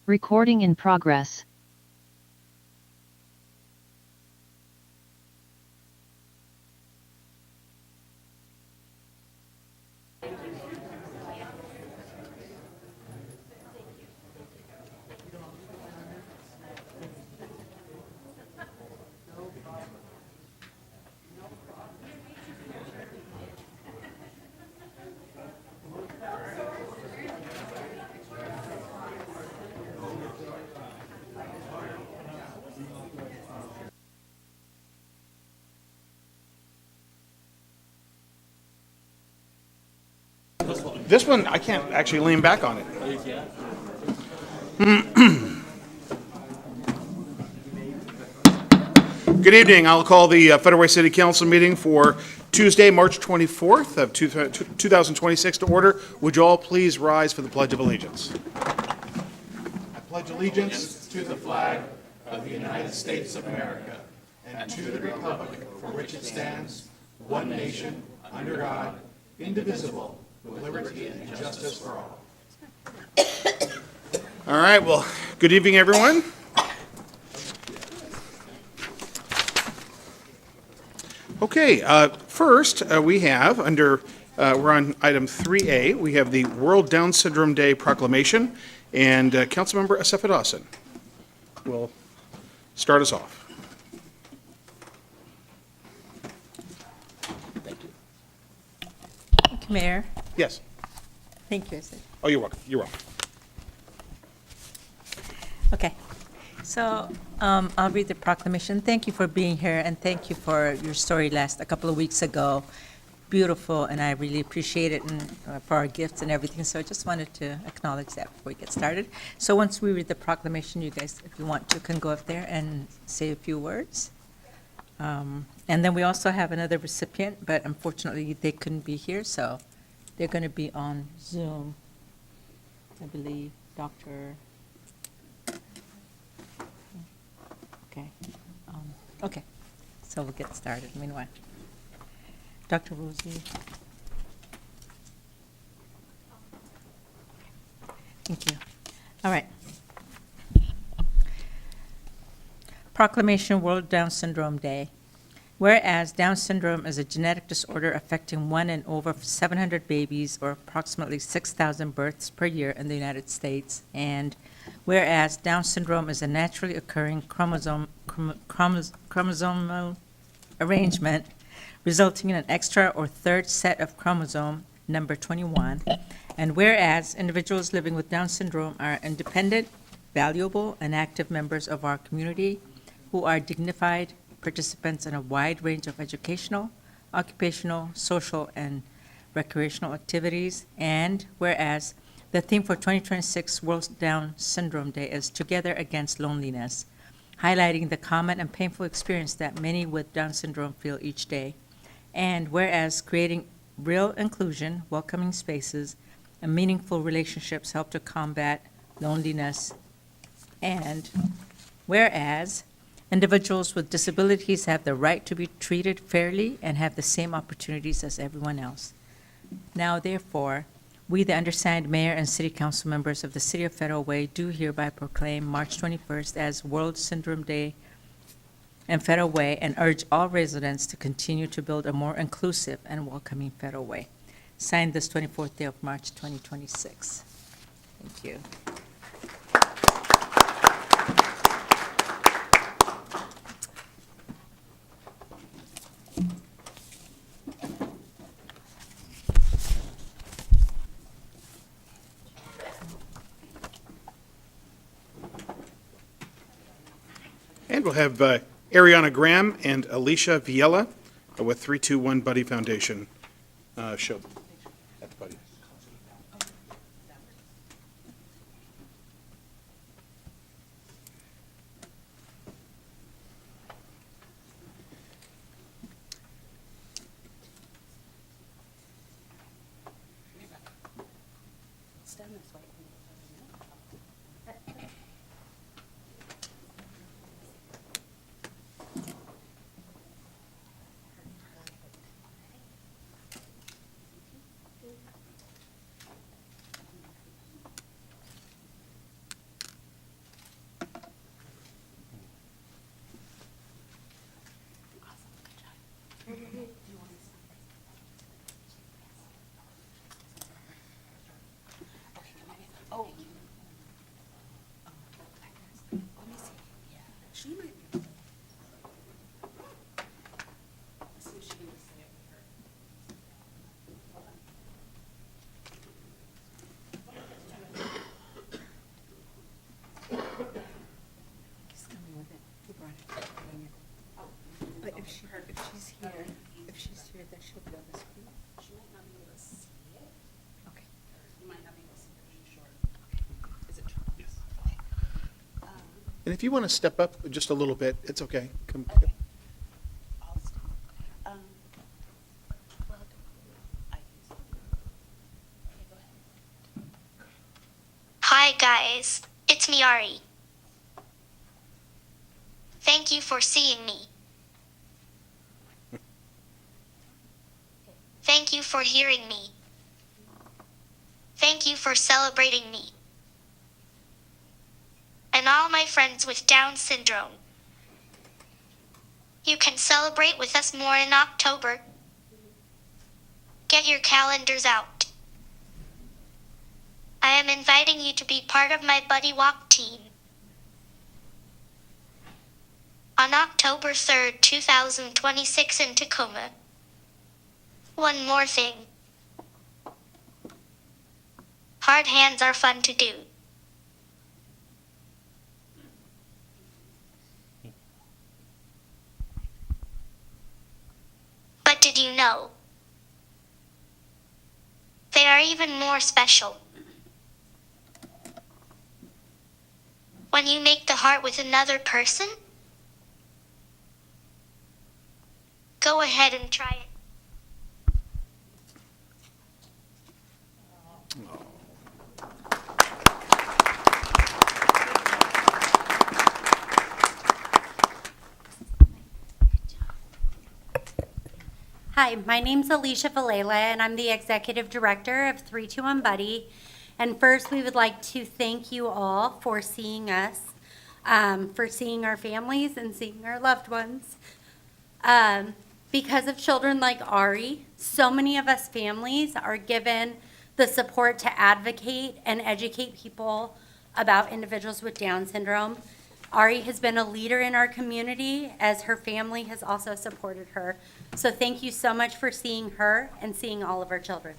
Recording in progress. This one, I can't actually lean back on it. Good evening. I'll call the Federal Way City Council meeting for Tuesday, March 24th of 2026 to order. Would you all please rise for the Pledge of Allegiance? I pledge allegiance to the flag of the United States of America and to the republic for which it stands, one nation, under God, indivisible, with liberty and justice for all. All right, well, good evening, everyone. Okay, first we have we're on item 3A, we have the World Down Syndrome Day proclamation, and Councilmember Assefa Dawson will start us off. Thank you, Mayor. Yes. Thank you. Sid. Oh, you're welcome. You're welcome. Okay. So I'll read the proclamation. Thank you for being here, and thank you for your story a couple of weeks ago. Beautiful, and I really appreciate it, and for our gifts and everything. So I just wanted to acknowledge that before we get started. So once we read the proclamation, you guys, if you want to, can go up there and say a few words. And then we also have another recipient, but unfortunately they couldn't be here, so they're going to be on Zoom, I believe. Dr. Okay. Okay. So we'll get started. Meanwhile, Dr. Rosie. Thank you. All right. Proclamation World Down Syndrome Day. Whereas Down syndrome is a genetic disorder affecting 1 in over 700 babies, or approximately 6,000 births per year in the United States, and whereas Down syndrome is a naturally occurring chromosomal arrangement resulting in an extra or third set of chromosome number 21, and whereas individuals living with Down syndrome are independent, valuable, and active members of our community who are dignified participants in a wide range of educational, occupational, social, and recreational activities, and whereas the theme for 2026 World Down Syndrome Day is Together Against Loneliness, highlighting the common and painful experience that many with Down syndrome feel each day, and whereas creating real inclusion, welcoming spaces, and meaningful relationships help to combat loneliness, and whereas individuals with disabilities have the right to be treated fairly and have the same opportunities as everyone else. Now, therefore, we, the undersigned mayor and city council members of the city of Federal Way, do hereby proclaim March 21st as World Syndrome Day in Federal Way and urge all residents to continue to build a more inclusive and welcoming Federal Way. Signed this 24th day of March 2026. Thank you. And we'll have Ariana Graham and Alicia Viella with 321 Buddy Foundation show at the Buddy. And if you want to step up just a little bit, it's okay. Come. Hi guys, it's me Ari. Thank you for seeing me. Thank you for hearing me. Thank you for celebrating me. And all my friends with Down syndrome. You can celebrate with us more in October. Get your calendars out. I am inviting you to be part of my Buddy Walk team. On October 3rd, 2026 in Tacoma. One more thing. Hard hands are fun to do. But did you know? They are even more special. When you make the heart with another person? Go ahead and try it. Hi, my name's Alicia Valela, and I'm the Executive Director of 321 Buddy. And first, we would like to thank you all for seeing us, for seeing our families and seeing our loved ones. Because of children like Ari, so many of us families are given the support to advocate and educate people about individuals with Down syndrome. Ari has been a leader in our community, as her family has also supported her. So thank you so much for seeing her and seeing all of our children.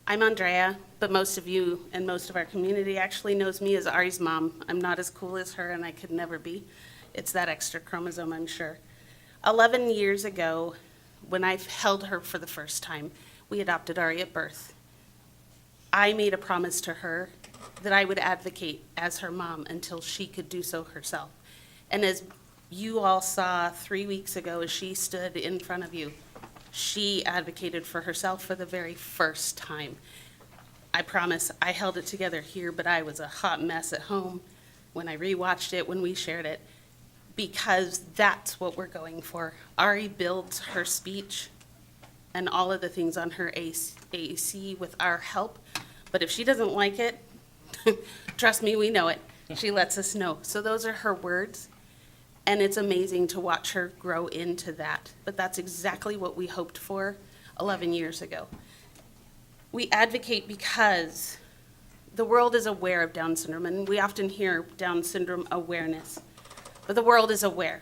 I'm Andrea, but most of you and most of our community actually knows me as Ari's mom. I'm not as cool as her, and I could never be. It's that extra chromosome, I'm sure. 11 years ago, when I held her for the first time, we adopted Ari at birth. I made a promise to her that I would advocate as her mom until she could do so herself. And as you all saw 3 weeks ago, as she stood in front of you, she advocated for herself for the very first time. I promise I held it together here, but I was a hot mess at home when I rewatched it, when we shared it, because that's what we're going for. Ari builds her speech and all of the things on her AAC with our help, but if she doesn't like it, trust me, we know it. She lets us know. So those are her words. And it's amazing to watch her grow into that. But that's exactly what we hoped for 11 years ago. We advocate because the world is aware of Down syndrome, and we often hear Down syndrome awareness. But the world is aware.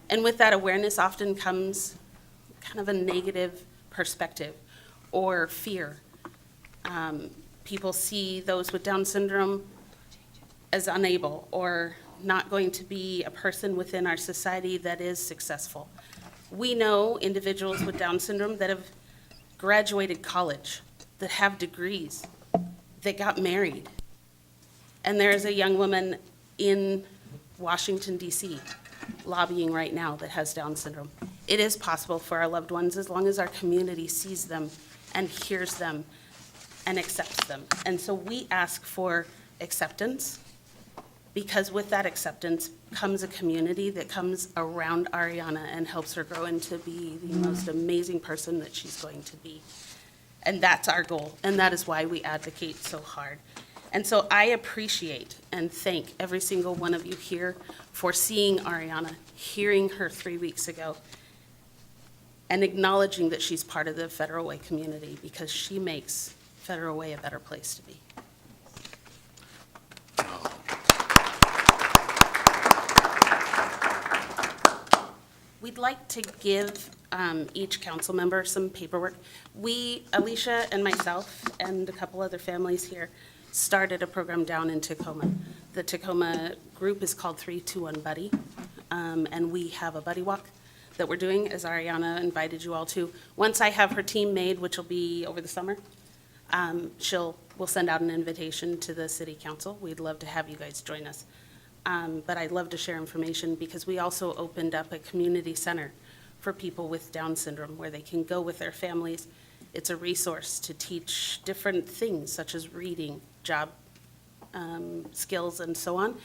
And with that awareness often comes kind of a negative perspective or fear. People see those with Down syndrome as unable or not going to be a person within our society that is successful. We know individuals with Down syndrome that have graduated college, that have degrees, that got married. And there is a young woman in Washington, D.C., lobbying right now that has Down syndrome. It is possible for our loved ones as long as our community sees them and hears them and accepts them. And so we ask for acceptance, because with that acceptance comes a community that comes around Ariana and helps her grow into be the most amazing person that she's going to be. And that's our goal, and that is why we advocate so hard. And so I appreciate and thank every single one of you here for seeing Ariana, hearing her 3 weeks ago, and acknowledging that she's part of the Federal Way community, because she makes Federal Way a better place to be. We'd like to give each council member some paperwork. We, Alicia and myself and a couple other families here, started a program down in Tacoma. The Tacoma group is called 321 Buddy, and we have a buddy walk that we're doing, as Ariana invited you all to. Once I have her team made, which will be over the summer, we'll send out an invitation to the city council. We'd love to have you guys join us. But I'd love to share information because we also opened up a community center for people with Down syndrome where they can go with their families. It's a resource to teach different things such as reading, job skills, and so on.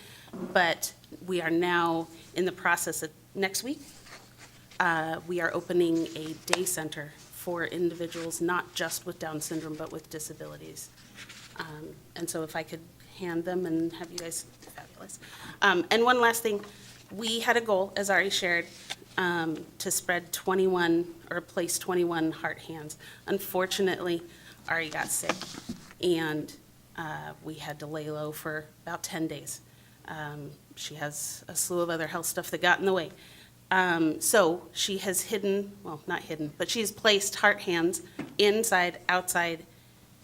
But we are now in the process of next week. We are opening a day center for individuals not just with Down syndrome but with disabilities. And so if I could hand them and have you guys, fabulous. And one last thing, we had a goal, as Ari shared, to spread 21 or place 21 heart hands. Unfortunately, Ari got sick and we had to lay low for about 10 days. She has a slew of other health stuff that got in the way. So she has hidden, well, not hidden, but she's placed heart hands inside, outside,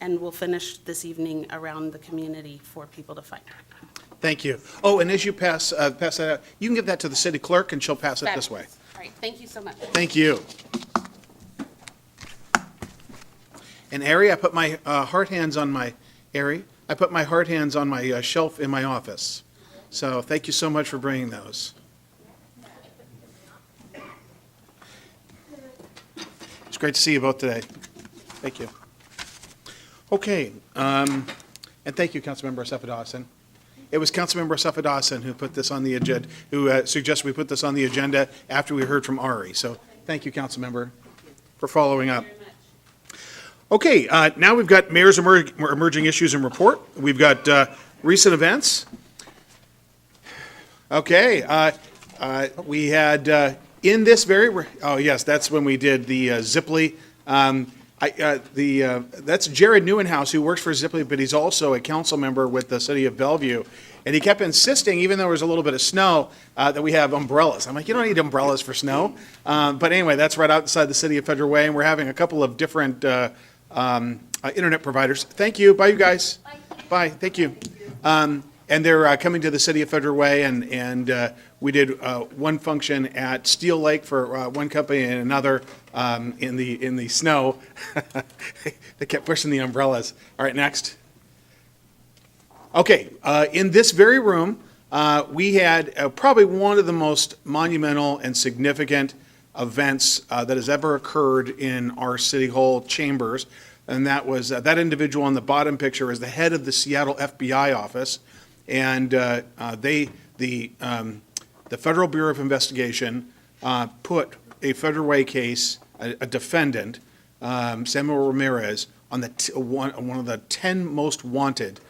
and we'll finish this evening around the community for people to find. Thank you. Oh, and as you pass that out, you can give that to the city clerk, and she'll pass it this way. All right, thank you so much. Thank you. And Ari, I put my heart hands on my shelf in my office. So thank you so much for bringing those. It's great to see you both today. Thank you. Okay, and thank you, Councilmember Assefa-Dawson. It was Councilmember Assefa-Dawson who put this on the agenda, who suggested we put this on the agenda after we heard from Ari. So thank you, Councilmember, for following up. Okay, now we've got Mayor's Emerging Issues and Report. We've got recent events. Okay, we had in this very, oh yes, that's when we did the Zipley. That's Jared Neuenhouse, who works for Zipley, but he's also a council member with the city of Bellevue. And he kept insisting, even though there was a little bit of snow, that we have umbrellas. I'm like, you don't need umbrellas for snow. But anyway, that's right outside the city of Federal Way, and we're having a couple of different internet providers. Thank you. Bye, you guys. Bye. Thank you. And they're coming to the city of Federal Way, and we did one function at Steel Lake for one company and another in the snow. They kept pushing the umbrellas. All right, next. Okay, in this very room, we had probably one of the most monumental and significant events that has ever occurred in our City Hall chambers, and that was that individual on the bottom picture is the head of the Seattle FBI office, and the Federal Bureau of Investigation put a Federal Way case, a defendant, Samuel Ramirez, on one of the 10 most wanted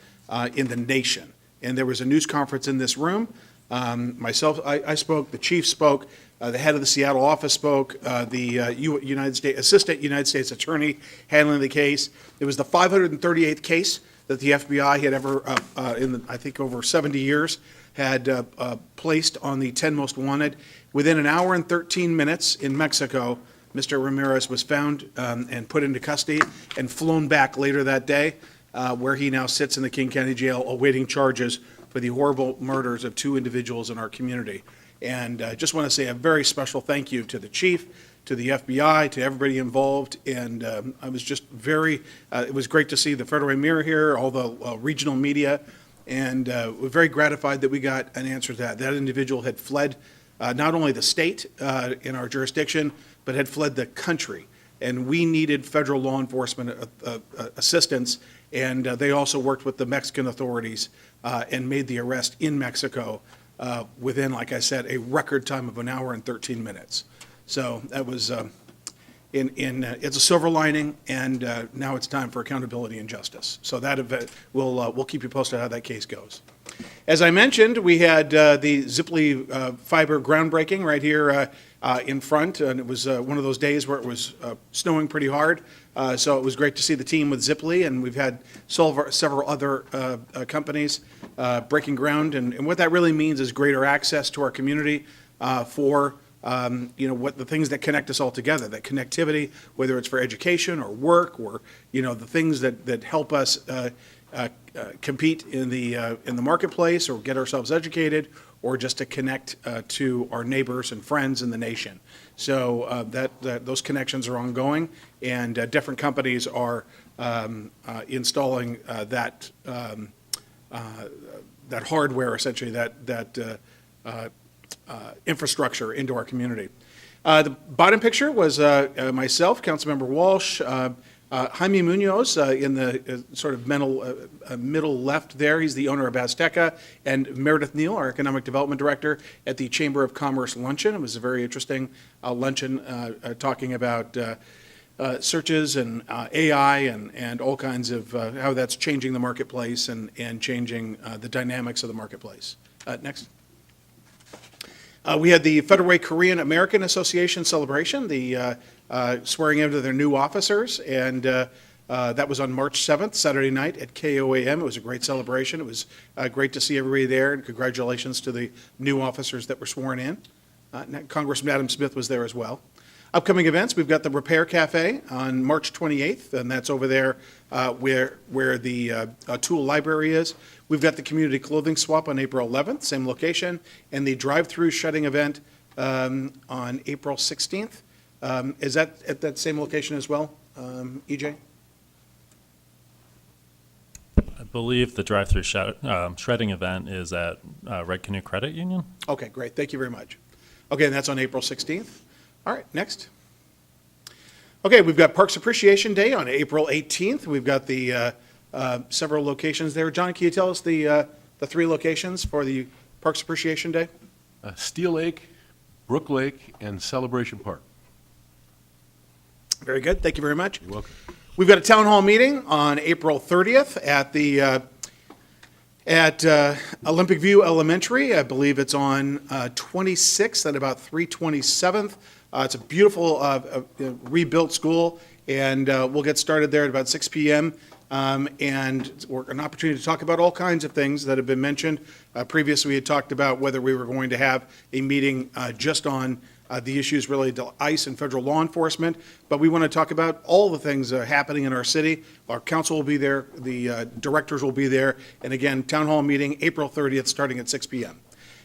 in the nation. And there was a news conference in this room. Myself, I spoke, the chief spoke, the head of the Seattle office spoke, the Assistant United States Attorney handling the case. It was the 538th case that the FBI had ever, I think over 70 years, had placed on the 10 most wanted. Within an hour and 13 minutes in Mexico, Mr. Ramirez was found and put into custody and flown back later that day, where he now sits in the King County Jail awaiting charges for the horrible murders of 2 individuals in our community. And I just want to say a very special thank you to the chief, to the FBI, to everybody involved. And I was just it was great to see the Federal Way Mirror here, all the regional media, and we're very gratified that we got an answer to that. That individual had fled not only the state in our jurisdiction, but had fled the country. And we needed federal law enforcement assistance, and they also worked with the Mexican authorities and made the arrest in Mexico within, like I said, a record time of an hour and 13 minutes. So that was, it's a silver lining, and now it's time for accountability and justice. So that event, we'll keep you posted how that case goes. As I mentioned, we had the Zipley fiber groundbreaking right here in front, and it was one of those days where it was snowing pretty hard. So it was great to see the team with Zipley, and we've had several other companies breaking ground. And what that really means is greater access to our community for what the things that connect us all together, that connectivity, whether it's for education or work or, the things that help us compete in the marketplace or get ourselves educated or just to connect to our neighbors and friends in the nation. So those connections are ongoing, and different companies are installing that hardware, essentially, that infrastructure into our community. The bottom picture was myself, Councilmember Walsh, Jaime Munoz in the sort of middle left there. He's the owner of Azteca, and Meredith Neal, our Economic Development Director at the Chamber of Commerce luncheon. It was a very interesting luncheon talking about searches and AI and all kinds of how that's changing the marketplace and changing the dynamics of the marketplace. Next. We had the Federal Way Korean American Association celebration, the swearing in of their new officers, and that was on March 7th, Saturday night at KOAM. It was a great celebration. It was great to see everybody there, and congratulations to the new officers that were sworn in. Congressman Adam Smith was there as well. Upcoming events, we've got the Repair Cafe on March 28th, and that's over there where the Tool Library is. We've got the Community Clothing Swap on April 11th, same location, and the drive-through shutting event on April 16th. Is that at that same location as well, EJ? I believe the drive-through shredding event is at Red Canoe Credit Union. Okay, great. Thank you very much. Okay, and that's on April 16th. All right, next. Okay, we've got Parks Appreciation Day on April 18th. We've got the several locations there. John, can you tell us the 3 locations for the Parks Appreciation Day? Steel Lake, Brook Lake, and Celebration Park. Very good. Thank you very much. You're welcome. We've got a town hall meeting on April 30th at the Olympic View Elementary. I believe it's on 26th at about 327th. It's a beautiful rebuilt school, and we'll get started there at about 6 p.m. And we're an opportunity to talk about all kinds of things that have been mentioned. Previously, we had talked about whether we were going to have a meeting just on the issues related to ICE and federal law enforcement, but we want to talk about all the things happening in our city. Our council will be there, the directors will be there, and again, town hall meeting April 30th starting at 6 p.m.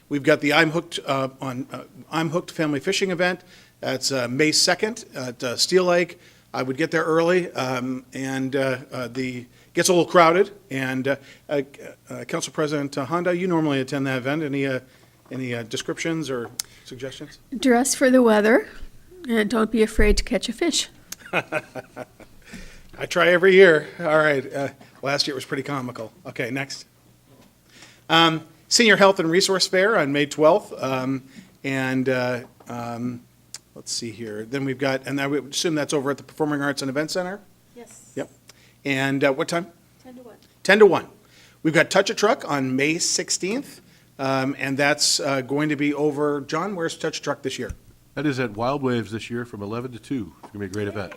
We've got the I'm Hooked Family Fishing event. That's May 2nd at Steel Lake. I would get there early, and gets a little crowded. And Council President Honda, you normally attend that event. Any descriptions or suggestions? Dress for the weather, and don't be afraid to catch a fish. I try every year. All right. Last year it was pretty comical. Okay, next. Senior Health and Resource Fair on May 12th. Let's see here. Then we've got, and I would assume that's over at the Performing Arts and Event Center? Yes. Yep. And what time? 10 to 1. 10 to 1. We've got Touch a Truck on May 16th. And that's going to be over, John, where's Touch a Truck this year? That is at Wild Waves this year from 11 to 2. It's going to be a great event.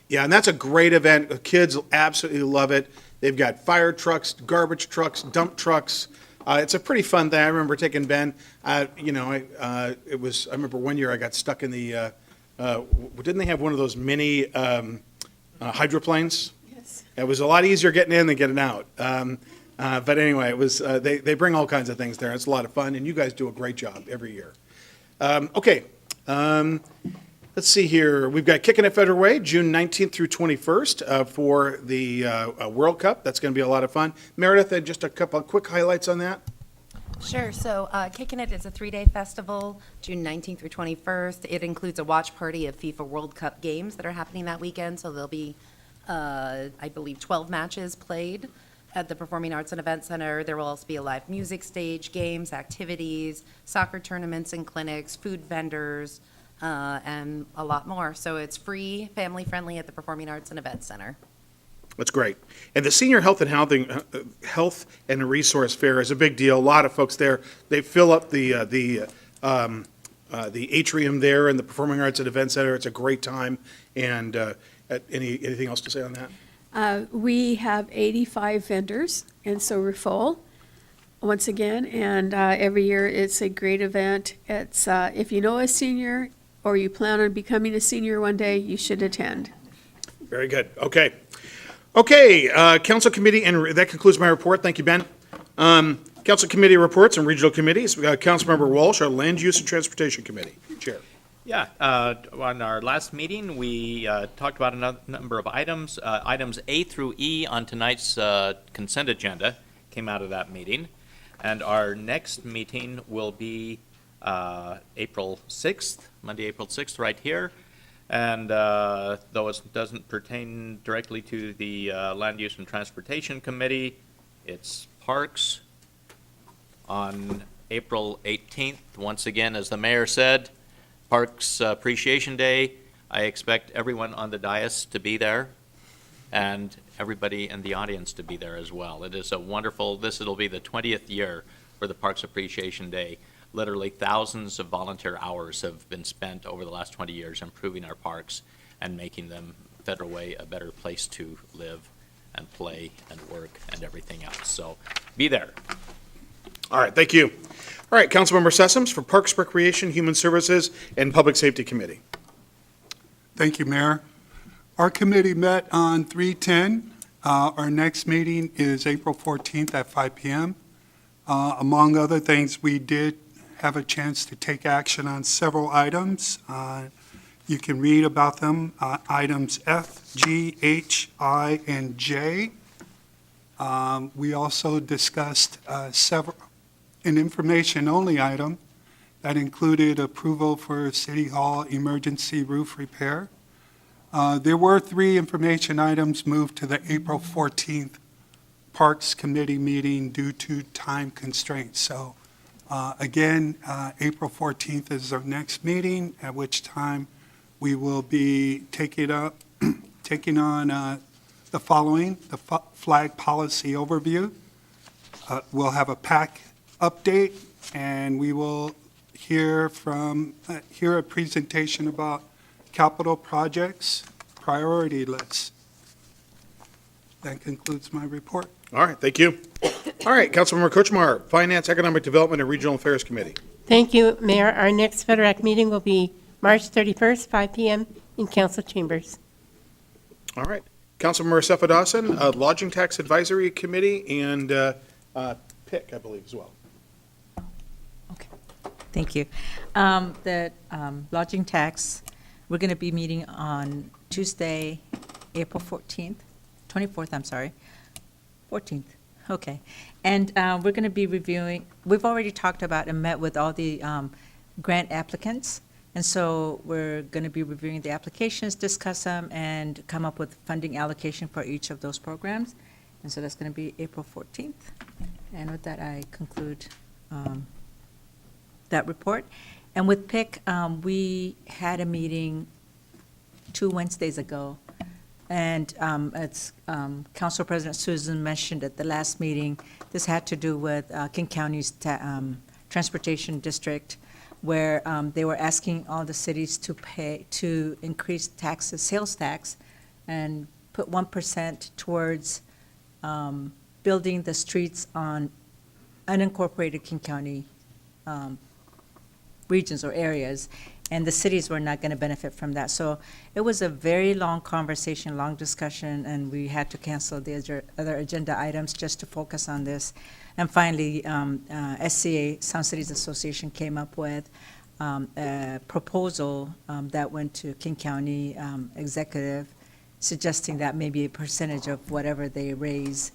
Yeah, and that's a great event. The kids absolutely love it. They've got fire trucks, garbage trucks, dump trucks. It's a pretty fun thing. I remember taking Ben. I remember one year I got stuck in the. Didn't they have one of those mini hydroplanes? Yes. It was a lot easier getting in than getting out. But anyway, it was. They bring all kinds of things there. It's a lot of fun, and you guys do a great job every year. Okay. Let's see here. We've got Kicking It Federal Way, June 19th through 21st for the World Cup. That's going to be a lot of fun. Meredith, just a couple of quick highlights on that. Sure. So Kicking It is a 3-day festival, June 19th through 21st. It includes a watch party of FIFA World Cup games that are happening that weekend. So there'll be, I believe, 12 matches played at the Performing Arts and Event Center. There will also be a live music stage, games, activities, soccer tournaments and clinics, food vendors, and a lot more. So it's free, family-friendly at the Performing Arts and Event Center. That's great. And the Senior Health and Resource Fair is a big deal. A lot of folks there. They fill up the atrium there in the Performing Arts and Event Center. It's a great time. And anything else to say on that? We have 85 vendors, and so we're full once again. And every year it's a great event. It's if you know a senior or you plan on becoming a senior one day, you should attend. Very good. Okay. Okay, Council Committee, and that concludes my report. Thank you, Ben. Council committee reports and regional committees. We got Councilmember Walsh, our Land Use and Transportation Committee Chair. Yeah, on our last meeting, we talked about a number of items. Items A through E on tonight's consent agenda came out of that meeting. And our next meeting will be April 6th, Monday, April 6th, right here. And though it doesn't pertain directly to the Land Use and Transportation Committee, it's Parks. On April 18th, once again, as the mayor said, Parks Appreciation Day. I expect everyone on the dais to be there and everybody in the audience to be there as well. It is a wonderful, it'll be the 20th year for the Parks Appreciation Day. Literally thousands of volunteer hours have been spent over the last 20 years improving our parks and making them Federal Way a better place to live and play and work and everything else. So be there. All right, thank you. All right, Councilmember Sessoms for Parks, Recreation, Human Services, and Public Safety Committee. Thank you, Mayor. Our committee met on 3/10. Our next meeting is April 14th at 5 p.m. Among other things, we did have a chance to take action on several items. You can read about them, items F, G, H, I, and J. We also discussed an information-only item that included approval for City Hall emergency roof repair. There were 3 information items moved to the April 14th Parks Committee meeting due to time constraints. So again, April 14th is our next meeting, at which time we will be taking on the following: the flag policy overview. We'll have a PAC update, and we will hear a presentation about capital projects, priority lists. That concludes my report. All right, thank you. All right, Councilmember Kochmar, Finance, Economic Development, and Regional Affairs Committee. Thank you, Mayor. Our next FEDERAC meeting will be March 31st, 5 p.m. in council chambers. All right, Councilmember Sefadossin, Lodging Tax Advisory Committee, and PIC, I believe, as well. Thank you. The lodging tax, we're going to be meeting on Tuesday, April 24th, I'm sorry, 14th, okay. And we're going to be reviewing, we've already talked about and met with all the grant applicants, and so we're going to be reviewing the applications, discuss them, and come up with funding allocation for each of those programs. And so that's going to be April 14th. And with that, I conclude that report. And with PIC, we had a meeting 2 Wednesdays ago, and as Council President Susan mentioned at the last meeting, this had to do with King County's transportation district, where they were asking all the cities to increase taxes, sales tax, and put 1% towards building the streets on unincorporated King County regions or areas, and the cities were not going to benefit from that. So it was a very long conversation, long discussion, and we had to cancel the other agenda items just to focus on this. And finally, SCA, Sound Cities Association, came up with a proposal that went to King County Executive, suggesting that maybe a percentage of whatever they raise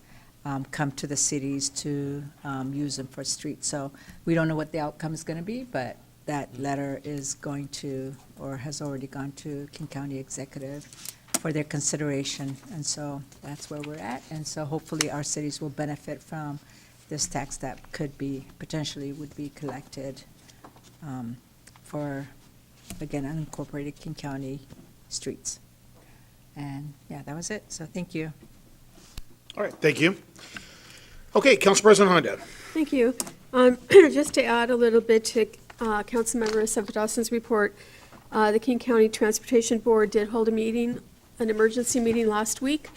come to the cities to use them for streets. So we don't know what the outcome is going to be, but that letter is going to, or has already gone to King County Executive for their consideration. And so that's where we're at. And so hopefully our cities will benefit from this tax that could be, potentially would be collected for, again, unincorporated King County streets. And yeah, that was it. So thank you. All right, thank you. Okay, Council President Honda. Thank you. Just to add a little bit to Councilmember Sefadossin's report, the King County Transportation Board did hold a meeting, an emergency meeting last week.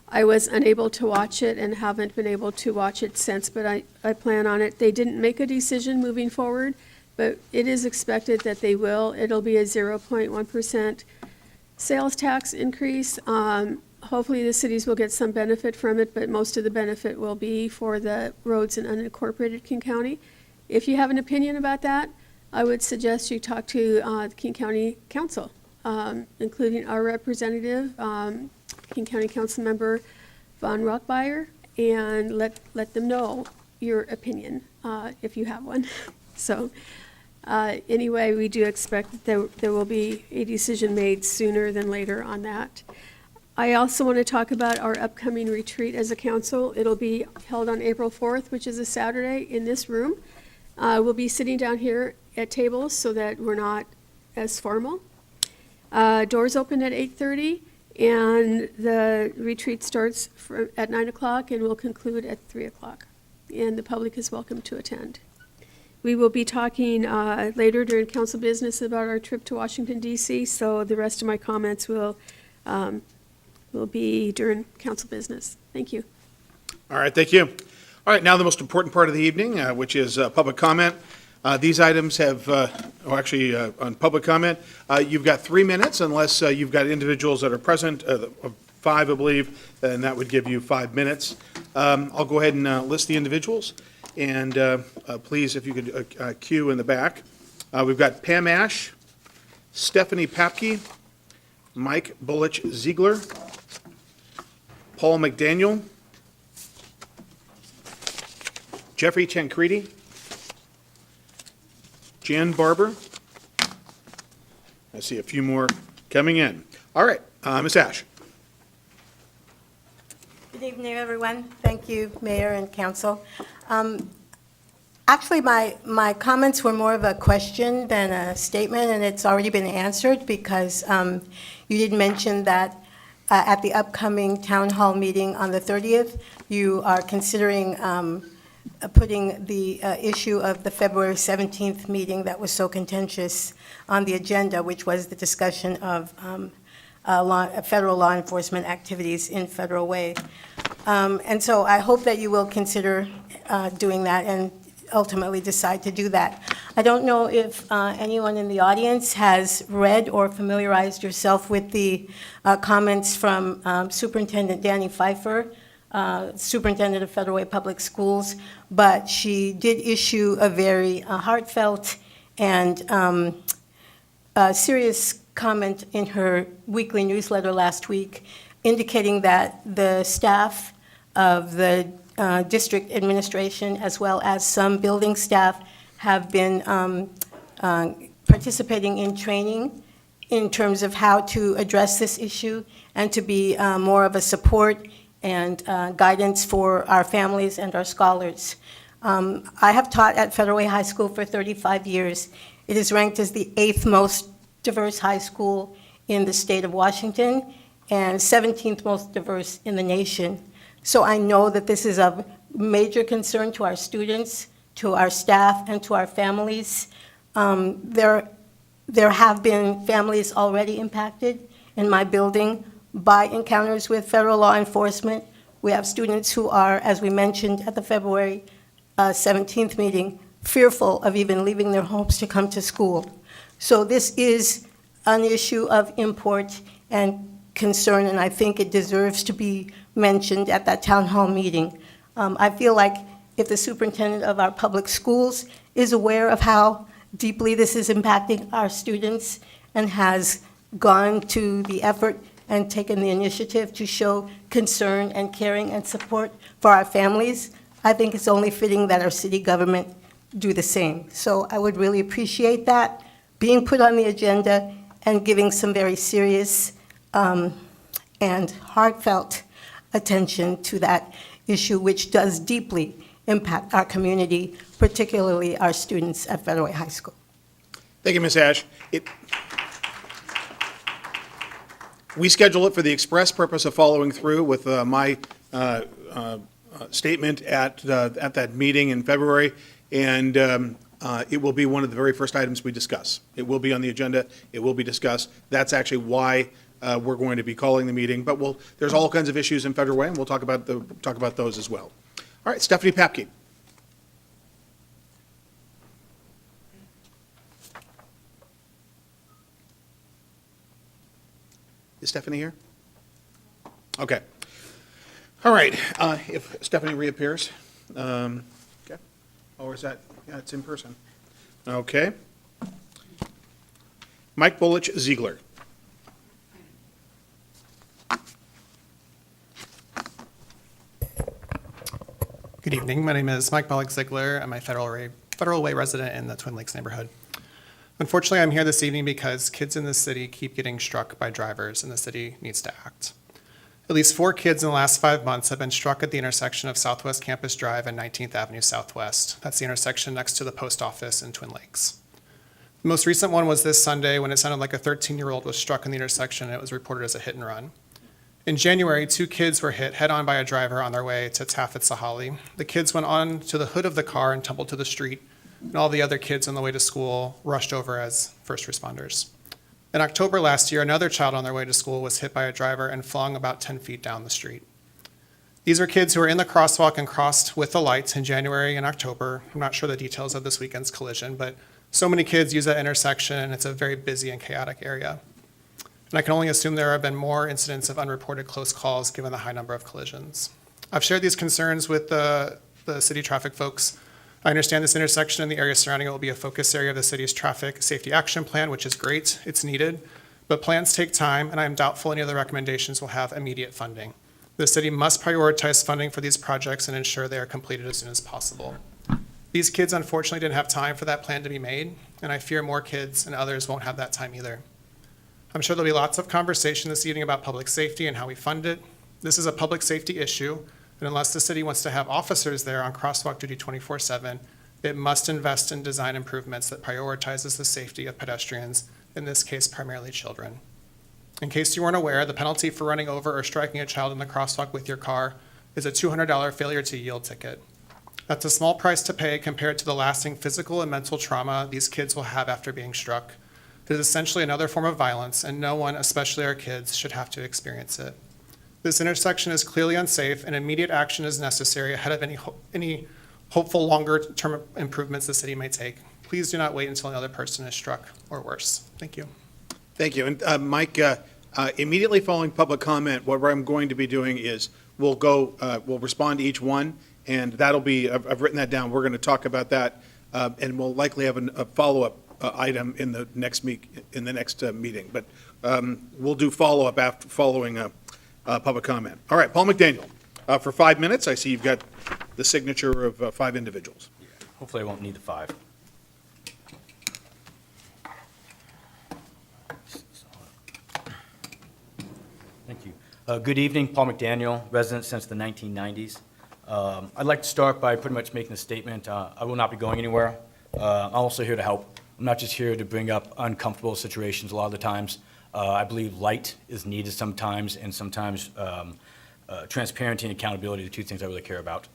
I was unable to watch it and haven't been able to watch it since, but I plan on it. They didn't make a decision moving forward, but it is expected that they will. It'll be a 0.1% sales tax increase. Hopefully, the cities will get some benefit from it, but most of the benefit will be for the roads in unincorporated King County. If you have an opinion about that, I would suggest you talk to the King County Council, including our representative, King County Council Member Von Rockbeyer, and let them know your opinion, if you have one. So, anyway, we do expect that there will be a decision made sooner than later on that. I also want to talk about our upcoming retreat as a council. It'll be held on April 4th, which is a Saturday, in this room. We'll be sitting down here at tables so that we're not as formal. Doors open at 8:30, and the retreat starts at 9 o'clock and will conclude at 3 o'clock. And the public is welcome to attend. We will be talking later during council business about our trip to Washington, D.C., so the rest of my comments will be during council business. Thank you. All right, thank you. All right, now the most important part of the evening, which is public comment. These items have, on public comment, you've got 3 minutes unless you've got individuals that are present, 5, I believe, and that would give you 5 minutes. I'll go ahead and list the individuals, and please, if you could queue in the back. We've got Pam Ash, Stephanie Papke, Mike Bullich-Ziegler, Paul McDaniel, Jeffrey Tancredi, Jan Barber. I see a few more coming in. All right, Ms. Ash. Good evening, everyone. Thank you, Mayor and Council. Actually, my comments were more of a question than a statement, and it's already been answered because you did mention that at the upcoming town hall meeting on the 30th, you are considering putting the issue of the February 17th meeting that was so contentious on the agenda, which was the discussion of federal law enforcement activities in Federal Way. And so I hope that you will consider doing that and ultimately decide to do that. I don't know if anyone in the audience has read or familiarized yourself with the comments from Superintendent Danny Pfeiffer, Superintendent of Federal Way Public Schools, but she did issue a very heartfelt and serious comment in her weekly newsletter last week, indicating that the staff of the district administration, as well as some building staff, have been participating in training in terms of how to address this issue and to be more of a support and guidance for our families and our scholars. I have taught at Federal Way High School for 35 years. It is ranked as the 8th most diverse high school in the state of Washington and 17th most diverse in the nation. So I know that this is of major concern to our students, to our staff, and to our families. There have been families already impacted in my building by encounters with federal law enforcement. We have students who are, as we mentioned at the February 17th meeting, fearful of even leaving their homes to come to school. So this is an issue of import and concern, and I think it deserves to be mentioned at that town hall meeting. I feel like if the superintendent of our public schools is aware of how deeply this is impacting our students and has gone to the effort and taken the initiative to show concern and caring and support for our families, I think it's only fitting that our city government do the same. So I would really appreciate that being put on the agenda and giving some very serious and heartfelt attention to that issue, which does deeply impact our community, particularly our students at Federal Way High School. Thank you, Ms. Ash. We schedule it for the express purpose of following through with my statement at that meeting in February, and it will be one of the very first items we discuss. It will be on the agenda. It will be discussed. That's actually why we're going to be calling the meeting. But there's all kinds of issues in Federal Way, and we'll talk about those as well. All right, Stephanie Papke. Is Stephanie here? Okay. All right, if Stephanie reappears. Okay. Or is that, yeah, it's in person. Okay. Mike Bullich Ziegler. Good evening. My name is Mike Bullock Ziegler. I'm a Federal Way resident in the Twin Lakes neighborhood. Unfortunately, I'm here this evening because kids in the city keep getting struck by drivers, and the city needs to act. At least 4 kids in the last 5 months have been struck at the intersection of Southwest Campus Drive and 19th Avenue Southwest. That's the intersection next to the post office in Twin Lakes. The most recent one was this Sunday when it sounded like a 13-year-old was struck in the intersection, and it was reported as a hit and run. In January, 2 kids were hit head-on by a driver on their way to Taft at Sahali. The kids went on to the hood of the car and tumbled to the street, and all the other kids on the way to school rushed over as first responders. In October last year, another child on their way to school was hit by a driver and flung about 10 feet down the street. These are kids who were in the crosswalk and crossed with the lights in January and October. I'm not sure the details of this weekend's collision, but so many kids use that intersection, and it's a very busy and chaotic area. And I can only assume there have been more incidents of unreported close calls given the high number of collisions. I've shared these concerns with the city traffic folks. I understand this intersection and the area surrounding it will be a focus area of the city's traffic safety action plan, which is great, it's needed, but plans take time, and I am doubtful any of the recommendations will have immediate funding. The city must prioritize funding for these projects and ensure they are completed as soon as possible. These kids unfortunately didn't have time for that plan to be made, and I fear more kids and others won't have that time either. I'm sure there'll be lots of conversation this evening about public safety and how we fund it. This is a public safety issue, and unless the city wants to have officers there on crosswalk duty 24/7, it must invest in design improvements that prioritizes the safety of pedestrians, in this case primarily children. In case you weren't aware, the penalty for running over or striking a child in the crosswalk with your car is a $200 failure to yield ticket. That's a small price to pay compared to the lasting physical and mental trauma these kids will have after being struck. It is essentially another form of violence, and no one, especially our kids, should have to experience it. This intersection is clearly unsafe, and immediate action is necessary ahead of any hopeful longer-term improvements the city may take. Please do not wait until another person is struck or worse. Thank you. Thank you. And Mike, immediately following public comment, what I'm going to be doing is we'll respond to each one, and that'll be, I've written that down. We're going to talk about that, and we'll likely have a follow-up item in the next meeting. But we'll do follow-up after following public comment. All right, Paul McDaniel, for 5 minutes. I see you've got the signature of 5 individuals. Hopefully I won't need the 5. Thank you. Good evening, Paul McDaniel, resident since the 1990s. I'd like to start by pretty much making a statement. I will not be going anywhere. I'm also here to help. I'm not just here to bring up uncomfortable situations a lot of the times. I believe light is needed sometimes, and sometimes transparency and accountability are the 2 things I really care about.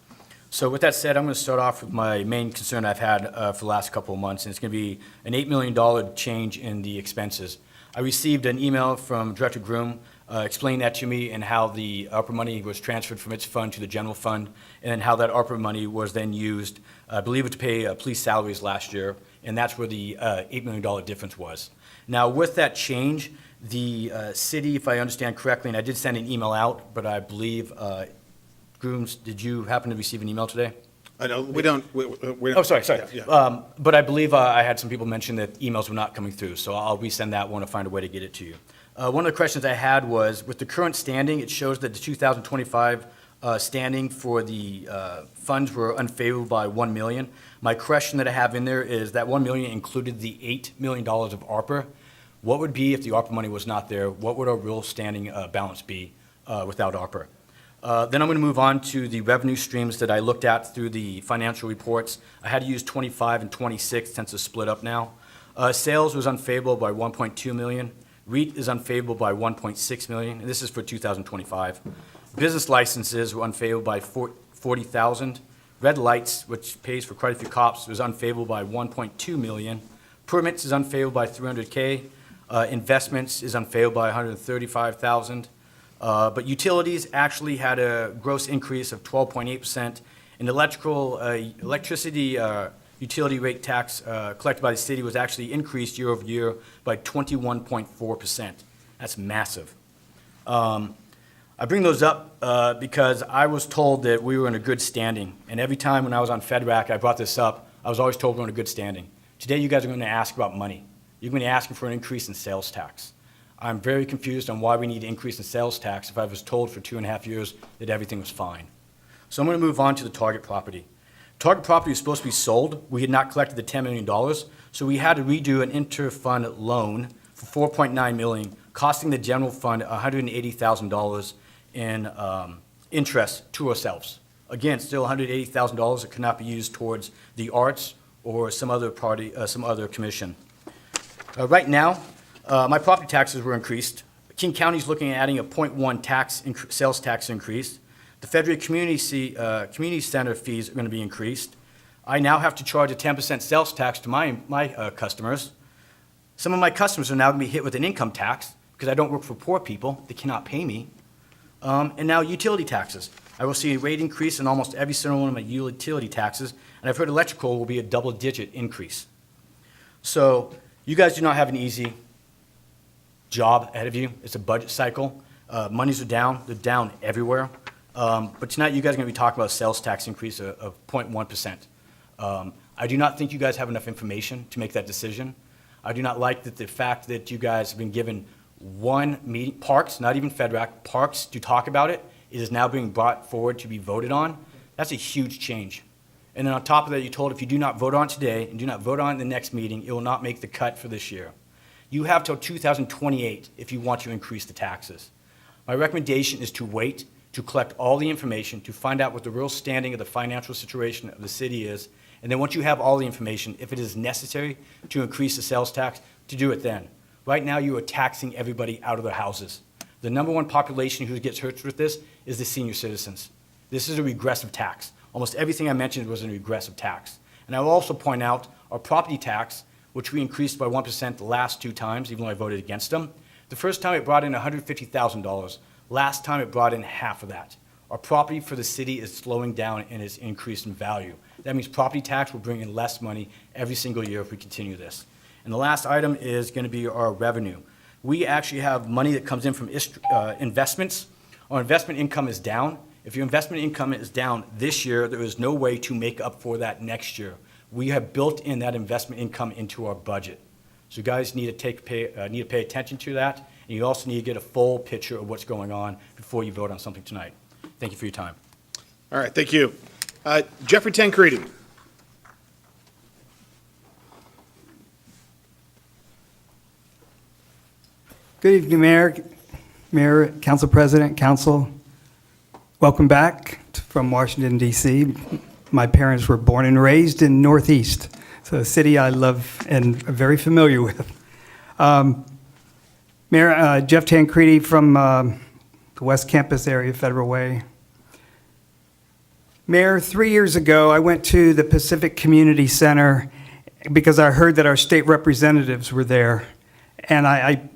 So with that said, I'm going to start off with my main concern I've had for the last couple of months, and it's going to be an $8 million change in the expenses. I received an email from Director Groom explaining that to me and how the ARPA money was transferred from its fund to the general fund, and then how that ARPA money was then used, I believe it to pay police salaries last year, and that's where the $8 million difference was. Now, with that change, the city, if I understand correctly, and I did send an email out, but I believe, Grooms, did you happen to receive an email today? We don't. Oh, sorry. Yeah. But I believe I had some people mention that emails were not coming through, so I'll resend that one to find a way to get it to you. One of the questions I had was, with the current standing, it shows that the 2025 standing for the funds were unfavorable by $1 million. My question that I have in there is that $1 million included the $8 million of ARPA. What would be if the ARPA money was not there? What would our real standing balance be without ARPA? Then I'm going to move on to the revenue streams that I looked at through the financial reports. I had to use 25 and 26 since it's split up now. Sales was unfavorable by $1.2 million. REIT is unfavorable by $1.6 million, and this is for 2025. Business licenses were unfavorable by $40,000. Red lights, which pays for quite a few cops, was unfavorable by $1.2 million. Permits is unfavorable by $300K. Investments is unfavorable by $135,000. But utilities actually had a gross increase of 12.8%, and electricity utility rate tax collected by the city was actually increased year over year by 21.4%. That's massive. I bring those up because I was told that we were in a good standing, and every time when I was on FedRAC, I brought this up, I was always told we're in a good standing. Today, you guys are going to ask about money. You're going to be asking for an increase in sales tax. I'm very confused on why we need an increase in sales tax if I was told for 2.5 years that everything was fine. So I'm going to move on to the Target property. Target property was supposed to be sold. We had not collected the $10 million, so we had to redo an inter-fund loan for $4.9 million, costing the general fund $180,000 in interest to ourselves. Again, still $180,000 that could not be used towards the arts or some other party, some other commission. Right now, my property taxes were increased. King County is looking at adding a 0.1 sales tax increase. The Federal Community Center fees are going to be increased. I now have to charge a 10% sales tax to my customers. Some of my customers are now going to be hit with an income tax because I don't work for poor people. They cannot pay me. And now utility taxes. I will see a rate increase in almost every single one of my utility taxes, and I've heard electrical will be a double-digit increase. So you guys do not have an easy job ahead of you. It's a budget cycle. Monies are down. They're down everywhere. But tonight you guys are going to be talking about a sales tax increase of 0.1%. I do not think you guys have enough information to make that decision. I do not like the fact that you guys have been given one meeting, Parks, not even FedRAC, Parks to talk about it. It is now being brought forward to be voted on. That's a huge change. And then on top of that, you're told if you do not vote on it today and do not vote on it in the next meeting, it will not make the cut for this year. You have till 2028 if you want to increase the taxes. My recommendation is to wait, to collect all the information, to find out what the real standing of the financial situation of the city is, and then once you have all the information, if it is necessary to increase the sales tax, to do it then. Right now, you are taxing everybody out of their houses. The number one population who gets hurt with this is the senior citizens. This is a regressive tax. Almost everything I mentioned was a regressive tax. And I will also point out our property tax, which we increased by 1% the last 2 times, even though I voted against them. The first time it brought in $150,000. Last time it brought in half of that. Our property for the city is slowing down and is increased in value. That means property tax will bring in less money every single year if we continue this. And the last item is going to be our revenue. We actually have money that comes in from investments. Our investment income is down. If your investment income is down this year, there is no way to make up for that next year. We have built in that investment income into our budget. So you guys need to pay attention to that, and you also need to get a full picture of what's going on before you vote on something tonight. Thank you for your time. All right, thank you. Jeffrey Tancredi. Good evening, Mayor, Council President, Council. Welcome back from Washington, D.C. My parents were born and raised in Northeast, so a city I love and am very familiar with. Mayor, Jeff Tancredi from the West Campus area, Federal Way. Mayor, 3 years ago, I went to the Pacific Community Center because I heard that our state representatives were there, and I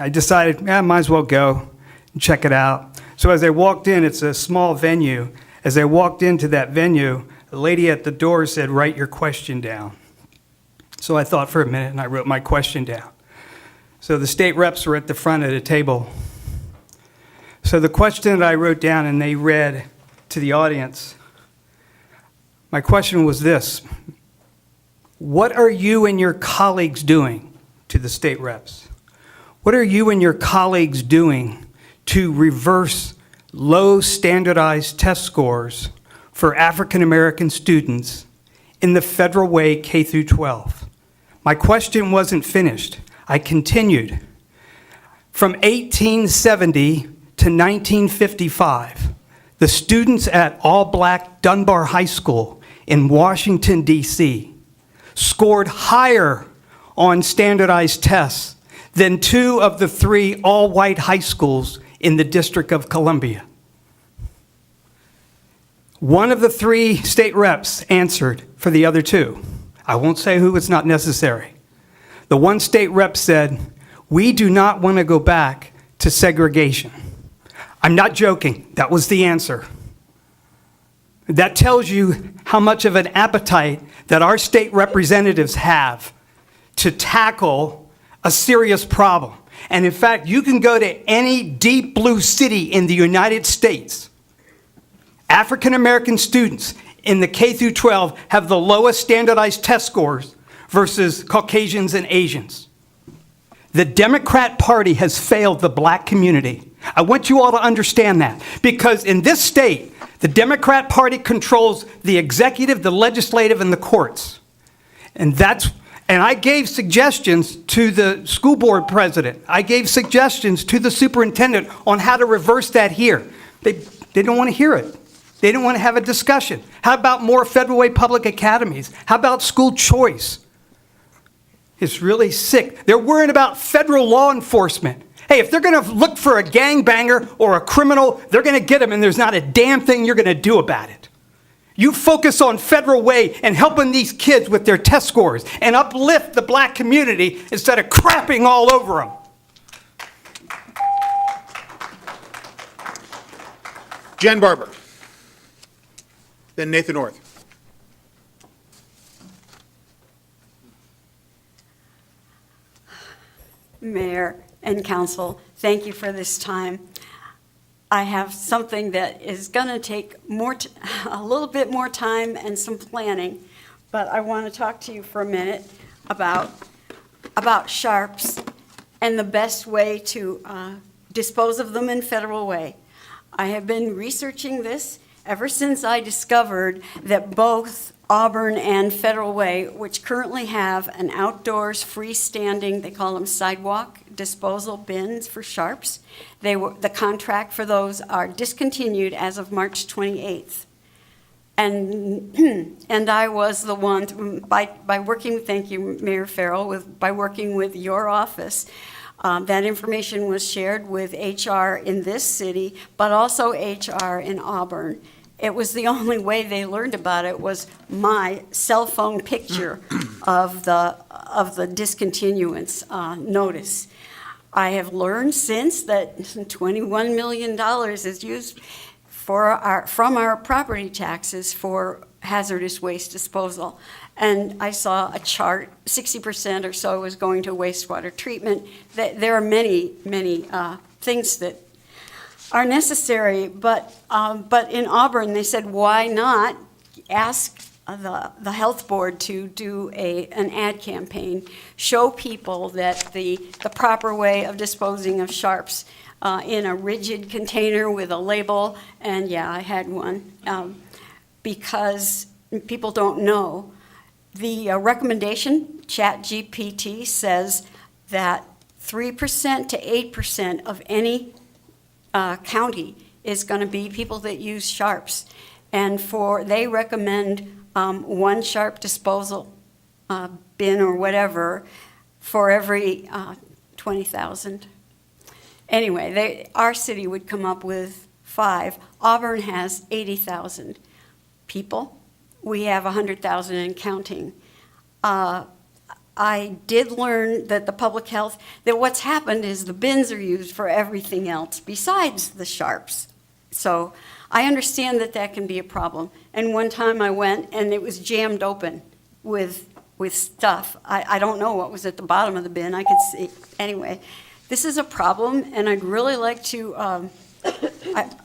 decided, I might as well go and check it out. So as I walked in, it's a small venue. As I walked into that venue, the lady at the door said, "Write your question down." So I thought for a minute, and I wrote my question down. So the state reps were at the front of the table. So the question that I wrote down, and they read to the audience, my question was this: what are you and your colleagues doing, to the state reps? What are you and your colleagues doing to reverse low standardized test scores for African American students in the Federal Way K through 12? My question wasn't finished. I continued. From 1870 to 1955, the students at all-black Dunbar High School in Washington, D.C. scored higher on standardized tests than 2 of the 3 all-white high schools in the District of Columbia. One of the 3 state reps answered for the other 2. I won't say who, it's not necessary. The one state rep said, "We do not want to go back to segregation." I'm not joking, that was the answer. That tells you how much of an appetite that our state representatives have to tackle a serious problem. And in fact, you can go to any deep blue city in the United States. African American students in the K through 12 have the lowest standardized test scores versus Caucasians and Asians. The Democrat Party has failed the black community. I want you all to understand that, because in this state, the Democrat Party controls the executive, the legislative, and the courts. And I gave suggestions to the school board president. I gave suggestions to the superintendent on how to reverse that here. They don't want to hear it. They don't want to have a discussion. How about more federal way public academies? How about school choice? It's really sick. They're worrying about federal law enforcement. Hey, if they're going to look for a gangbanger or a criminal, they're going to get him, and there's not a damn thing you're going to do about it. You focus on federal way and helping these kids with their test scores and uplift the black community instead of crapping all over them. Jen Barber. Then Nathan North. Mayor and council, thank you for this time. I have something that is going to take a little bit more time and some planning, but I want to talk to you for a minute about sharps and the best way to dispose of them in federal way. I have been researching this ever since I discovered that both Auburn and Federal Way, which currently have an outdoors freestanding, they call them sidewalk disposal bins for sharps. The contract for those are discontinued as of March 28th. And I was the one, by working, thank you, Mayor Farrell, by working with your office, that information was shared with HR in this city, but also HR in Auburn. It was the only way they learned about it was my cell phone picture of the discontinuance notice. I have learned since that $21 million is used from our property taxes for hazardous waste disposal. And I saw a chart, 60% or so was going to wastewater treatment. There are many, many things that are necessary, but in Auburn, they said, why not ask the health board to do an ad campaign, show people that the proper way of disposing of sharps in a rigid container with a label, and yeah, I had one, because people don't know. The recommendation, ChatGPT says that 3% to 8% of any county is going to be people that use sharps, and they recommend one sharp disposal bin or whatever for every 20,000. Anyway, our city would come up with 5. Auburn has 80,000 people. We have 100,000 and counting. I did learn that that what's happened is the bins are used for everything else besides the sharps. So I understand that can be a problem. And one time I went and it was jammed open with stuff. I don't know what was at the bottom of the bin. I could see. Anyway, this is a problem, and I'd really like to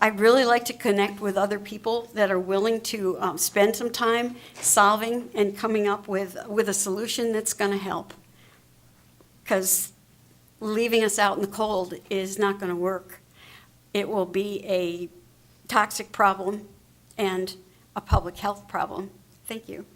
I'd really like to connect with other people that are willing to spend some time solving and coming up with a solution that's going to help. Because leaving us out in the cold is not going to work. It will be a toxic problem and a public health problem. Thank you.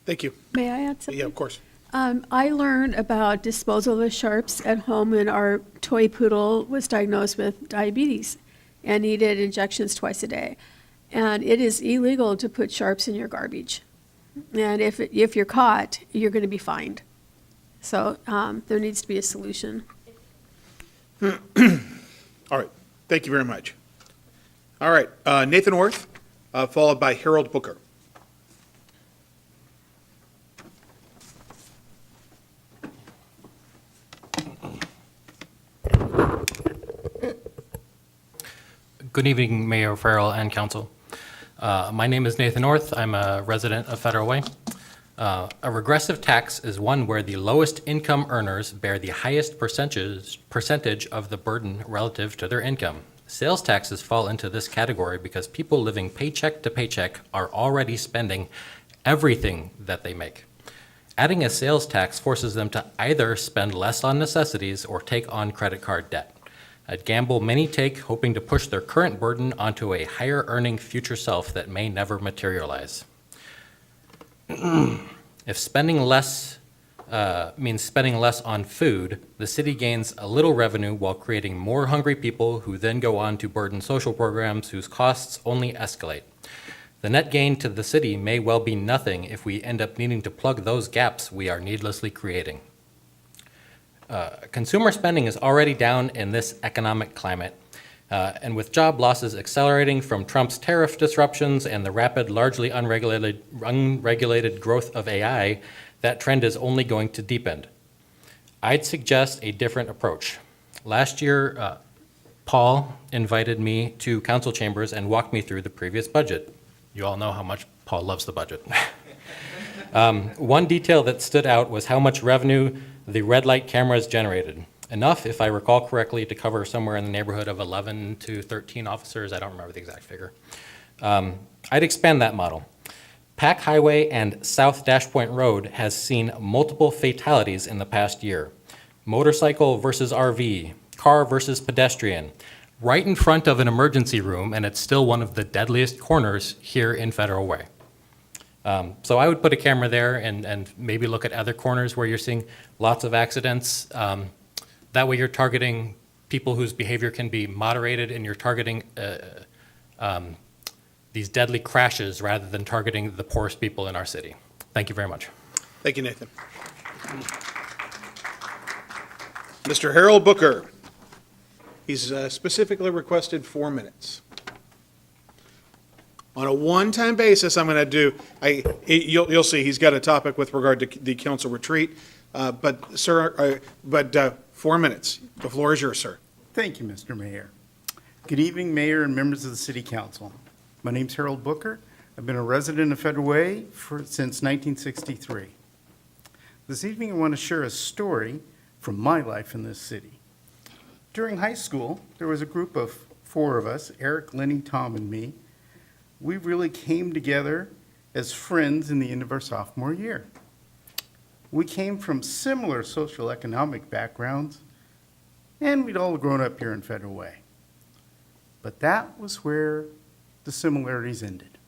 Thank you. May I add something? Yeah, of course. I learned about disposal of sharps at home when our toy poodle was diagnosed with diabetes and needed injections twice a day. And it is illegal to put sharps in your garbage. And if you're caught, you're going to be fined. So there needs to be a solution. All right. Thank you very much. All right. Nathan Orth, followed by Harold Booker. Good evening, Mayor Farrell and Council. My name is Nathan North. I'm a resident of Federal Way. A regressive tax is one where the lowest income earners bear the highest percentage of the burden relative to their income. Sales taxes fall into this category because people living paycheck to paycheck are already spending everything that they make. Adding a sales tax forces them to either spend less on necessities or take on credit card debt. A gamble many take, hoping to push their current burden onto a higher earning future self that may never materialize. If spending less means spending less on food, the city gains a little revenue while creating more hungry people who then go on to burden social programs whose costs only escalate. The net gain to the city may well be nothing if we end up needing to plug those gaps we are needlessly creating. Consumer spending is already down in this economic climate, and with job losses accelerating from Trump's tariff disruptions and the rapid, largely unregulated growth of AI, that trend is only going to deepen. I'd suggest a different approach. Last year, Paul invited me to council chambers and walked me through the previous budget. You all know how much Paul loves the budget. One detail that stood out was how much revenue the red light cameras generated. Enough, if I recall correctly, to cover somewhere in the neighborhood of 11 to 13 officers. I don't remember the exact figure. I'd expand that model. Pack Highway and South Dash Point Road has seen multiple fatalities in the past year. Motorcycle versus RV, car versus pedestrian, right in front of an emergency room, and it's still one of the deadliest corners here in Federal Way. So I would put a camera there and maybe look at other corners where you're seeing lots of accidents. That way you're targeting people whose behavior can be moderated, and you're targeting these deadly crashes rather than targeting the poorest people in our city. Thank you very much. Thank you, Nathan. Mr. Harold Booker. He's specifically requested 4 minutes. On a one-time basis, I'm going to do, you'll see, he's got a topic with regard to the council retreat. But, sir, 4 minutes. The floor is yours, sir. Thank you, Mr. Mayor. Good evening, Mayor and members of the City Council. My name's Harold Booker. I've been a resident of Federal Way since 1963. This evening, I want to share a story from my life in this city. During high school, there was a group of 4 of us, Eric, Lenny, Tom, and me. We really came together as friends in the end of our sophomore year. We came from similar social economic backgrounds, and we'd all grown up here in Federal Way. But that was where the similarities ended.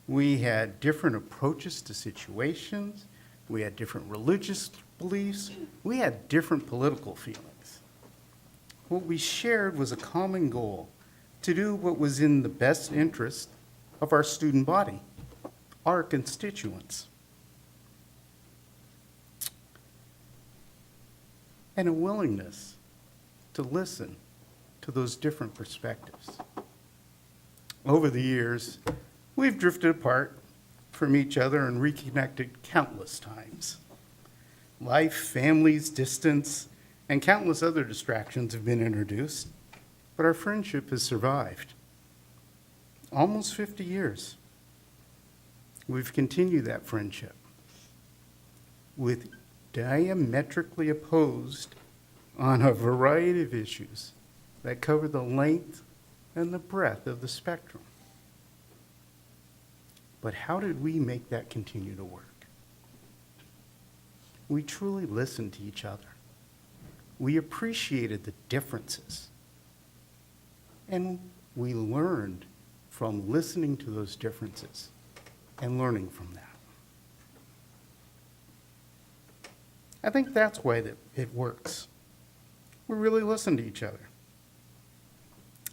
We had different approaches to situations, we had different religious beliefs, we had different political feelings. What we shared was a common goal to do what was in the best interest of our student body, our constituents. And a willingness to listen to those different perspectives. Over the years, we've drifted apart from each other and reconnected countless times. Life, families, distance, and countless other distractions have been introduced, but our friendship has survived. Almost 50 years. We've continued that friendship with diametrically opposed on a variety of issues that cover the length and the breadth of the spectrum. But how did we make that continue to work? We truly listened to each other. We appreciated the differences. And we learned from listening to those differences and learning from that. I think that's why it works. We really listen to each other.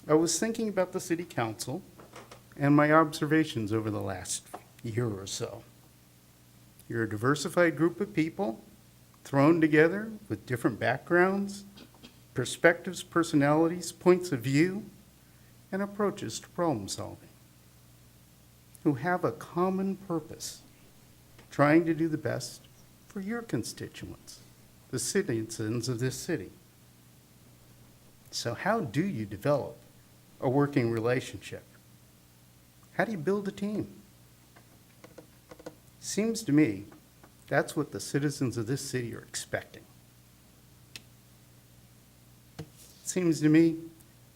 I was thinking about the city council and my observations over the last year or so. You're a diversified group of people thrown together with different backgrounds, perspectives, personalities, points of view, and approaches to problem solving, who have a common purpose, trying to do the best for your constituents, the citizens of this city. So how do you develop a working relationship? How do you build a team? Seems to me that's what the citizens of this city are expecting. Seems to me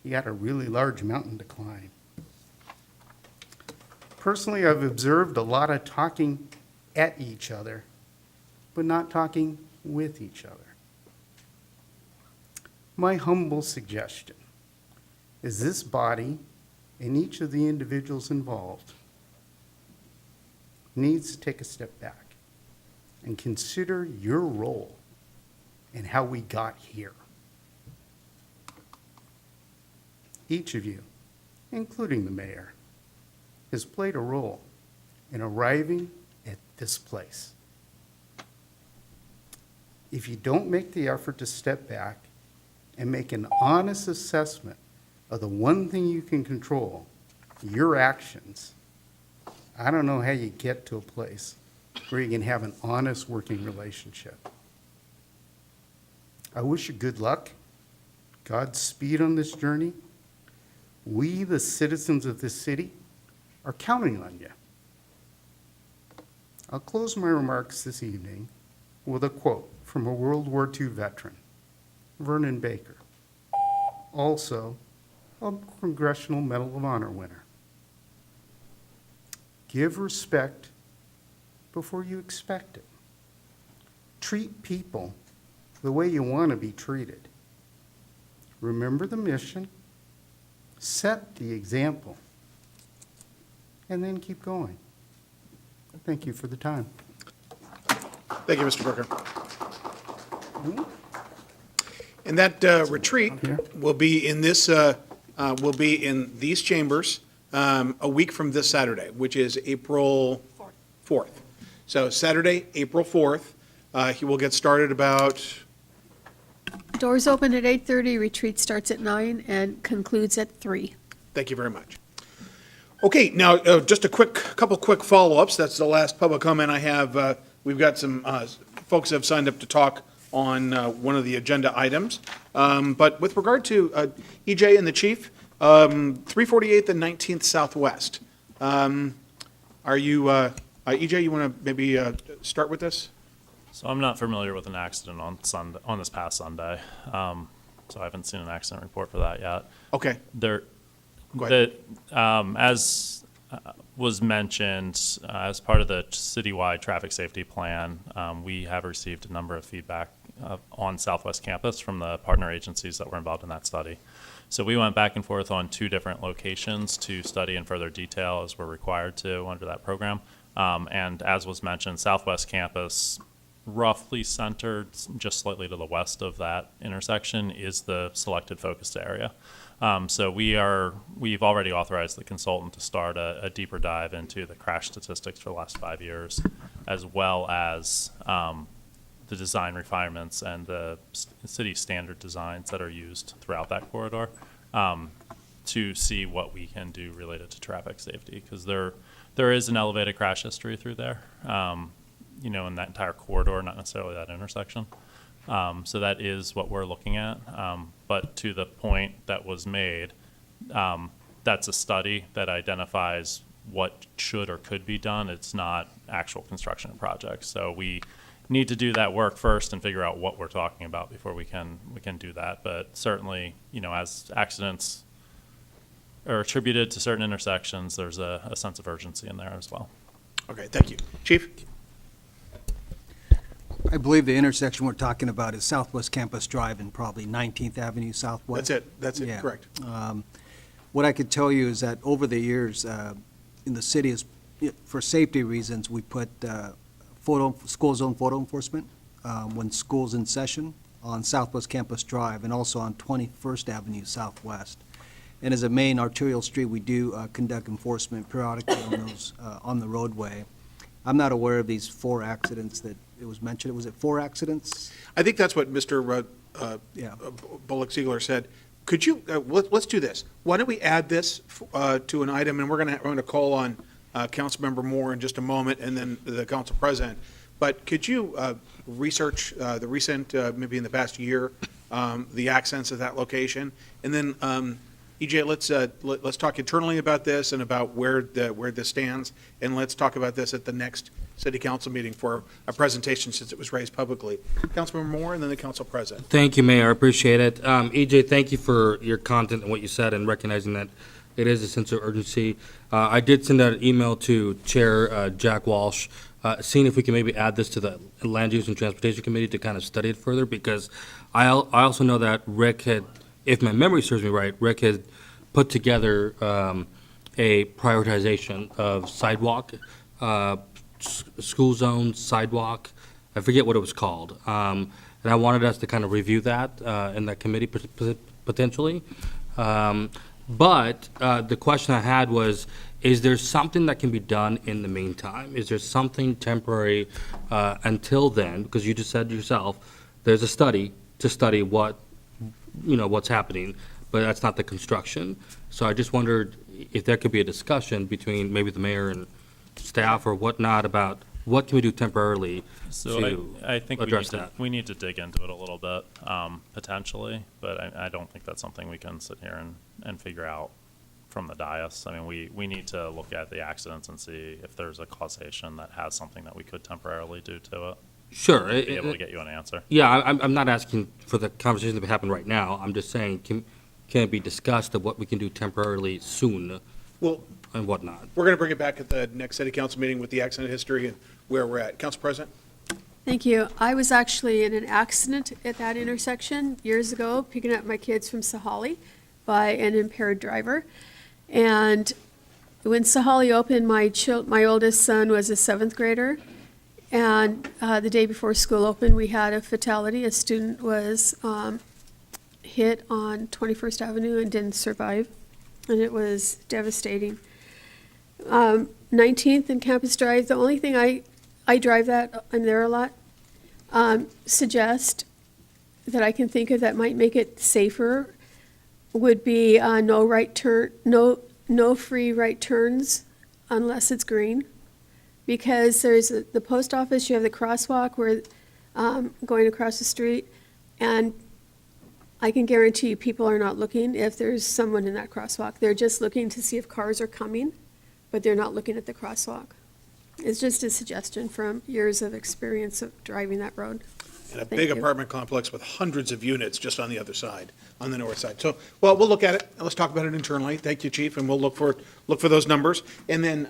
you got a really large mountain to climb. Personally, I've observed a lot of talking at each other, but not talking with each other. My humble suggestion is this body and each of the individuals involved needs to take a step back and consider your role in how we got here. Each of you, including the mayor, has played a role in arriving at this place. If you don't make the effort to step back and make an honest assessment of the one thing you can control, your actions, I don't know how you get to a place where you can have an honest working relationship. I wish you good luck, Godspeed on this journey. We, the citizens of this city, are counting on you. I'll close my remarks this evening with a quote from a World War II veteran, Vernon Baker, also a Congressional Medal of Honor winner. Give respect before you expect it. Treat people the way you want to be treated. Remember the mission, set the example, and then keep going. Thank you for the time. Thank you, Mr. Brooker. And that retreat will be in this, will be in these chambers a week from this Saturday, which is April 4th. So Saturday, April 4th, he will get started about, Doors open at 8:30, retreat starts at 9 and concludes at 3. thank you very much. Okay, now, just a couple quick follow-ups. That's the last public comment I have. We've got some folks have signed up to talk on one of the agenda items. But with regard to EJ and the chief, 348th and 19th Southwest. Are you, EJ, you want to maybe start with this? So I'm not familiar with an accident on Sunday, on this past Sunday. So I haven't seen an accident report for that yet. Okay. Go That, ahead. as was mentioned, as part of the citywide traffic safety plan, we have received a number of feedback on Southwest Campus from the partner agencies that were involved in that study. So we went back and forth on 2 different locations to study in further detail as we're required to under that program. And as was mentioned, Southwest Campus, roughly centered just slightly to the west of that intersection, is the selected focused area. So we've already authorized the consultant to start a deeper dive into the crash statistics for the last 5 years, as well as the design refinements and the city standard designs that are used throughout that corridor, to see what we can do related to traffic safety, because there is an elevated crash history through there, in that entire corridor, not necessarily that intersection. So that is what we're looking at. But to the point that was made, that's a study that identifies what should or could be done. It's not actual construction of projects. So we need to do that work first and figure out what we're talking about before we can do that. But certainly, as accidents are attributed to certain intersections, there's a sense of urgency in there as well. Okay, thank you. Chief? I believe the intersection we're talking about is Southwest Campus Drive and probably 19th Avenue Southwest. That's it, Yeah. correct. What I could tell you is that over the years, in the city, for safety reasons, we put school zone photo enforcement when school's in session on Southwest Campus Drive and also on 21st Avenue Southwest. And as a main arterial street, we do conduct enforcement periodically on those on the roadway. I'm not aware of these 4 accidents that it was mentioned. Was it 4 accidents? I think that's what Mr. Bullock-Ziegler said. Could you, let's do this. Why don't we add this to an item, and we're going to call on Councilmember Moore in just a moment, and then the Council President. But could you research the recent, maybe in the past year, the accidents at that location? And then, EJ, let's talk internally about this and about where this stands, and let's talk about this at the next city council meeting for a presentation since it was raised publicly. Councilmember Moore and then the council president. Thank you, Mayor. I appreciate it. EJ, thank you for your content and what you said and recognizing that it is a sense of urgency. I did send out an email to Chair Jack Walsh, seeing if we can maybe add this to the Land Use and Transportation Committee to kind of study it further, because I also know that Rick had, if my memory serves me right, Rick had put together a prioritization of sidewalk, school zone, sidewalk, I forget what it was called. And I wanted us to kind of review that in that committee potentially. But the question I had was, is there something that can be done in the meantime? Is there something temporary until then? Because you just said yourself, there's a study to study what, what's happening, but that's not the construction. So I just wondered if there could be a discussion between maybe the mayor and staff or whatnot about what can we do temporarily to I think address that? we need to dig into it a little bit, potentially, but I don't think that's something we can sit here and figure out from the dais. I mean, we need to look at the accidents and see if there's a causation that has something that we could temporarily do to it. Sure. Be able to get you an answer. Yeah, I'm not asking for the conversation that happen right now. I'm just saying, can it be discussed of what we can do temporarily soon Well, and whatnot? we're going to bring it back at the next city council meeting with the accident history and where we're at. Council President? Thank you. I was actually in an accident at that intersection years ago, picking up my kids from Sahali by an impaired driver. And when Sahali opened, my oldest son was a 7th grader. And the day before school opened, we had a fatality. A student was hit on 21st Avenue and didn't survive. And it was devastating. 19th and Campus Drive, the only thing I drive that, I'm there a lot, suggest that I can think of that might make it safer would be no free right turns unless it's green. Because there's the post office, you have the crosswalk where going across the street, and I can guarantee you people are not looking if there's someone in that crosswalk. They're just looking to see if cars are coming, but they're not looking at the crosswalk. It's just a suggestion from years of experience of driving that road. And a Thank big you. apartment complex with hundreds of units just on the other side, on the north side. So, well, we'll look at it, and let's talk about it internally. Thank you, Chief, and we'll look for those numbers. And then,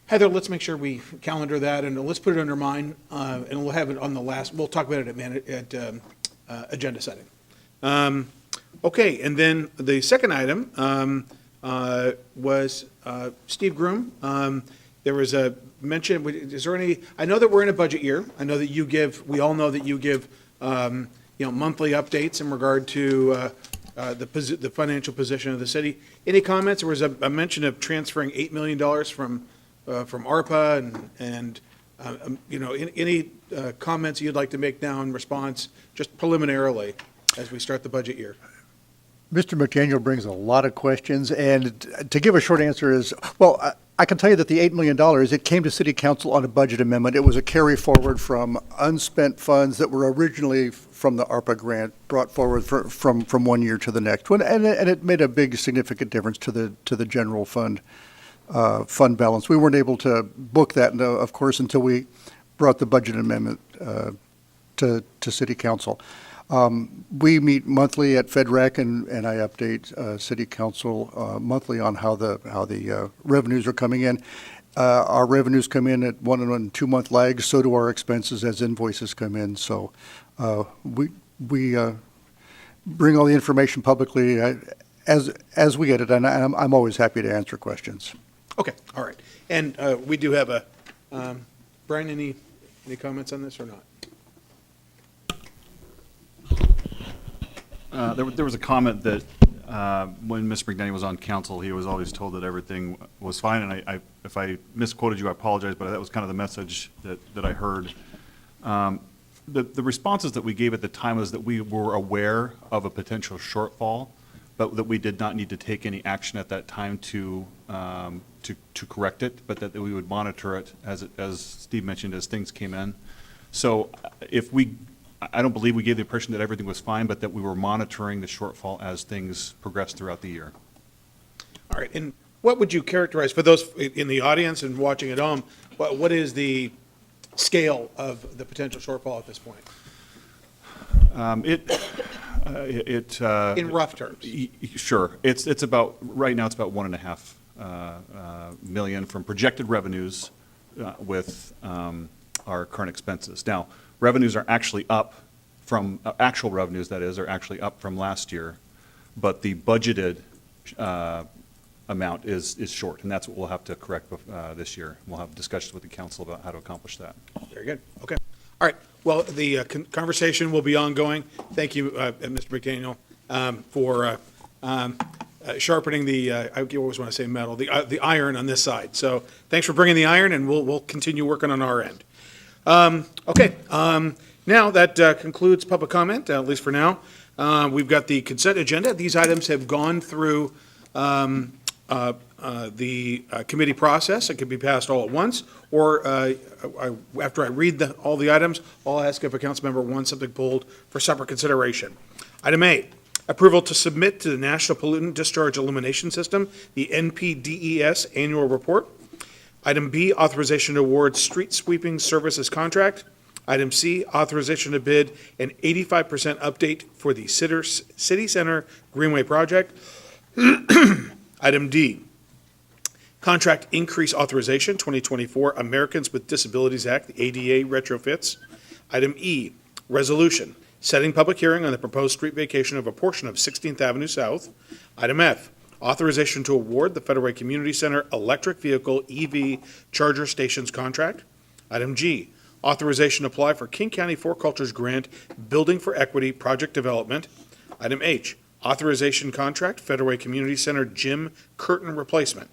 Heather, let's make sure we calendar that, and let's put it under mine, and we'll have it on the last, we'll talk about it at agenda setting. Okay, and then the second item was Steve Groom. There was a mention, is there any, I know that we're in a budget year. I know that we all know that you give, monthly updates in regard to the financial position of the city. Any comments? There was a mention of transferring $8 million from ARPA and any comments you'd like to make now in response, just preliminarily, as we start the budget year? Mr. McDaniel brings a lot of questions, and to give a short answer is, well, I can tell you that the $8 million, it came to City Council on a budget amendment. It was a carry forward from unspent funds that were originally from the ARPA grant brought forward from one year to the next one, and it made a big significant difference to the general fund balance. We weren't able to book that, of course, until we brought the budget amendment to City Council. We meet monthly at FedRec, and I update City Council monthly on how the revenues are coming in. Our revenues come in at 1 and 2 month lags. So do our expenses as invoices come in. So we bring all the information publicly as we get it, and I'm always happy to answer questions. Okay, all right. And we do have a, Brian, any comments on this or not? There was a comment that when Mr. McDaniel was on council, he was always told that everything was fine, and if I misquoted you, I apologize, but that was kind of the message that I heard. The responses that we gave at the time was that we were aware of a potential shortfall, but that we did not need to take any action at that time to correct it, but that we would monitor it as Steve mentioned, as things came in. So if we I don't believe we gave the impression that everything was fine, but that we were monitoring the shortfall as things progressed throughout the year. All right, and what would you characterize, for those in the audience and watching at home, what is the scale of the potential shortfall at this point? In rough terms. Sure. It's about, right now, it's about 1.5 million from projected revenues with our current expenses. Now, revenues are actually up from, actual revenues, that is, are actually up from last year, but the budgeted amount is short, and that's what we'll have to correct this year. We'll have discussions with the council about how to accomplish that. Very good, okay. All right, well, the conversation will be ongoing. Thank you, Mr. McDaniel, for sharpening the, I always want to say metal, the iron on this side. So thanks for bringing the iron, and we'll continue working on our end. Okay, now that concludes public comment, at least for now. We've got the consent agenda. These items have gone through the committee process. It can be passed all at once, or after I read all the items, I'll ask if a council member wants something pulled for separate consideration. Item A, approval to submit to the National Pollutant Discharge Elimination System, the NPDES Annual Report. Item B, authorization to award street sweeping services contract. Item C, authorization to bid an 85% update for the City Center Greenway project. Item D, contract increase authorization, 2024 Americans with Disabilities Act, the ADA retrofits. Item E, resolution, setting public hearing on the proposed street vacation of a portion of 16th Avenue South. Item F, authorization to award the Federal Way Community Center electric vehicle EV charger stations contract. Item G, authorization to apply for King County Four Cultures Grant Building for Equity Project Development. Item H, authorization contract Federal Way Community Center gym curtain replacement.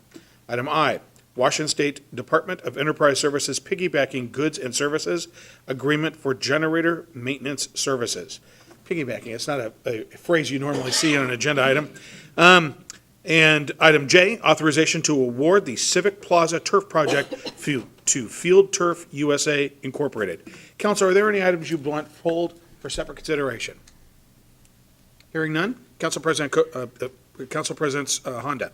Item I, Washington State Department of Enterprise Services piggybacking goods and services agreement for generator maintenance services. Piggybacking, it's not a phrase you normally see on an agenda item. And item J, authorization to award the Civic Plaza Turf Project to Field Turf USA Incorporated. Council, are there any items you want pulled for separate consideration? Hearing none, Council President Honda.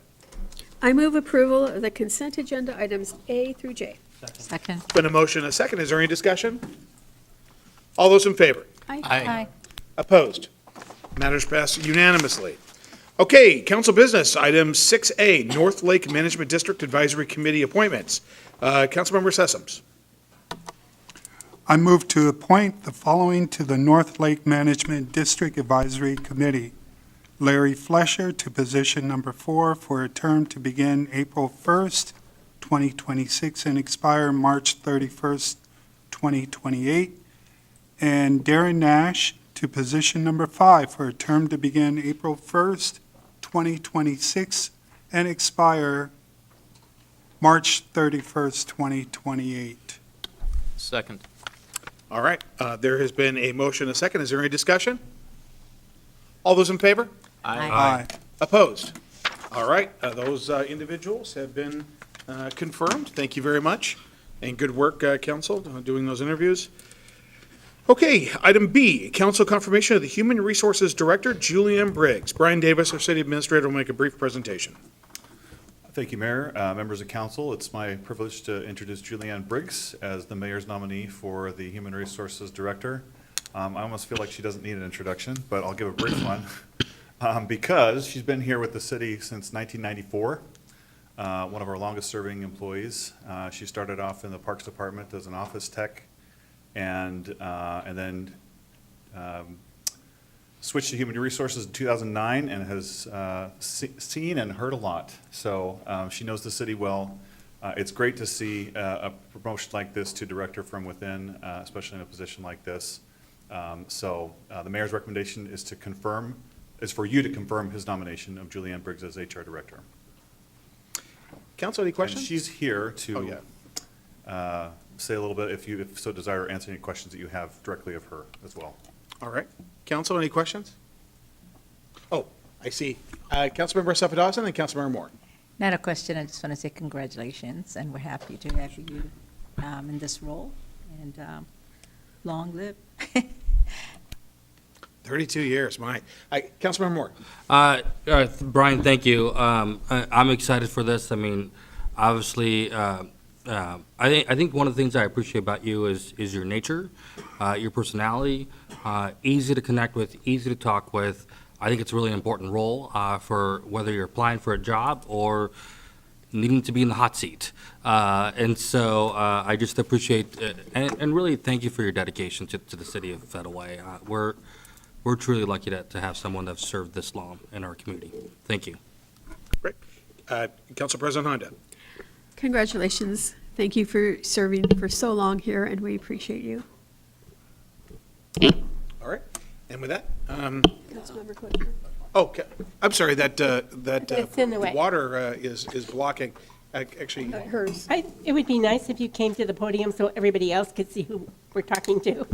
I move approval of the consent agenda items A through J. Second. Been a motion and a second. Is there any discussion? All those in favor? Aye. Opposed? Matters passed unanimously. Okay, council business, item 6A, North Lake Management District Advisory Committee appointments. Councilmember Sessoms. I move to appoint the following to the North Lake Management District Advisory Committee. Larry Flesher to position number 4 for a term to begin April 1st, 2026 and expire March 31st, 2028. And Darren Nash to position number 5 for a term to begin April 1st, 2026 and expire March 31st, 2028. Second. All right, there has been a motion, a second. Is there any discussion? All those in favor? Aye. Opposed? All right, those individuals have been confirmed. Thank you very much, and good work, council, doing those interviews. Okay, item B, council confirmation of the Human Resources Director, Julianne Briggs. Brian Davis, our city administrator, will make a brief presentation. Thank you, Mayor. Members of council, it's my privilege to introduce Julianne Briggs as the mayor's nominee for the Human Resources Director. I almost feel like she doesn't need an introduction, but I'll give a brief one. Because she's been here with the city since 1994, one of our longest-serving employees. She started off in the Parks Department as an office tech, and then switched to Human Resources in 2009 and has seen and heard a lot. So she knows the city well. It's great to see a promotion like this to director from within, especially in a position like this. So the mayor's recommendation is for you to confirm his nomination of Julianne Briggs as HR Director. Council, any questions? And she's here to Oh, yeah. say a little bit, if you so desire, answer any questions that you have directly of her as well. All right. Council, any questions? Oh, I see. Councilmember Sapadowson and Councilmember Moore. Not a question, I just want to say congratulations, and we're happy to have you in this role, and long live. 32 years, my. Councilmember Moore. Brian, thank you. I'm excited for this. I mean, obviously, I think one of the things I appreciate about you is your nature, your personality, easy to connect with, easy to talk with. I think it's a really important role for whether you're applying for a job or needing to be in the hot seat. And so I just appreciate and really thank you for your dedication to the city of Federal Way. We're truly lucky to have someone that's served this long in our community. Thank you. Great. Council President Honda. Congratulations. Thank you for serving for so long here, and we appreciate you. All right. And with that, Councilmember Clifford. I'm sorry, that It's in the way. water is blocking. Actually, Hers. It would be nice if you came to the podium so everybody else could see who we're talking to.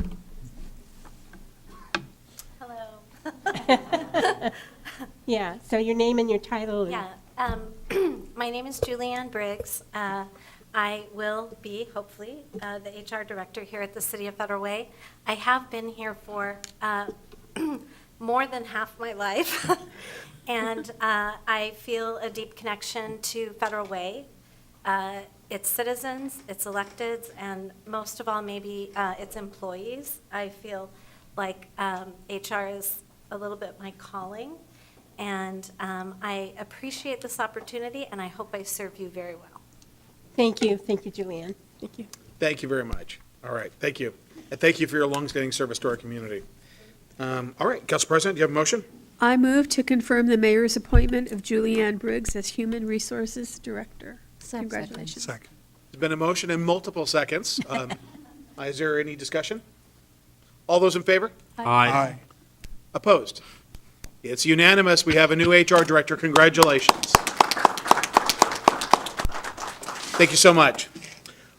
Hello. Yeah, so your name and your title. And- Yeah, my name is Julianne Briggs. I will be, hopefully, the HR director here at the City of Federal Way. I have been here for more than half my life, and I feel a deep connection to Federal Way, its citizens, its electeds, and most of all, maybe its employees. I feel like HR is a little bit my calling, and I appreciate this opportunity, and I hope I serve you very well. Thank you, Julianne. Thank you. thank you very much. All right, thank you. And thank you for your long-standing service to our community. All right, Council President, do you have a motion? I move to confirm the mayor's appointment of Julianne Briggs as Human Resources Director. Congratulations. Second. There's been a motion in multiple seconds. Is there any discussion? All those in favor? Aye. Opposed? It's unanimous. We have a new HR director. Congratulations. Thank you so much.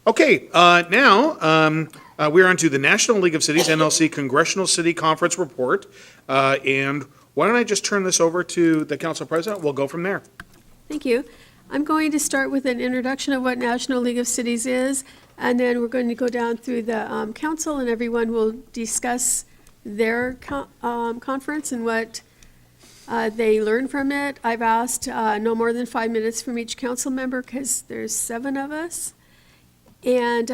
Okay, now we're on to the National League of Cities, NLC Congressional City Conference Report. And why don't I just turn this over to the Council President? We'll go from there. Thank you. I'm going to start with an introduction of what National League of Cities is, and then we're going to go down through the council, and everyone will discuss their conference and what they learned from it. I've asked no more than 5 minutes from each council member because there's 7 of us. And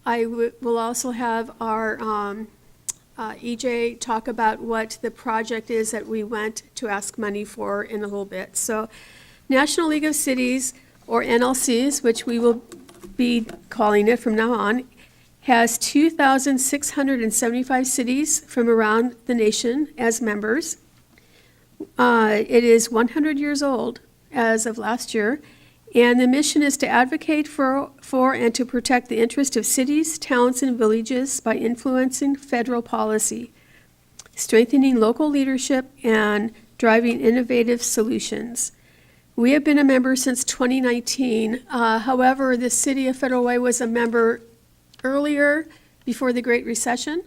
will also have our EJ talk about what the project is that we went to ask money for in a little bit. So National League of Cities, or NLCs, which we will be calling it from now on, has 2,675 cities from around the nation as members. It is 100 years old as of last year, and the mission is to advocate for and to protect the interest of cities, towns, and villages by influencing federal policy, strengthening local leadership, and driving innovative solutions. We have been a member since 2019. However, the City of Federal Way was a member earlier, before the Great Recession,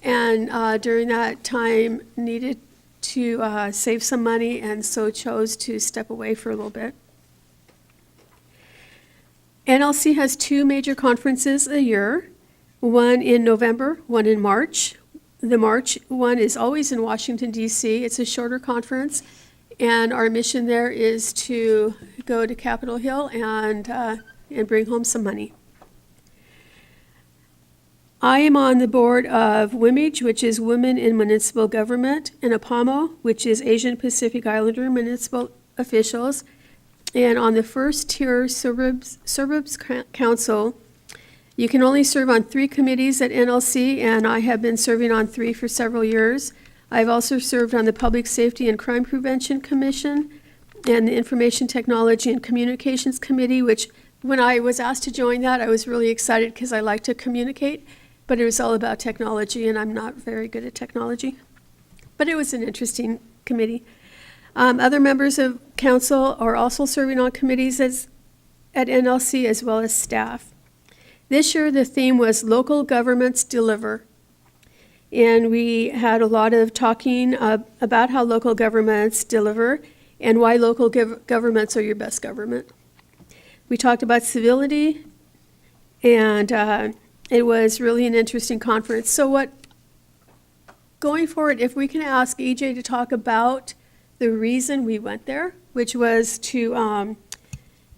and during that time needed to save some money, and so chose to step away for a little bit. NLC has 2 major conferences a year, one in November, one in March. The March one is always in Washington, D.C. It's a shorter conference, and our mission there is to go to Capitol Hill and bring home some money. I am on the board of WIMAGE, which is Women in Municipal Government, and APAMO, which is Asian Pacific Islander Municipal Officials. And on the first tier Suburbs Council, you can only serve on 3 committees at NLC, and I have been serving on 3 for several years. I've also served on the Public Safety and Crime Prevention Commission and the Information Technology and Communications Committee, which when I was asked to join that, I was really excited because I like to communicate, but it was all about technology, and I'm not very good at technology. But it was an interesting committee. Other members of council are also serving on committees at NLC as well as staff. This year, the theme was Local Governments Deliver. And we had a lot of talking about how local governments deliver and why local governments are your best government. We talked about civility, and it was really an interesting conference. So what going forward, if we can ask EJ to talk about the reason we went there, which was to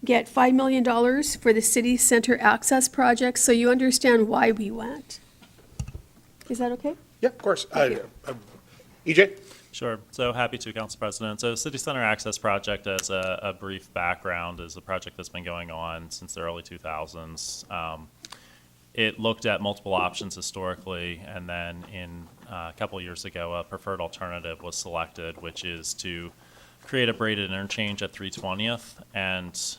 get $5 million for the city center access project, so you understand why we went. Is that okay? Yeah, of course. Thank you. EJ? Sure. So happy to, Council President. So City Center Access Project, as a brief background, is a project that's been going on since the early 2000s. It looked at multiple options historically, and then a couple of years ago, a preferred alternative was selected, which is to create a braided interchange at 320th and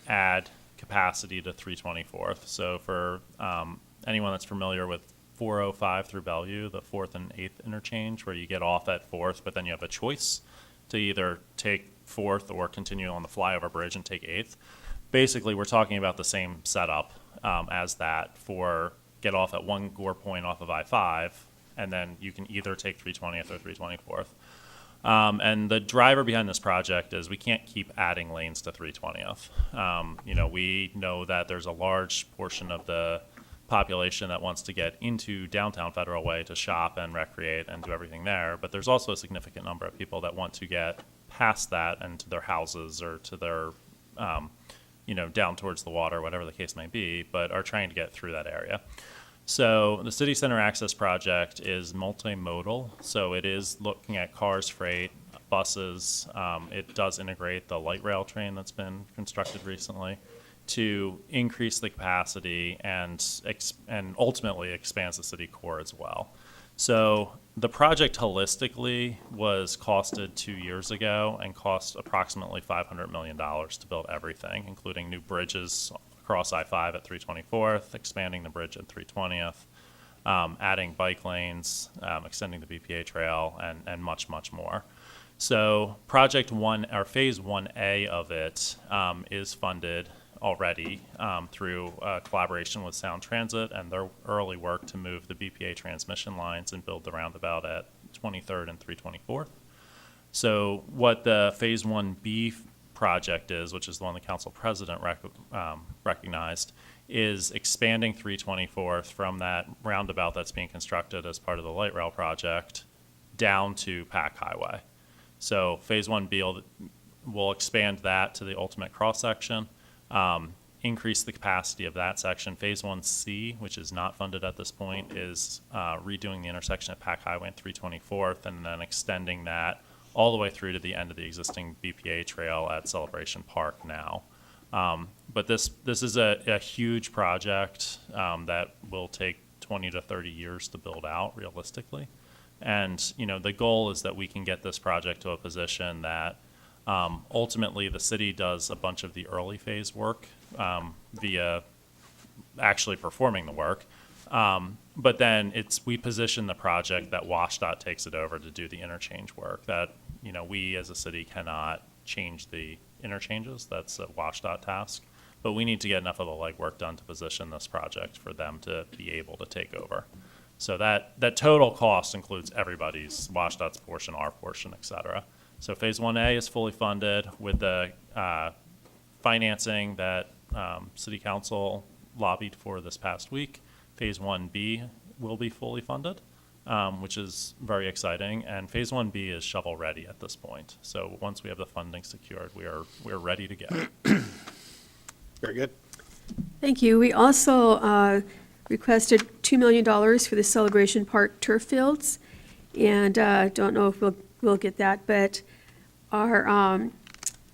add capacity to 324th. So for anyone that's familiar with 405 through Bellevue, the 4th and 8th interchange, where you get off at 4th, but then you have a choice to either take 4th or continue on the flyover bridge and take 8th. Basically, we're talking about the same setup as that for get off at one gore point off of I-5, and then you can either take 320th or 324th. And the driver behind this project is we can't keep adding lanes to 320th. We know that there's a large portion of the population that wants to get into downtown Federal Way to shop and recreate and do everything there, but there's also a significant number of people that want to get past that and to their houses or to their, down towards the water, whatever the case may be, but are trying to get through that area. So the City Center Access Project is multimodal, so it is looking at cars, freight, buses. It does integrate the light rail train that's been constructed recently to increase the capacity and ultimately expands the city core as well. So the project holistically was costed 2 years ago and cost approximately $500 million to build everything, including new bridges across I-5 at 324th, expanding the bridge at 320th, adding bike lanes, extending the BPA trail, and much, much more. So project one, or phase 1A of it, is funded already through collaboration with Sound Transit and their early work to move the BPA transmission lines and build the roundabout at 23rd and 324th. So what the phase 1B project is, which is the one the council president recognized, is expanding 324th from that roundabout that's being constructed as part of the light rail project down to Pack Highway. So phase 1B will expand that to the ultimate cross section, increase the capacity of that section. Phase 1C, which is not funded at this point, is redoing the intersection at Pack Highway and 324th and then extending that all the way through to the end of the existing BPA trail at Celebration Park now. But this is a huge project that will take 20 to 30 years to build out realistically. And, the goal is that we can get this project to a position that ultimately the city does a bunch of the early phase work via actually performing the work. But then we position the project that WashDOT takes it over to do the interchange work that, we as a city cannot change the interchanges. That's a WashDOT task. But we need to get enough of the legwork done to position this project for them to be able to take over. So that total cost includes everybody's, WashDOT's portion, our portion, et cetera. So phase 1A is fully funded with the financing that City Council lobbied for this past week. Phase 1B will be fully funded, which is very exciting. And phase 1B is shovel ready at this point. So once we have the funding secured, we're ready to go. Very good. Thank you. We also requested $2 million for the Celebration Park turf fields, and don't know if we'll get that, but our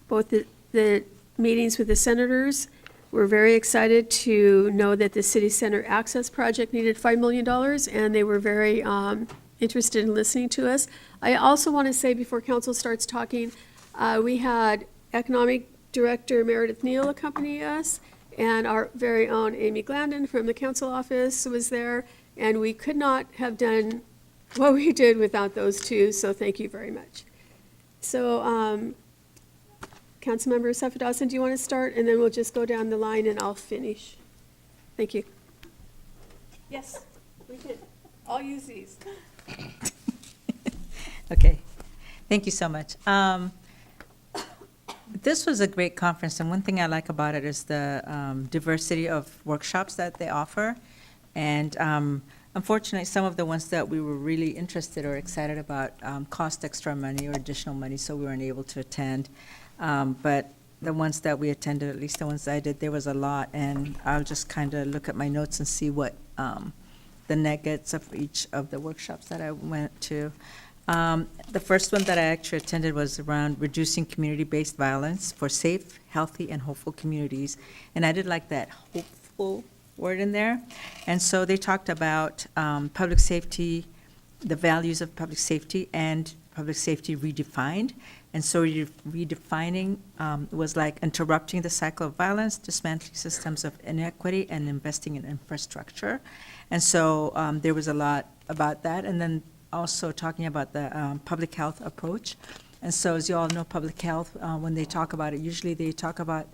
both the meetings with the senators were very excited to know that the City Center Access Project needed $5 million, and they were very interested in listening to us. I also want to say before council starts talking, we had Economic Director Meredith Neal accompany us, and our very own Amy Glandon from the council office was there, and we could not have done what we did without those two, so thank you very much. So, Councilmember Safadossin, do you want to start? And then we'll just go down the line and I'll finish. Thank you. Yes, we can. I'll use these. Okay, thank you so much. This was a great conference, and one thing I like about it is the diversity of workshops that they offer. And unfortunately, some of the ones that we were really interested or excited about cost extra money or additional money, so we weren't able to attend. But the ones that we attended, at least the ones I did, there was a lot, and I'll just kind of look at my notes and see what the nuggets of each of the workshops that I went to. The first one that I actually attended was around reducing community-based violence for safe, healthy, and hopeful communities. And I did like that hopeful word in there. And so they talked about public safety, the values of public safety, and public safety redefined. And so redefining was like interrupting the cycle of violence, dismantling systems of inequity, and investing in infrastructure. And so there was a lot about that. And then also talking about the public health approach. And so as you all know, public health, when they talk about it, usually they talk about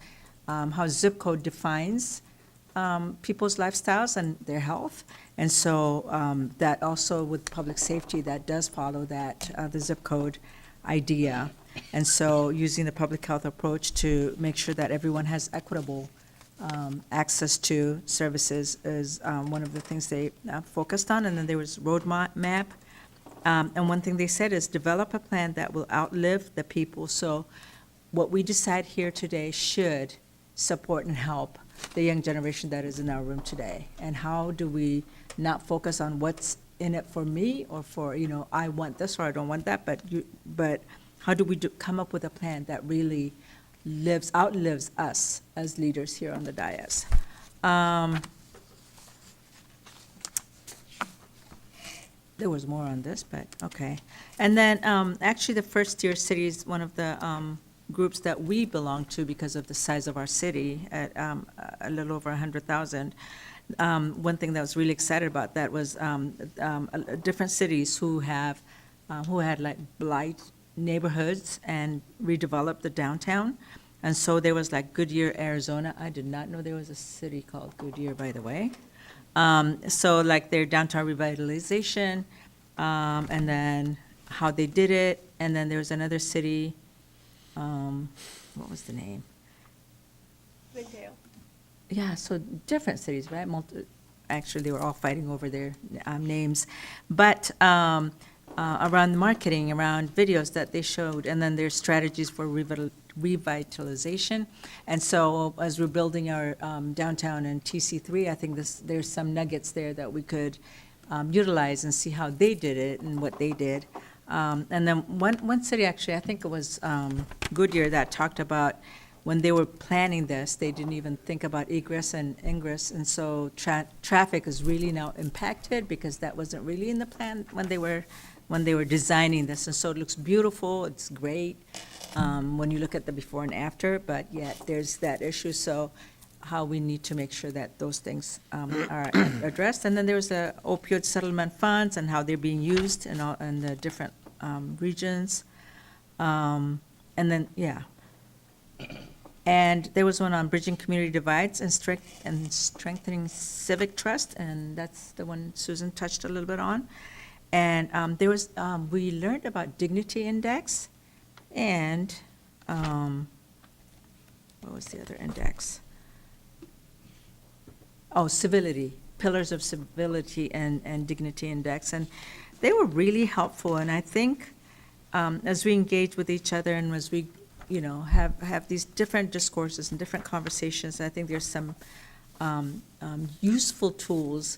how zip code defines people's lifestyles and their health. And so that also with public safety, that does follow that, the zip code idea. And so using the public health approach to make sure that everyone has equitable access to services is one of the things they focused on. And then there was roadmap. And one thing they said is develop a plan that will outlive the people. So what we decide here today should support and help the young generation that is in our room today. And how do we not focus on what's in it for me or for, I want this or I don't want that, but how do we come up with a plan that really outlives us as leaders here on the dais? There was more on this, but okay. And then actually the first tier city is one of the groups that we belong to because of the size of our city at a little over 100,000. One thing that was really excited about that was different cities who had like blight neighborhoods and redeveloped the downtown. And so there was like Goodyear, Arizona. I did not know there was a city called Goodyear, by the way. So like their downtown revitalization, and then how they did it. And then there was another city, what was the name? Glendale. Yeah, so different cities, right? Actually, they were all fighting over their names. But around the marketing, around videos that they showed, and then their strategies for revitalization. And so as we're building our downtown and TC3, I think there's some nuggets there that we could utilize and see how they did it and what they did. And then one city, actually, I think it was Goodyear, that talked about when they were planning this, they didn't even think about egress and ingress. And so traffic is really now impacted because that wasn't really in the plan when they were designing this. And so it looks beautiful, it's great when you look at the before and after, but yet there's that issue. So how we need to make sure that those things are addressed. And then there was the opioid settlement funds and how they're being used in the different regions. And then, yeah. And there was one on bridging community divides and strengthening civic trust, and that's the one Susan touched a little bit on. And there was, we learned about dignity index and, what was the other index? Oh, civility, pillars of civility and dignity index. And they were really helpful, and I think as we engage with each other and as we have these different discourses and different conversations, I think there's some useful tools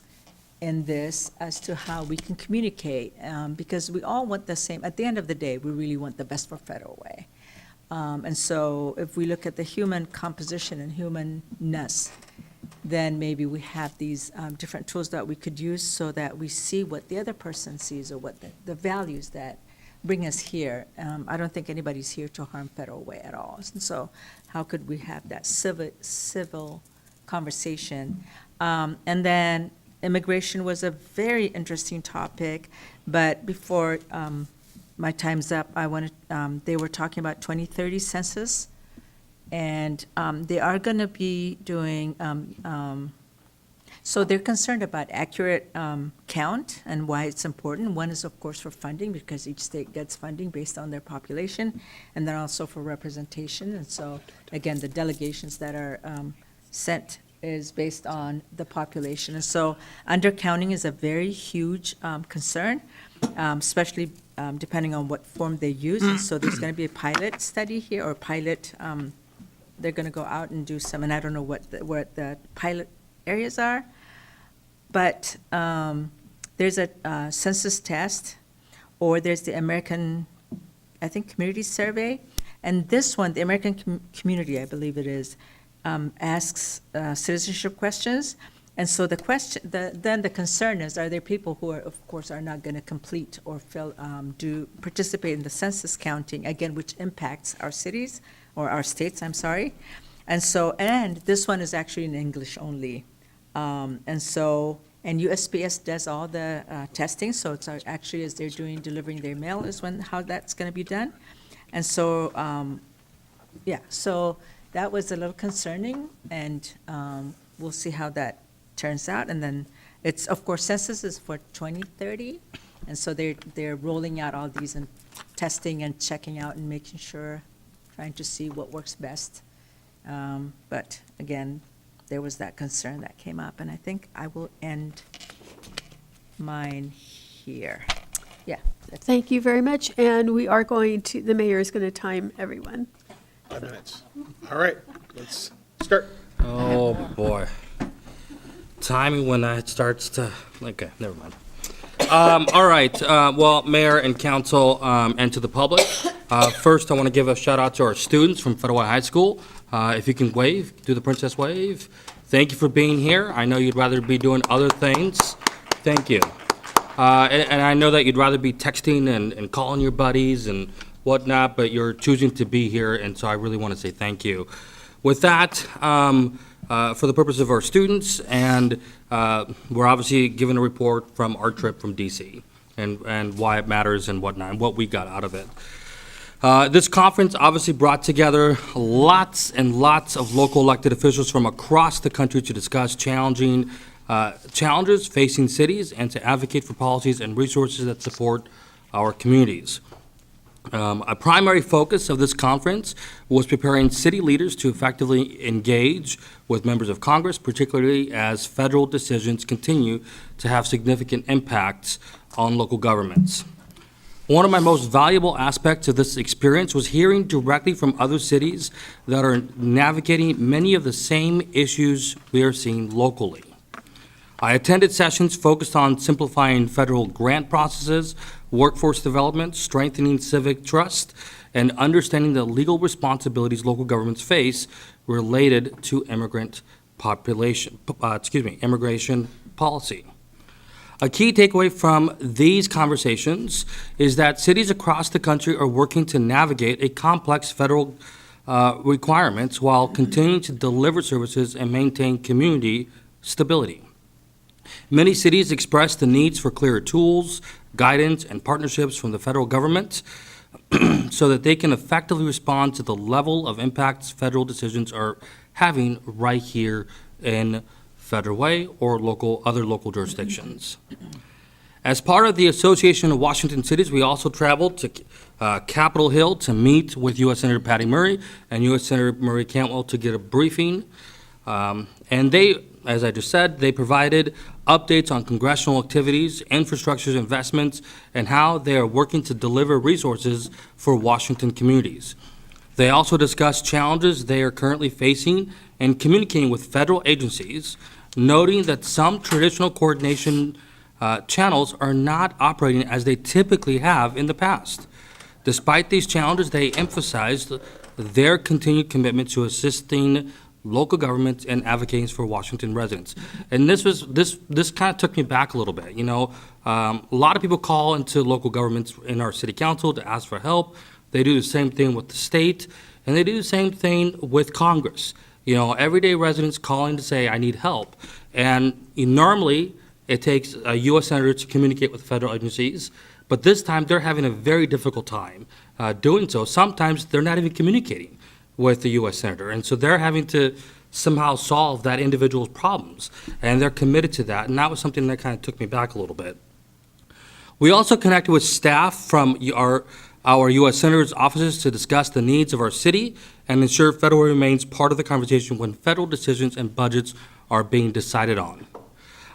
in this as to how we can communicate, because we all want the same. At the end of the day, we really want the best for Federal Way. And so if we look at the human composition and humanness, then maybe we have these different tools that we could use so that we see what the other person sees or what the values that bring us here. I don't think anybody's here to harm Federal Way at all. And so how could we have that civil conversation? And then immigration was a very interesting topic, but before my time's up, they were talking about 2030 census, and they are going to be doing, so they're concerned about accurate count and why it's important. One is, of course, for funding, because each state gets funding based on their population, and then also for representation. And so, again, the delegations that are sent is based on the population. And so undercounting is a very huge concern, especially depending on what form they use. And so there's going to be a pilot study here, or pilot, they're going to go out and do some, and I don't know what the pilot areas are, but there's a census test, or there's the American, I think, Community Survey. And this one, the American Community, I believe it is, asks citizenship questions. And so the question, then the concern is, are there people who are, of course, are not going to complete or participate in the census counting, again, which impacts our cities, or our states, I'm sorry. And so, and this one is actually in English only. And so, and USPS does all the testing, so it's actually as they're delivering their mail is how that's going to be done. And so, yeah, so that was a little concerning, and we'll see how that turns out. And then it's, of course, census is for 2030, and so they're rolling out all these and testing and checking out and making sure, trying to see what works best. But again, there was that concern that came up, and I think I will end mine here. Yeah. Thank you very much, and we are going to, the mayor is going to time everyone. 5 minutes. All right, let's start. Oh, boy. Timing when it starts to, okay, never mind. All right, well, Mayor and Council, and to the public, first, I want to give a shout out to our students from Federal Way High School. If you can wave, do the princess wave. Thank you for being here. I know you'd rather be doing other things. Thank you. And I know that you'd rather be texting and calling your buddies and whatnot, but you're choosing to be here, and so I really want to say thank you. With that, for the purpose of our students, and we're obviously given a report from our trip from DC and why it matters and whatnot, and what we got out of it. This conference obviously brought together lots and lots of local elected officials from across the country to discuss challenges facing cities and to advocate for policies and resources that support our communities. A primary focus of this conference was preparing city leaders to effectively engage with members of Congress, particularly as federal decisions continue to have significant impacts on local governments. One of my most valuable aspects of this experience was hearing directly from other cities that are navigating many of the same issues we are seeing locally. I attended sessions focused on simplifying federal grant processes, workforce development, strengthening civic trust, and understanding the legal responsibilities local governments face related to immigration policy. A key takeaway from these conversations is that cities across the country are working to navigate a complex federal requirements while continuing to deliver services and maintain community stability. Many cities express the needs for clearer tools, guidance, and partnerships from the federal government so that they can effectively respond to the level of impacts federal decisions are having right here in Federal Way or other local jurisdictions. As part of the Association of Washington Cities, we also traveled to Capitol Hill to meet with U.S. Senator Patty Murray and U.S. Senator Murray Cantwell to get a briefing. And they, as I just said, they provided updates on congressional activities, infrastructure investments, and how they are working to deliver resources for Washington communities. They also discussed challenges they are currently facing and communicating with federal agencies, noting that some traditional coordination channels are not operating as they typically have in the past. Despite these challenges, they emphasized their continued commitment to assisting local governments and advocating for Washington residents. And this kind of took me back a little bit. You know, a lot of people call into local governments in our city council to ask for help. They do the same thing with the state, and they do the same thing with Congress. You know, everyday residents calling to say, I need help. And normally, it takes a U.S. Senator to communicate with federal agencies, but this time they're having a very difficult time doing so. Sometimes they're not even communicating with the U.S. Senator, and so they're having to somehow solve that individual's problems, and they're committed to that, and that was something that kind of took me back a little bit. We also connected with staff from our U.S. Senator's offices to discuss the needs of our city and ensure federal remains part of the conversation when federal decisions and budgets are being decided on.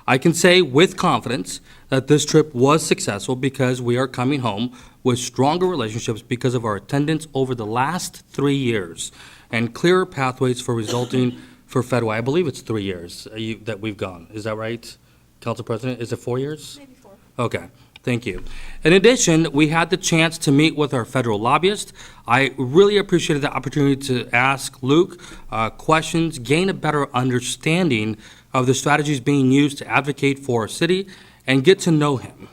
I can say with confidence that this trip was successful because we are coming home with stronger relationships because of our attendance over the last 3 years and clearer pathways for resulting for Fedway. I believe it's 3 years that we've gone. Is that right, Council President? Is it 4 years? Maybe 4. Okay, thank you. In addition, we had the chance to meet with our federal lobbyist. I really appreciated the opportunity to ask Luke questions, gain a better understanding of the strategies being used to advocate for our city, and get to know him.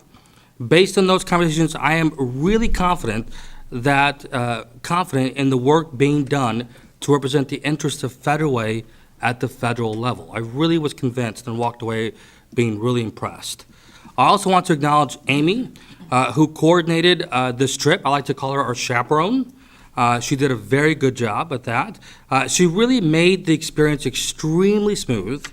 Based on those conversations, I am really confident in the work being done to represent the interests of Federway at the federal level. I really was convinced and walked away being really impressed. I also want to acknowledge Amy, who coordinated this trip. I like to call her our chaperone. She did a very good job at that. She really made the experience extremely smooth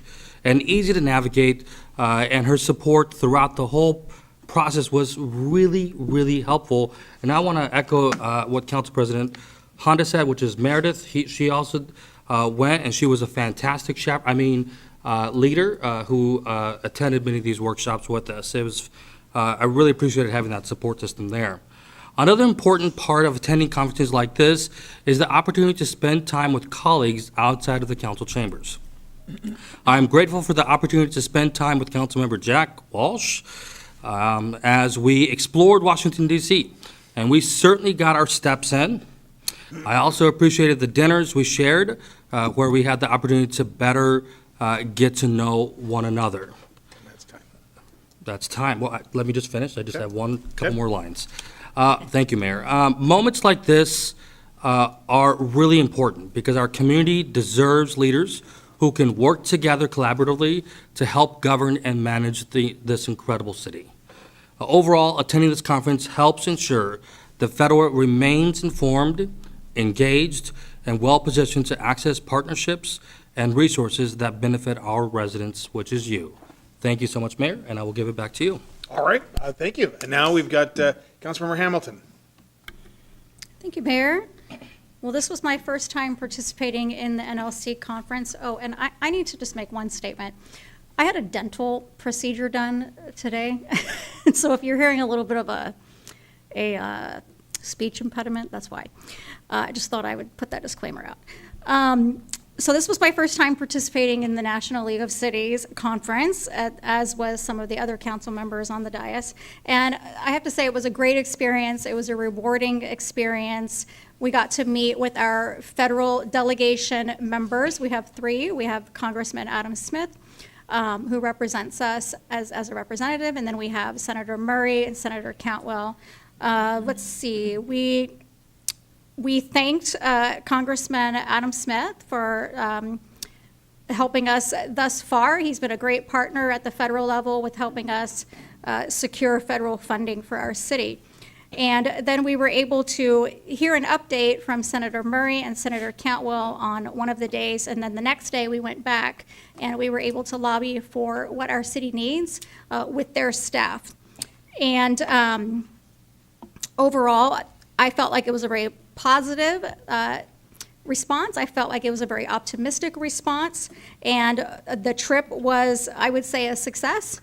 and easy to navigate, and her support throughout the whole process was really, really helpful. And I want to echo what Council President Honda said, which is Meredith. She also went, and she was a fantastic leader who attended many of these workshops with us. I really appreciated having that support system there. Another important part of attending conferences like this is the opportunity to spend time with colleagues outside of the council chambers. I'm grateful for the opportunity to spend time with Councilmember Jack Walsh as we explored Washington, D.C., and we certainly got our steps in. I also appreciated the dinners we shared where we had the opportunity to better get to know one another. That's time. Well, let me just finish. I just have couple more lines. Thank you, Mayor. Moments like this are really important because our community deserves leaders who can work together collaboratively to help govern and manage this incredible city. Overall, attending this conference helps ensure the Federal remains informed, engaged, and well-positioned to access partnerships and resources that benefit our residents, which is you. Thank you so much, Mayor, and I will give it back to you. All right, thank you. And now we've got Councilmember Hamilton. Thank you, Mayor. Well, this was my first time participating in the NLC conference. Oh, and I need to just make one statement. I had a dental procedure done today, and so if you're hearing a little bit of a speech impediment, that's why. I just thought I would put that disclaimer out. So this was my first time participating in the National League of Cities conference, as was some of the other council members on the dais. And I have to say, it was a great experience. It was a rewarding experience. We got to meet with our federal delegation members. We have 3. We have Congressman Adam Smith, who represents us as a representative, and then we have Senator Murray and Senator Cantwell. Let's see, we thanked Congressman Adam Smith for helping us thus far. He's been a great partner at the federal level with helping us secure federal funding for our city. And then we were able to hear an update from Senator Murray and Senator Cantwell on one of the days, and then the next day we went back and we were able to lobby for what our city needs with their staff. And overall, I felt like it was a very positive response. I felt like it was a very optimistic response, and the trip was, I would say, a success.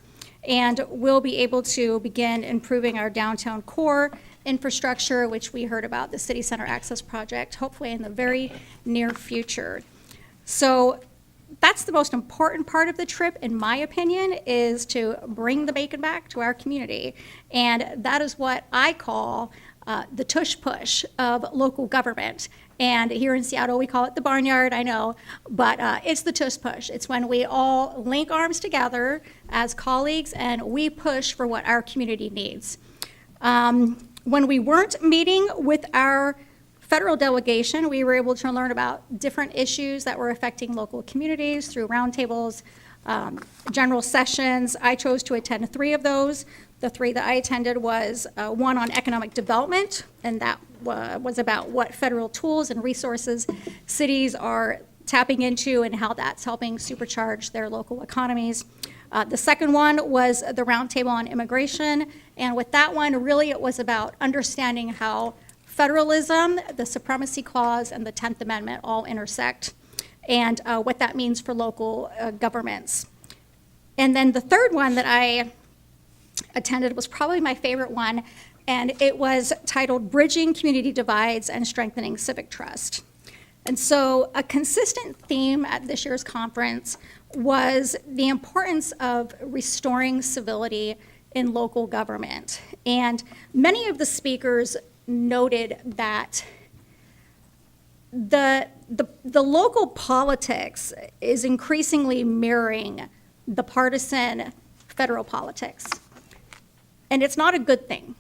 And we'll be able to begin improving our downtown core infrastructure, which we heard about, the City Center Access Project, hopefully in the very near future. So that's the most important part of the trip, in my opinion, is to bring the bacon back to our community. And that is what I call the tush-push of local government. And here in Seattle, we call it the barnyard, I know, but it's the tush-push. It's when we all link arms together as colleagues and we push for what our community needs. When we weren't meeting with our federal delegation, we were able to learn about different issues that were affecting local communities through roundtables, general sessions. I chose to attend 3 of those. The 3 that I attended was one on economic development, and that was about what federal tools and resources cities are tapping into and how that's helping supercharge their local economies. The second one was the roundtable on immigration, and with that one, really it was about understanding how Federalism, the Supremacy Clause, and the 10th Amendment all intersect, and what that means for local governments. And then the third one that I attended was probably my favorite one, and it was titled Bridging Community Divides and Strengthening Civic Trust. And so a consistent theme at this year's conference was the importance of restoring civility in local government. And many of the speakers noted that the local politics is increasingly mirroring the partisan federal politics. And it's not a good thing.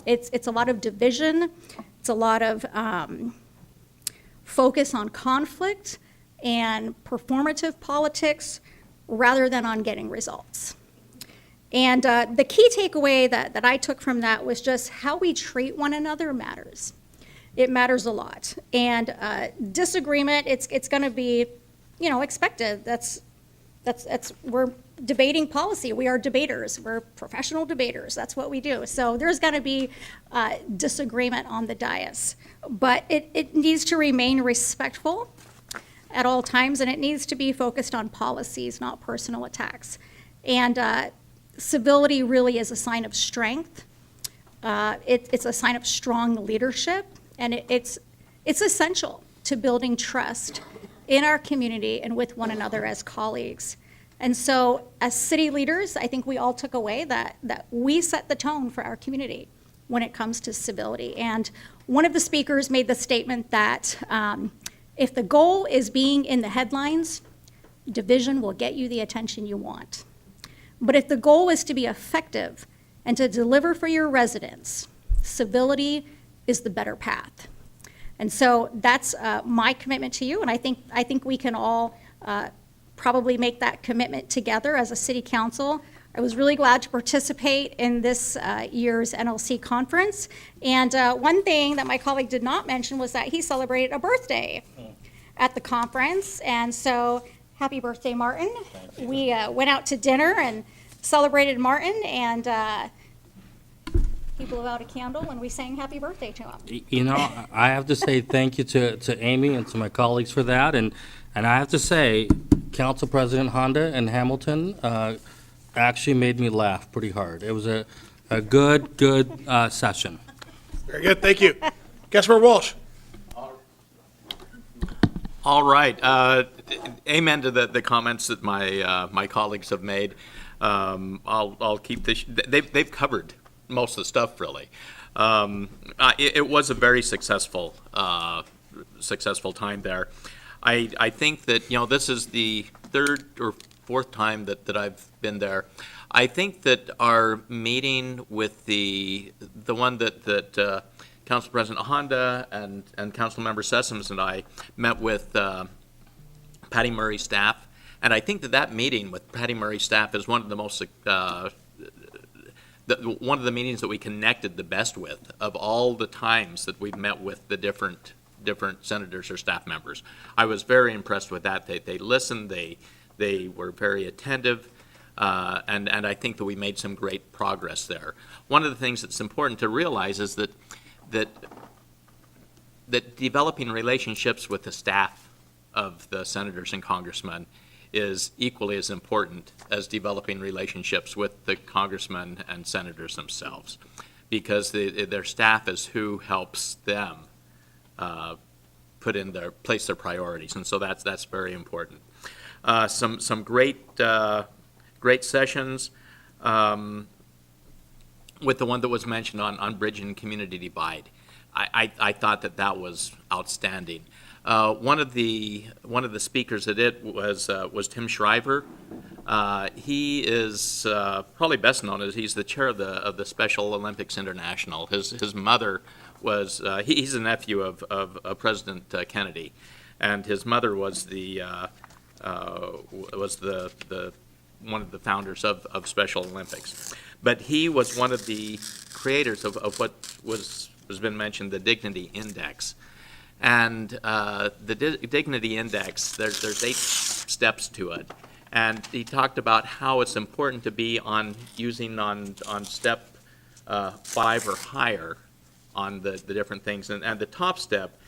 It's a lot of division. It's a lot of focus on conflict and performative politics rather than on getting results. And the key takeaway that I took from that was just how we treat one another matters. It matters a lot. And disagreement, it's going to be, expected. We're debating policy. We are debaters. We're professional debaters. That's what we do. So there's going to be disagreement on the dais. But it needs to remain respectful at all times, and it needs to be focused on policies, not personal attacks. And civility really is a sign of strength. It's a sign of strong leadership, and it's essential to building trust in our community and with one another as colleagues. And so as city leaders, I think we all took away that we set the tone for our community when it comes to civility. And one of the speakers made the statement that if the goal is being in the headlines, division will get you the attention you want. But if the goal is to be effective and to deliver for your residents, civility is the better path. And so that's my commitment to you, and I think we can all probably make that commitment together as a city council. I was really glad to participate in this year's NLC conference. And one thing that my colleague did not mention was that he celebrated a birthday at the conference. And so happy birthday, Martin. We went out to dinner and celebrated Martin, and he blew out a candle and we sang happy birthday to him. I have to say thank you to Amy and to my colleagues for that. And I have to say, Council President Honda and Hamilton actually made me laugh pretty hard. It was a good session. Very good, thank you. Councilmember Walsh. All right. Amen to the comments that my colleagues have made. I'll keep this. They've covered most of the stuff, really. It was a very successful time there. I think that this is the third or fourth time that I've been there. I think that our meeting with the one that Council President Honda and Councilmember Sessoms and I met with Patty Murray's staff, and I think that meeting with Patty Murray's staff is one of the most one of the meetings that we connected the best with of all the times that we've met with the different senators or staff members. I was very impressed with that. They listened. They were very attentive. And I think that we made some great progress there. One of the things that's important to realize is that developing relationships with the staff of the senators and congressmen is equally as important as developing relationships with the congressmen and senators themselves, because their staff is who helps them place their priorities, and so that's very important. Some great sessions. With the one that was mentioned on bridging community divide, I thought that was outstanding. One of the speakers at it was Tim Shriver. He is probably best known as he's the chair of the Special Olympics International. His mother was he's a nephew of President Kennedy, and his mother was the one of the founders of Special Olympics. But he was one of the creators of what has been mentioned, the Dignity Index. And the Dignity Index, there's 8 steps to it. And he talked about how it's important to be using on step 5 or higher on the different things. And the top step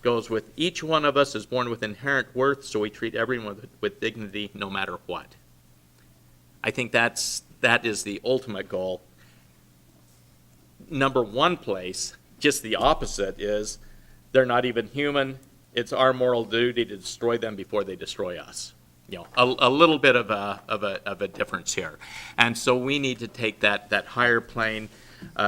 goes with each one of us is born with inherent worth, so we treat everyone with dignity no matter what. I think that is the ultimate goal. Number one place, just the opposite, is they're not even human. It's our moral duty to destroy them before they destroy us. You know, a little bit of a difference here. And so we need to take that higher plane.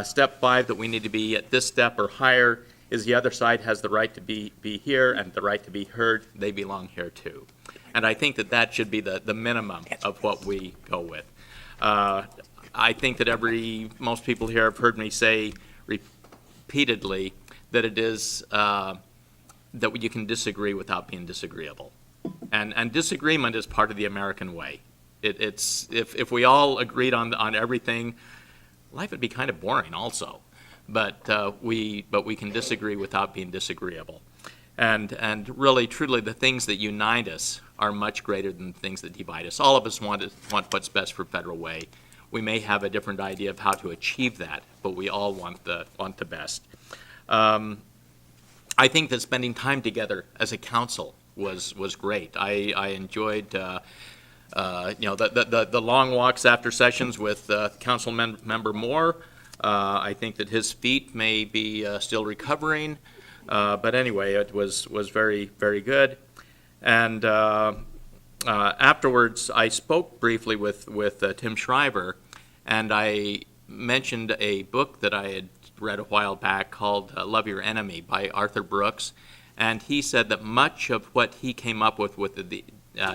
Step 5, that we need to be at this step or higher, is the other side has the right to be here and the right to be heard. They belong here too. And I think that should be the minimum of what we go with. I think that most people here have heard me say repeatedly that it is that you can disagree without being disagreeable. And disagreement is part of the American way. It's if we all agreed on everything, life would be kind of boring also. But we can disagree without being disagreeable. And really, truly, the things that unite us are much greater than the things that divide us. All of us want what's best for Federal Way. We may have a different idea of how to achieve that, but we all want the best. I think that spending time together as a council was great. I enjoyed the long walks after sessions with Council Member Moore. I think that his feet may be still recovering, but anyway, it was very, very good. And afterwards, I spoke briefly with Tim Shriver, and I mentioned a book that I had read a while back called Love Your Enemy by Arthur Brooks, and he said that much of what he came up with the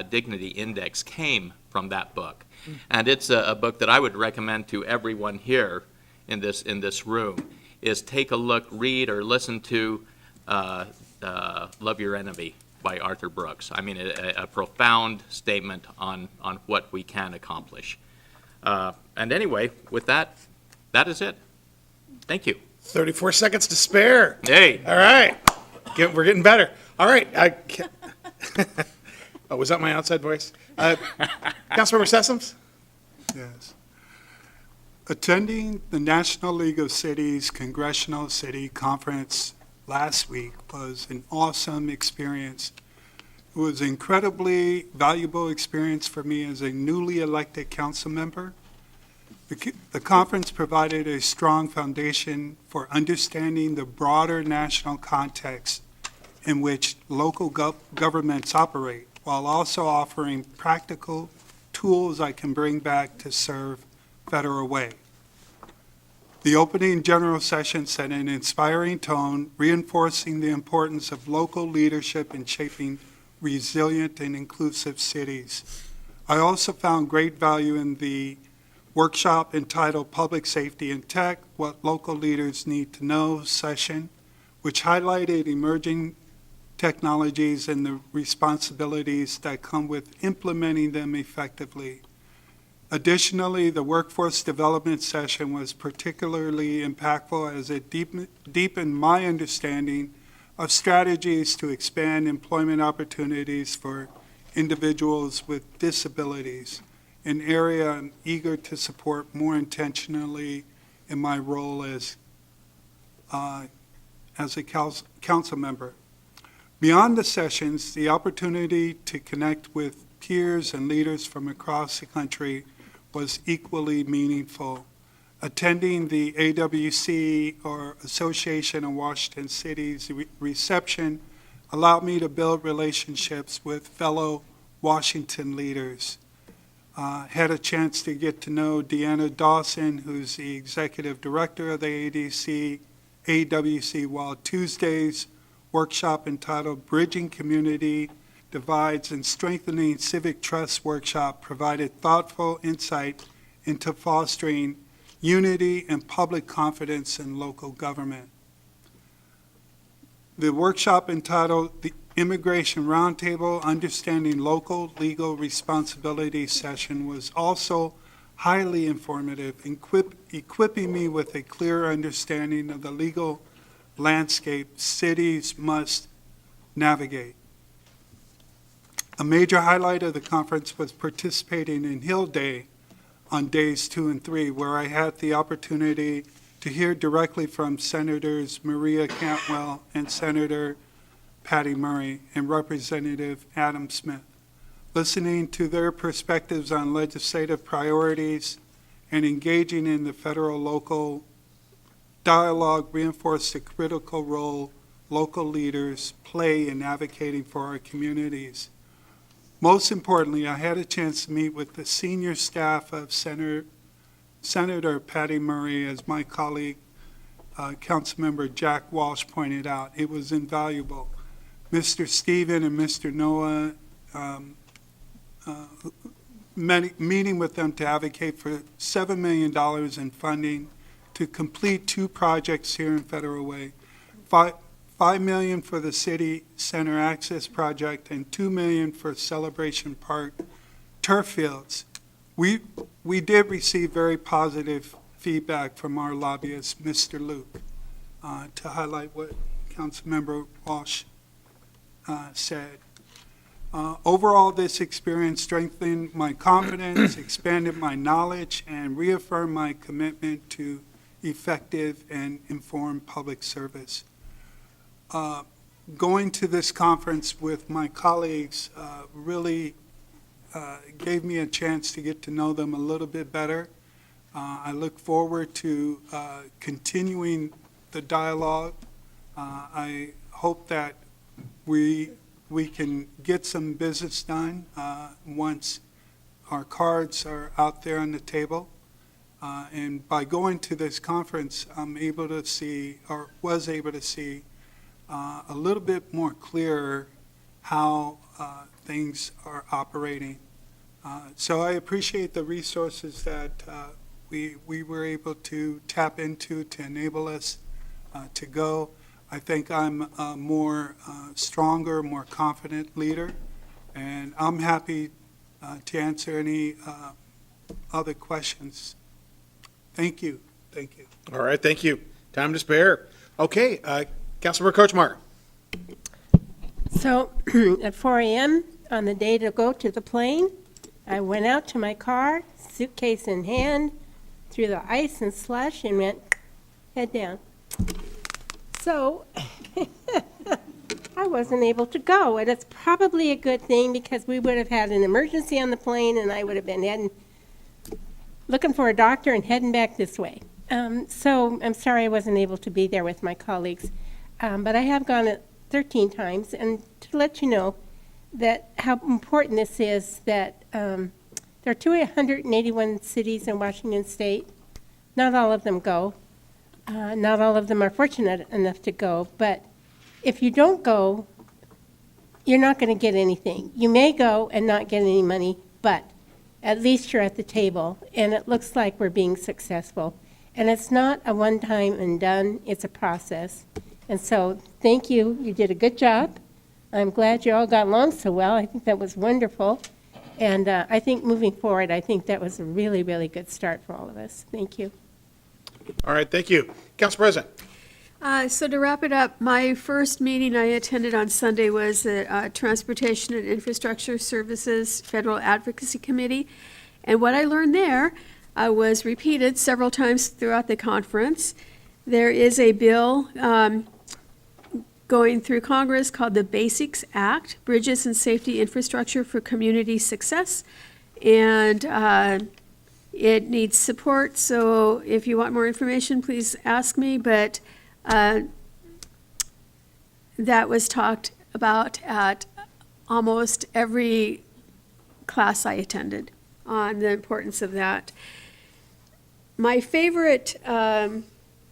Dignity Index came from that book. And it's a book that I would recommend to everyone here in this room, is take a look, read, or listen to Love Your Enemy by Arthur Brooks. I mean, a profound statement on what we can accomplish. And anyway, with that is it. Thank you. 34 seconds to spare. Hey. All right. We're getting better. All right. Oh, was that my outside voice? Councilmember Sessoms? Yes. Attending the National League of Cities Congressional City Conference last week was an awesome experience. It was an incredibly valuable experience for me as a newly elected council member. The conference provided a strong foundation for understanding the broader national context in which local governments operate, while also offering practical tools I can bring back to serve Federal Way. The opening general session set an inspiring tone, reinforcing the importance of local leadership in shaping resilient and inclusive cities. I also found great value in the workshop entitled Public Safety in Tech, What Local Leaders Need to Know session, which highlighted emerging technologies and the responsibilities that come with implementing them effectively. Additionally, the workforce development session was particularly impactful as it deepened my understanding of strategies to expand employment opportunities for individuals with disabilities, an area I'm eager to support more intentionally in my role as a council member. Beyond the sessions, the opportunity to connect with peers and leaders from across the country was equally meaningful. Attending the AWC, or Association of Washington Cities reception, allowed me to build relationships with fellow Washington leaders. Had a chance to get to know Deanna Dawson, who's the executive director of the AWC, while Tuesday's workshop entitled Bridging Community Divides and Strengthening Civic Trust workshop provided thoughtful insight into fostering unity and public confidence in local government. The workshop entitled The Immigration Roundtable, Understanding Local Legal Responsibility session was also highly informative, equipping me with a clear understanding of the legal landscape cities must navigate. A major highlight of the conference was participating in Hill Day on days 2 and 3, where I had the opportunity to hear directly from Senators Maria Cantwell and Senator Patty Murray and Representative Adam Smith. Listening to their perspectives on legislative priorities and engaging in the federal-local dialogue reinforced the critical role local leaders play in advocating for our communities. Most importantly, I had a chance to meet with the senior staff of Senator Patty Murray, as my colleague, Councilmember Jack Walsh pointed out. It was invaluable. Mr. Stephen and Mr. Noah, meeting with them to advocate for $7 million in funding to complete 2 projects here in Federal Way. $5 million for the City Center Access Project and $2 million for Celebration Park turf fields. We did receive very positive feedback from our lobbyist, Mr. Luke, to highlight what Councilmember Walsh said. Overall, this experience strengthened my confidence, expanded my knowledge, and reaffirmed my commitment to effective and informed public service. Going to this conference with my colleagues really gave me a chance to get to know them a little bit better. I look forward to continuing the dialogue. I hope that we can get some business done once our cards are out there on the table. And by going to this conference, I'm able to see, or was able to see, a little bit more clear how things are operating. So I appreciate the resources that we were able to tap into to enable us to go. I think I'm a more stronger, more confident leader, and I'm happy to answer any other questions. Thank you. Thank you. All right, thank you. Time to spare. Okay, Councilmember Kochmar. So at 4 a.m. on the day to go to the plane, I went out to my car, suitcase in hand, through the ice and slush, and went head down. So I wasn't able to go, and it's probably a good thing because we would have had an emergency on the plane, and I would have been looking for a doctor and heading back this way. So I'm sorry I wasn't able to be there with my colleagues. But I have gone 13 times, and to let you know that how important this is, that there are 281 cities in Washington State. Not all of them go. Not all of them are fortunate enough to go. But if you don't go, you're not going to get anything. You may go and not get any money, but at least you're at the table, and it looks like we're being successful. And it's not a one-time and done. It's a process. And so, thank you. You did a good job. I'm glad you all got along so well. I think that was wonderful. And I think moving forward, I think that was a really, really good start for all of us. Thank you. All right, thank you. Council President. So to wrap it up, my first meeting I attended on Sunday was the Transportation and Infrastructure Services Federal Advocacy Committee. And what I learned there was repeated several times throughout the conference. There is a bill going through Congress called the Basics Act, Bridges and Safety Infrastructure for Community Success. And it needs support, so if you want more information, please ask me. But that was talked about at almost every class I attended on the importance of that. My favorite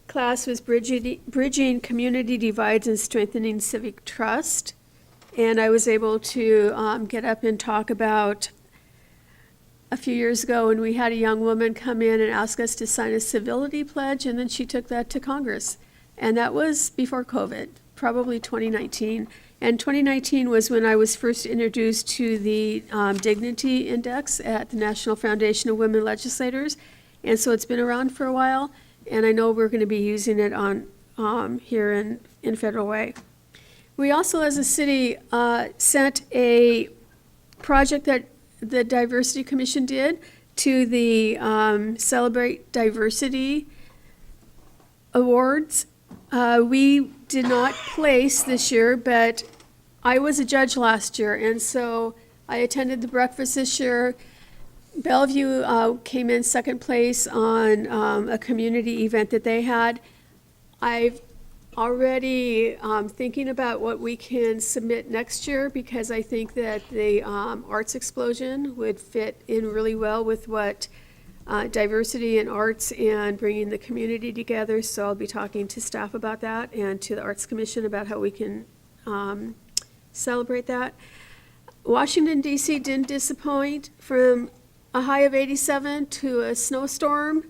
class was Bridging Community Divides and Strengthening Civic Trust. And I was able to get up and talk about a few years ago when we had a young woman come in and ask us to sign a civility pledge, and then she took that to Congress. And that was before COVID, probably 2019. And 2019 was when I was first introduced to the Dignity Index at the National Foundation of Women Legislators. And so it's been around for a while, and I know we're going to be using it on here in Federal Way. We also, as a city, sent a project that the Diversity Commission did to the Celebrate Diversity awards. We did not place this year, but I was a judge last year, and so I attended the breakfast this year. Bellevue came in second place on a community event that they had. I've already thinking about what we can submit next year, because I think that the arts explosion would fit in really well with what diversity in arts and bringing the community together. So I'll be talking to staff about that and to the Arts Commission about how we can celebrate that. Washington DC didn't disappoint. From a high of 87 to a snowstorm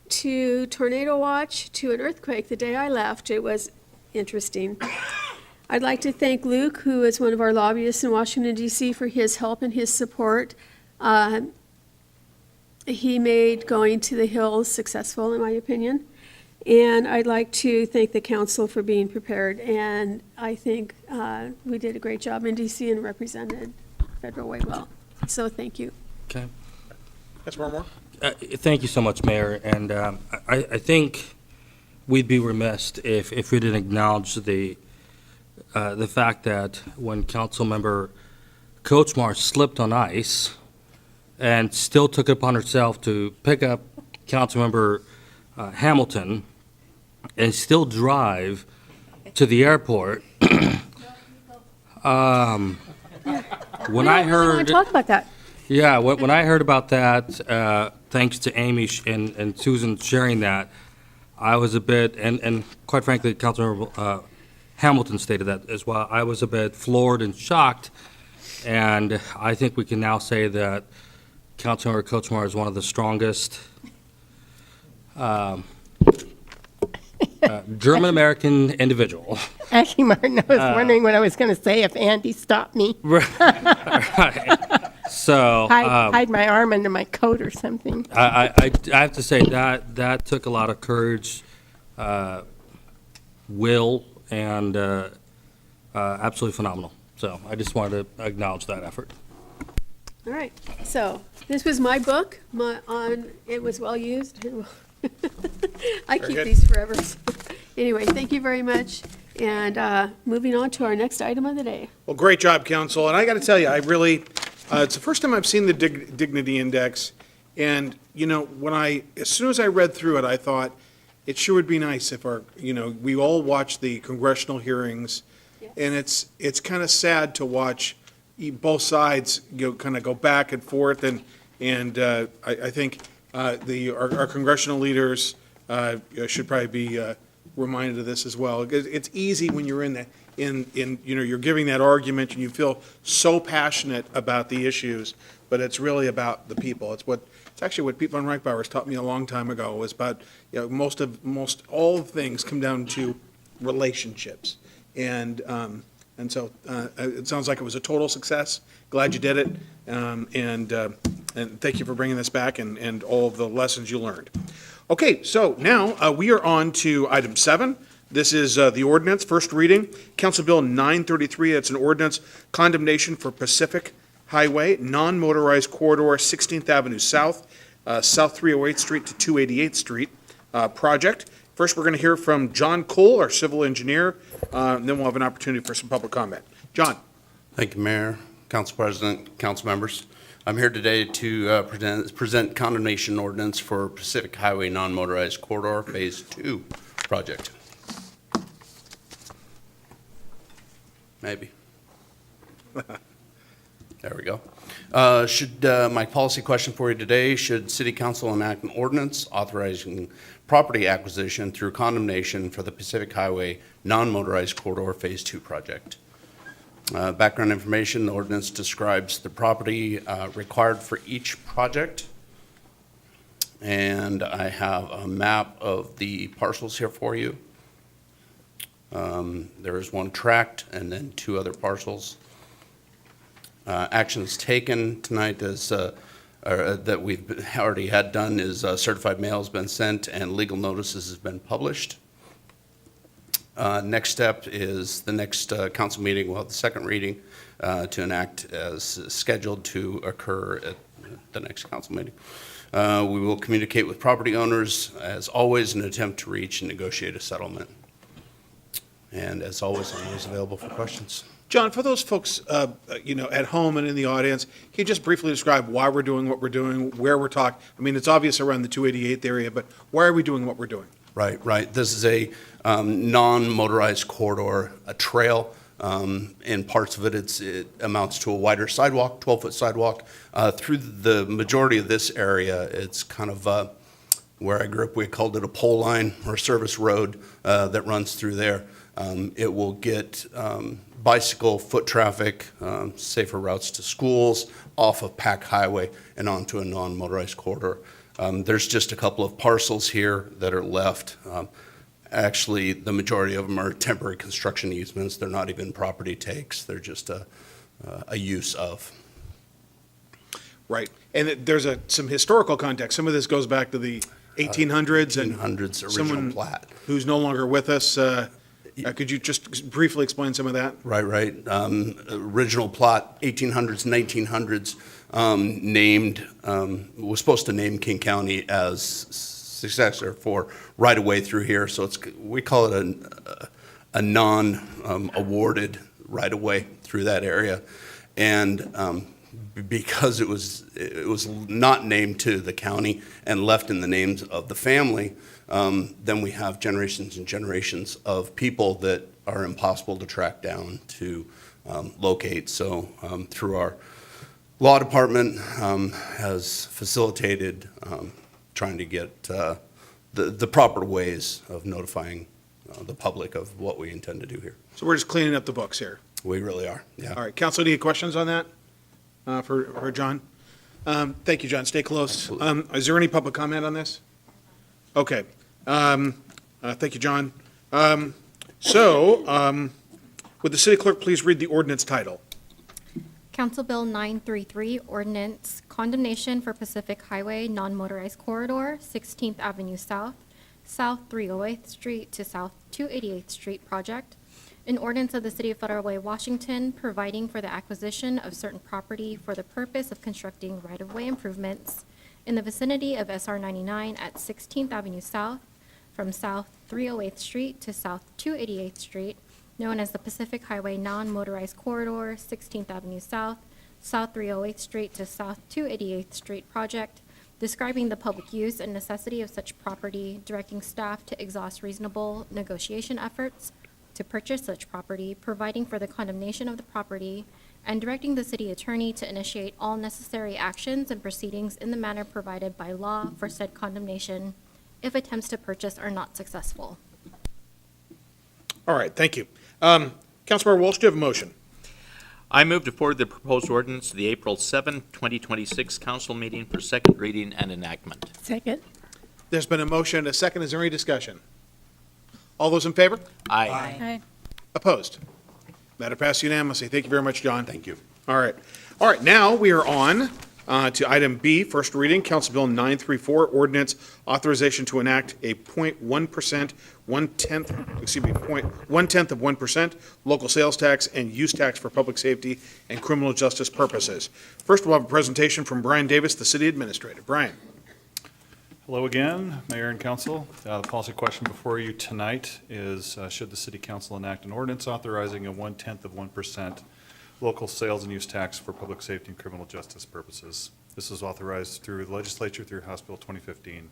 to tornado watch to an earthquake the day I left. It was interesting. I'd like to thank Luke, who is one of our lobbyists in Washington DC, for his help and his support. He made going to the Hills successful, in my opinion. And I'd like to thank the council for being prepared. And I think we did a great job in DC and represented Federal Way well. So thank you. Okay. Councilmember Moore? Thank you so much, Mayor. And I think we'd be remiss if we didn't acknowledge the fact that when Councilmember Coachmar slipped on ice and still took it upon herself to pick up Councilmember Hamilton and still drive to the airport. When I want heard, to talk about that. yeah, when I heard about that, thanks to Amy and Susan sharing that, I was a bit, and quite frankly, Councilmember Hamilton stated that as well. I was a bit floored and shocked, and I think we can now say that Councilmember Coachmar is one of the strongest German-American individual. Actually, Martin, I was wondering what I was going to say if Andy stopped me. Right. So Hide my arm under my coat or something. I have to say that took a lot of courage, will, and absolutely phenomenal. So I just wanted to acknowledge that effort. All right, so this was my book, it was well used. I keep good. these forever. Anyway, thank you very much, and moving on to our next item of the day. Well, great job, council. And I got to tell you, I really, it's the first time I've seen the Dignity Index. And, you know, as soon as I read through it, I thought it sure would be nice if we all watch the congressional hearings. And it's kind of sad to watch both sides kind of go back and forth. And I think our congressional leaders should probably be reminded of this as well. It's easy when you're you're giving that argument and you feel so passionate about the issues, but it's really about the people. It's actually what Pete von Reichbauer taught me a long time ago, was about, most all things come down to relationships. And so it sounds like it was a total success. Glad you did it. And thank you for bringing this back and all of the lessons you learned. Okay, so now we are on to item 7. This is the ordinance, first reading, Council Bill 933. That's an ordinance condemnation for Pacific Highway, non-motorized corridor, 16th Avenue South, South 308th Street to 288th Street project. First, we're going to hear from John Cole, our civil engineer, and then we'll have an opportunity for some public comment. John. Thank you, Mayor, Council President, council members. I'm here today to present condemnation ordinance for Pacific Highway non-motorized corridor Phase 2 project. Maybe. There we go. My policy question for you today, should City Council enact an ordinance authorizing property acquisition through condemnation for the Pacific Highway non-motorized corridor Phase 2 project? Background information, the ordinance describes the property required for each project. And I have a map of the parcels here for you. There is one tract and then 2 other parcels. Actions taken tonight is, that we've already had done is certified mail has been sent and legal notices has been published. Next step is the next council meeting, we'll have the second reading to enact as scheduled to occur at the next council meeting. We will communicate with property owners, as always, in an attempt to reach and negotiate a settlement. And as always, I'm always available for questions. John, for those folks, at home and in the audience, can you just briefly describe why we're doing what we're doing, where we're talking? I mean, it's obvious around the 288th area, but why are we doing what we're doing? Right. This is a non-motorized corridor, a trail. In parts of it amounts to a wider sidewalk, 12-foot sidewalk. Through the majority of this area, it's kind of where I grew up, we called it a pole line or service road that runs through there. It will get bicycle, foot traffic, safer routes to schools, off of Pack Highway and onto a non-motorized corridor. There's just a couple of parcels here that are left. Actually, the majority of them are temporary construction easements. They're not even property takes. They're just a use of. Right. And there's some historical context. Some of this goes back to the 1800s. 1800s original someone plat. who's no longer with us, could you just briefly explain some of that? Right. Original plot, 1800s, 1900s, named, was supposed to name King County as successor for right-of-way through here. So we call it a non-awarded right-of-way through that area. And because it was not named to the county and left in the names of the family, then we have generations and generations of people that are impossible to track down, to locate. So through our law department has facilitated trying to get the proper ways of notifying the public of what we intend to do here. So we're just cleaning up the books here. We really are, yeah. All right. Council, any questions on that for John? Thank you, John. Stay close. Is there any public comment on this? Okay. Thank you, John. Would the city clerk please read the ordinance title? Council Bill 933, ordinance condemnation for Pacific Highway non-motorized corridor, 16th Avenue South, South 308th Street to South 288th Street project. An ordinance of the City of Federal Way, Washington, providing for the acquisition of certain property for the purpose of constructing right-of-way improvements in the vicinity of SR 99 at 16th Avenue South, from South 308th Street to South 288th Street, known as the Pacific Highway Non-Motorized Corridor, 16th Avenue South, South 308th Street to South 288th Street project, describing the public use and necessity of such property, directing staff to exhaust reasonable negotiation efforts to purchase such property, providing for the condemnation of the property, and directing the city attorney to initiate all necessary actions and proceedings in the manner provided by law for said condemnation if attempts to purchase are not successful. All right. Thank you. Councilmember Walsh, do you have a motion? I move to forward the proposed ordinance to the April 7, 2026 council meeting for second reading and enactment. Second. There's been a motion and a second. Is there any discussion? All those in favor? Aye. Aye. Opposed? Matter passed unanimously. Thank you very much, John. Thank you. All right. Now we are on to item B, first reading, Council Bill 934, ordinance authorization to enact a 0.1%, one-tenth of 1% local sales tax and use tax for public safety and criminal justice purposes. First, we'll have a presentation from Brian Davis, the city administrator. Brian. Hello again, Mayor and Council. The policy question before you tonight is, should the City Council enact an ordinance authorizing a 1/10 of 1% local sales and use tax for public safety and criminal justice purposes? This was authorized through the legislature through House Bill 2015.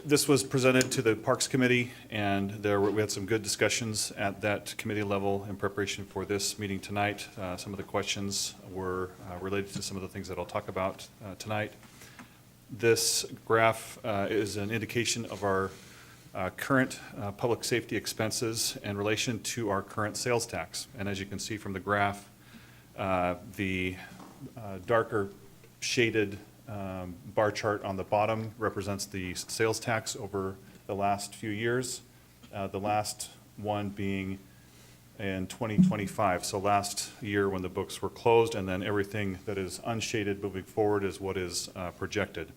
This was presented to the Parks Committee, and we had some good discussions at that committee level in preparation for this meeting tonight. Some of the questions were related to some of the things that I'll talk about tonight. This graph is an indication of our current public safety expenses in relation to our current sales tax. And as you can see from the graph, the darker shaded bar chart on the bottom represents the sales tax over the last few years, the last one being in 2025, so last year when the books were closed, and then everything that is unshaded moving forward is what is projected.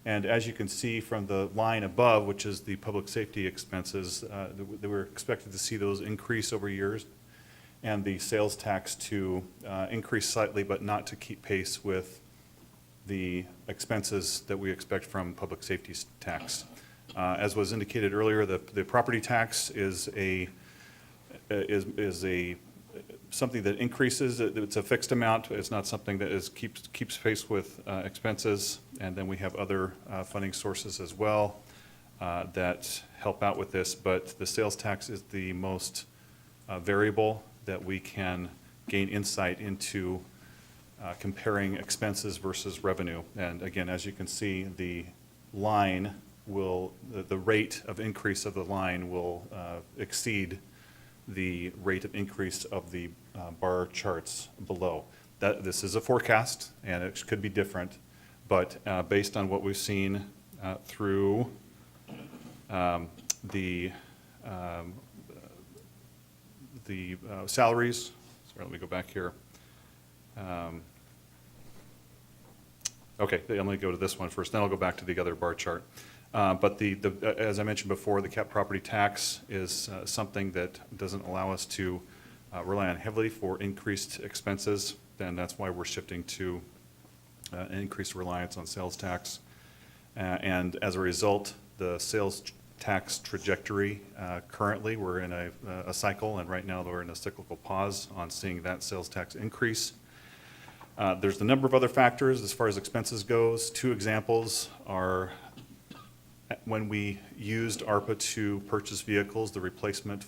And as you can see from the line above, which is the public safety expenses, they were expected to see those increase over years, and the sales tax to increase slightly, but not to keep pace with the expenses that we expect from public safety tax. As was indicated earlier, the property tax is something that increases. It's a fixed amount. It's not something that keeps pace with expenses. And then we have other funding sources as well that help out with this. But the sales tax is the most variable that we can gain insight into comparing expenses versus revenue. And again, as you can see, the line the rate of increase of the line will exceed the rate of increase of the bar charts below. This is a forecast, and it could be different, but based on what we've seen through the salaries, sorry, let me go back here. Okay, I'm going to go to this one first, then I'll go back to the other bar chart. But as I mentioned before, the cap property tax is something that doesn't allow us to rely on heavily for increased expenses. Then that's why we're shifting to an increased reliance on sales tax. And as a result, the sales tax trajectory, currently we're in a cycle, and right now we're in a cyclical pause on seeing that sales tax increase. There's a number of other factors as far as expenses goes. Two examples are when we used ARPA to purchase vehicles, the replacement,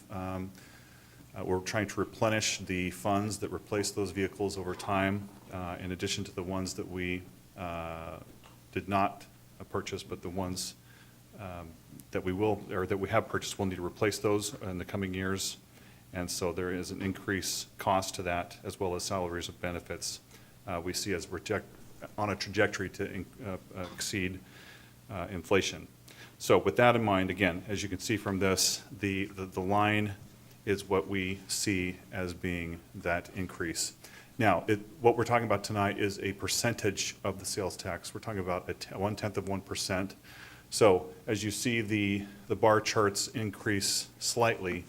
we're trying to replenish the funds that replace those vehicles over time, in addition to the ones that we did not purchase, but the ones that we will, or that we have purchased, we'll need to replace those in the coming years. And so there is an increased cost to that, as well as salaries and benefits. We see as on a trajectory to exceed inflation. So with that in mind, again, as you can see from this, the line is what we see as being that increase. Now, what we're talking about tonight is a percentage of the sales tax. We're talking about 0.1%. So as you see the bar charts increase slightly,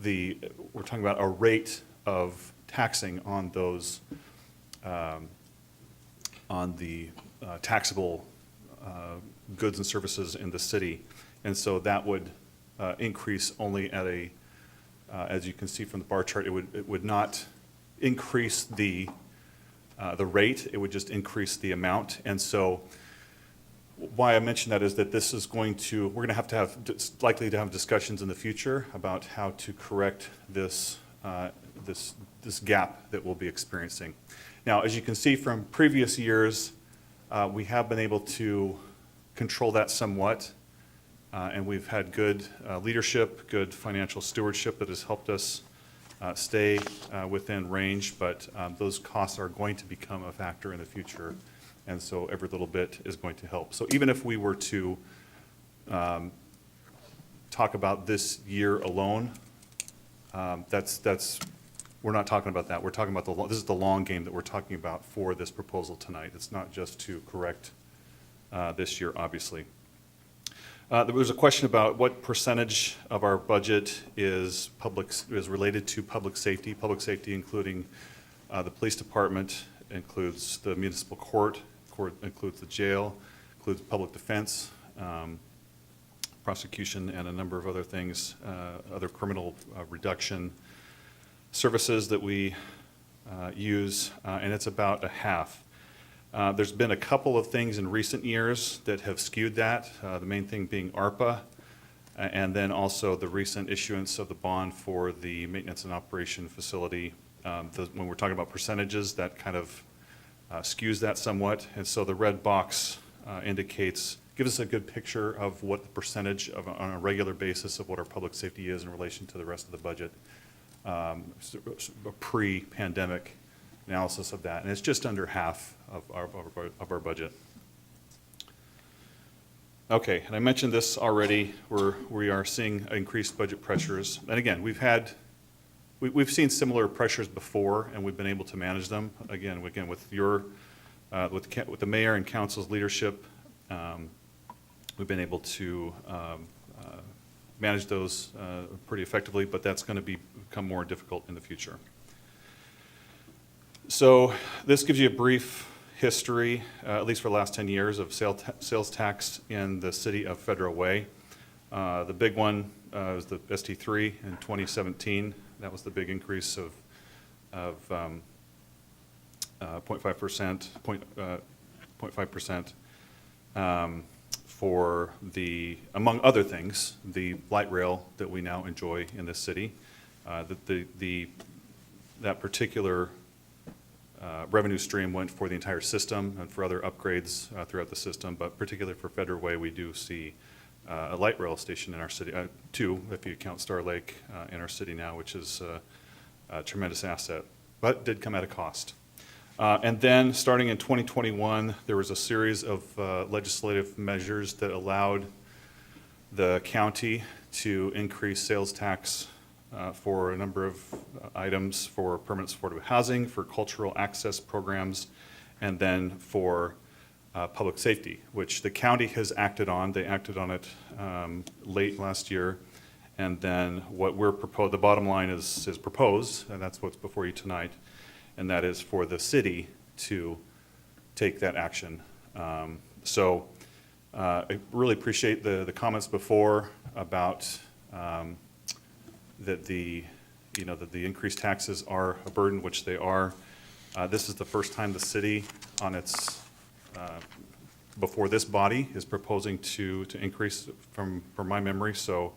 we're talking about a rate of taxing on those on the taxable goods and services in the city. And so that would increase only at as you can see from the bar chart, it would not increase the rate, it would just increase the amount. And so why I mention that is that this is we're going to have likely to have discussions in the future about how to correct this gap that we'll be experiencing. Now, as you can see from previous years, we have been able to control that somewhat, and we've had good leadership, good financial stewardship that has helped us stay within range, but those costs are going to become a factor in the future, and so every little bit is going to help. So even if we were to talk about this year alone, we're not talking about that. We're talking about this is the long game that we're talking about for this proposal tonight. It's not just to correct this year, obviously. There was a question about what percentage of our budget is related to public safety. Public safety including the police department, includes the municipal court includes the jail, includes public defense, prosecution, and a number of other things, other criminal reduction services that we use, and it's about a half. There's been a couple of things in recent years that have skewed that, the main thing being ARPA, and then also the recent issuance of the bond for the maintenance and operation facility. When we're talking about percentages, that kind of skews that somewhat, and so the red box gives us a good picture of what the percentage on a regular basis of what our public safety is in relation to the rest of the budget. A pre-pandemic analysis of that, and it's just under half of our budget. Okay, and I mentioned this already, we are seeing increased budget pressures, and again, we've seen similar pressures before, and we've been able to manage them. Again with the mayor and council's leadership, we've been able to manage those pretty effectively, but that's going to become more difficult in the future. So this gives you a brief history, at least for the last 10 years, of sales tax in the city of Federal Way. The big one was the ST3 in 2017. That was the big increase of 0.5%, for the, among other things, the light rail that we now enjoy in this city. That particular revenue stream went for the entire system and for other upgrades throughout the system, but particularly for Federal Way, we do see a light rail station in our city, two, if you count Star Lake, in our city now, which is a tremendous asset, but did come at a cost. And then, starting in 2021, there was a series of legislative measures that allowed the county to increase sales tax for a number of items, for permanent supportive housing, for cultural access programs, and then for public safety, which the county has acted on. They acted on it late last year. And then what we're proposed, the bottom line is proposed, and that's what's before you tonight, and that is for the city to take that action. So I really appreciate the comments before about that the increased taxes are a burden, which they are. This is the first time the city on its before this body is proposing to increase from my memory. So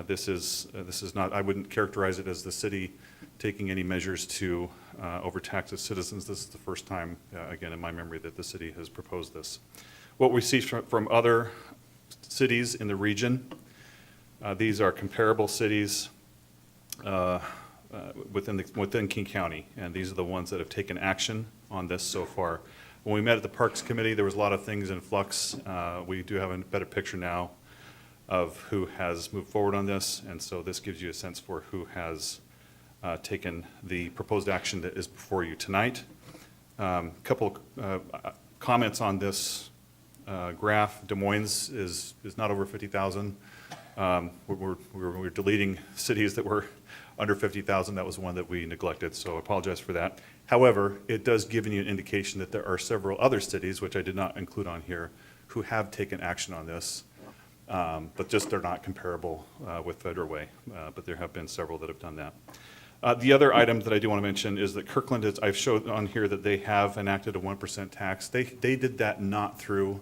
this is not, I wouldn't characterize it as the city taking any measures to overtax its citizens. This is the first time, again, in my memory, that the city has proposed this. What we see from other cities in the region, these are comparable cities within King County, and these are the ones that have taken action on this so far. When we met at the Parks Committee, there was a lot of things in flux. We do have a better picture now of who has moved forward on this, and so this gives you a sense for who has taken the proposed action that is before you tonight. Couple comments on this graph. Des Moines is not over 50,000. We're deleting cities that were under 50,000. That was one that we neglected, so I apologize for that. However, it does give you an indication that there are several other cities, which I did not include on here, who have taken action on this, but just they're not comparable with Federal Way, but there have been several that have done that. The other item that I do want to mention is that Kirkland, I've showed on here that they have enacted a 1% tax. They did that not through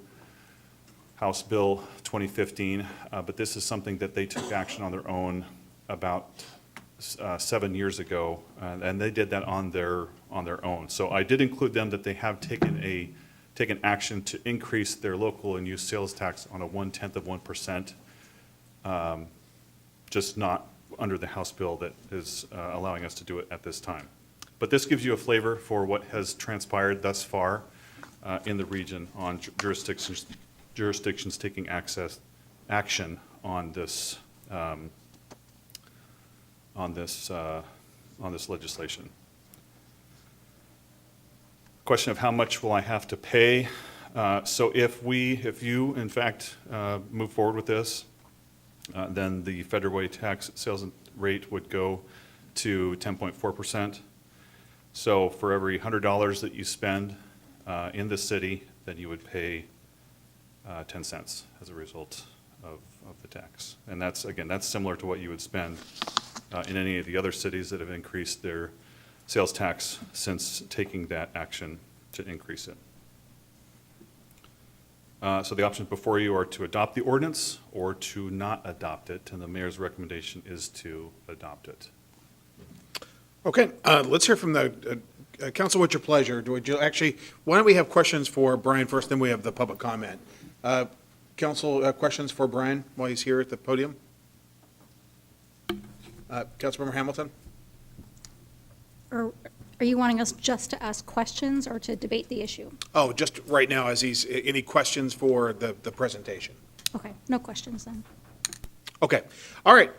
House Bill 2015, but this is something that they took action on their own about 7 years ago, and they did that on their own. So I did include them that they have taken action to increase their local and use sales tax on a 0.1%, just not under the House bill that is allowing us to do it at this time. But this gives you a flavor for what has transpired thus far in the region on jurisdictions taking action on this legislation. Question of how much will I have to pay? So if you in fact move forward with this, then the Federal Way tax sales rate would go to 10.4%. So for every $100 that you spend in the city, then you would pay 10 cents as a result of the tax. And that's similar to what you would spend in any of the other cities that have increased their sales tax since taking that action to increase it. So the options before you are to adopt the ordinance or to not adopt it, and the mayor's recommendation is to adopt it. Okay, let's hear from the council. What's your pleasure? Why don't we have questions for Brian first, then we have the public comment. Council, questions for Brian while he's here at the podium? Councilmember Hamilton? Or are you wanting us just to ask questions or to debate the issue? Oh, just right now, any questions for the presentation? Okay, no questions then. Okay, all right.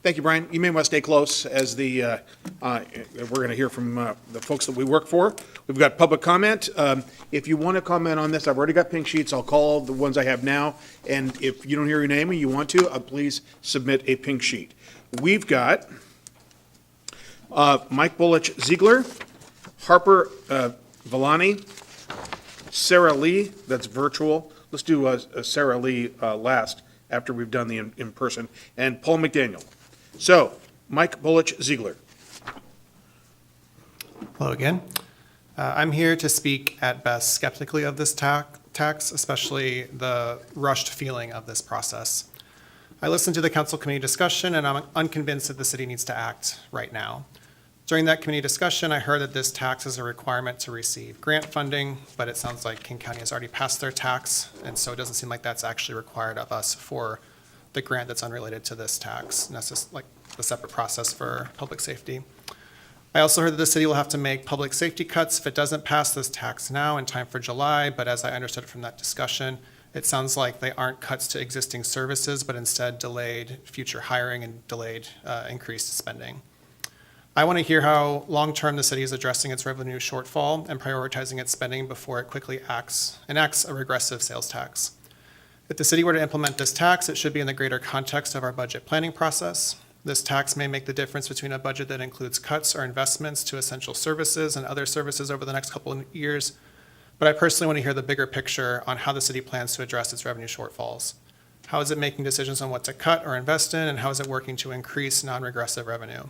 Thank you, Brian. You may want to stay close as we're going to hear from the folks that we work for. We've got public comment. If you want to comment on this, I've already got pink sheets. I'll call the ones I have now. And if you don't hear your name and you want to, please submit a pink sheet. We've got Mike Bullich Ziegler, Harper Villani, Sarah Lee, that's virtual. Let's do Sarah Lee last, after we've done the in-person, and Paul McDaniel. So, Mike Bullich Ziegler. Hello again. I'm here to speak at best skeptically of this tax, especially the rushed feeling of this process. I listened to the council committee discussion, and I'm unconvinced that the city needs to act right now. During that committee discussion, I heard that this tax is a requirement to receive grant funding, but it sounds like King County has already passed their tax, and so it doesn't seem like that's actually required of us for the grant that's unrelated to this tax, like the separate process for public safety. I also heard that the city will have to make public safety cuts if it doesn't pass this tax now in time for July, but as I understood from that discussion, it sounds like they aren't cuts to existing services, but instead delayed future hiring and delayed increased spending. I want to hear how long-term the city is addressing its revenue shortfall and prioritizing its spending before it quickly enacts a regressive sales tax. If the city were to implement this tax, it should be in the greater context of our budget planning process. This tax may make the difference between a budget that includes cuts or investments to essential services and other services over the next couple of years, but I personally want to hear the bigger picture on how the city plans to address its revenue shortfalls. How is it making decisions on what to cut or invest in, and how is it working to increase non-regressive revenue?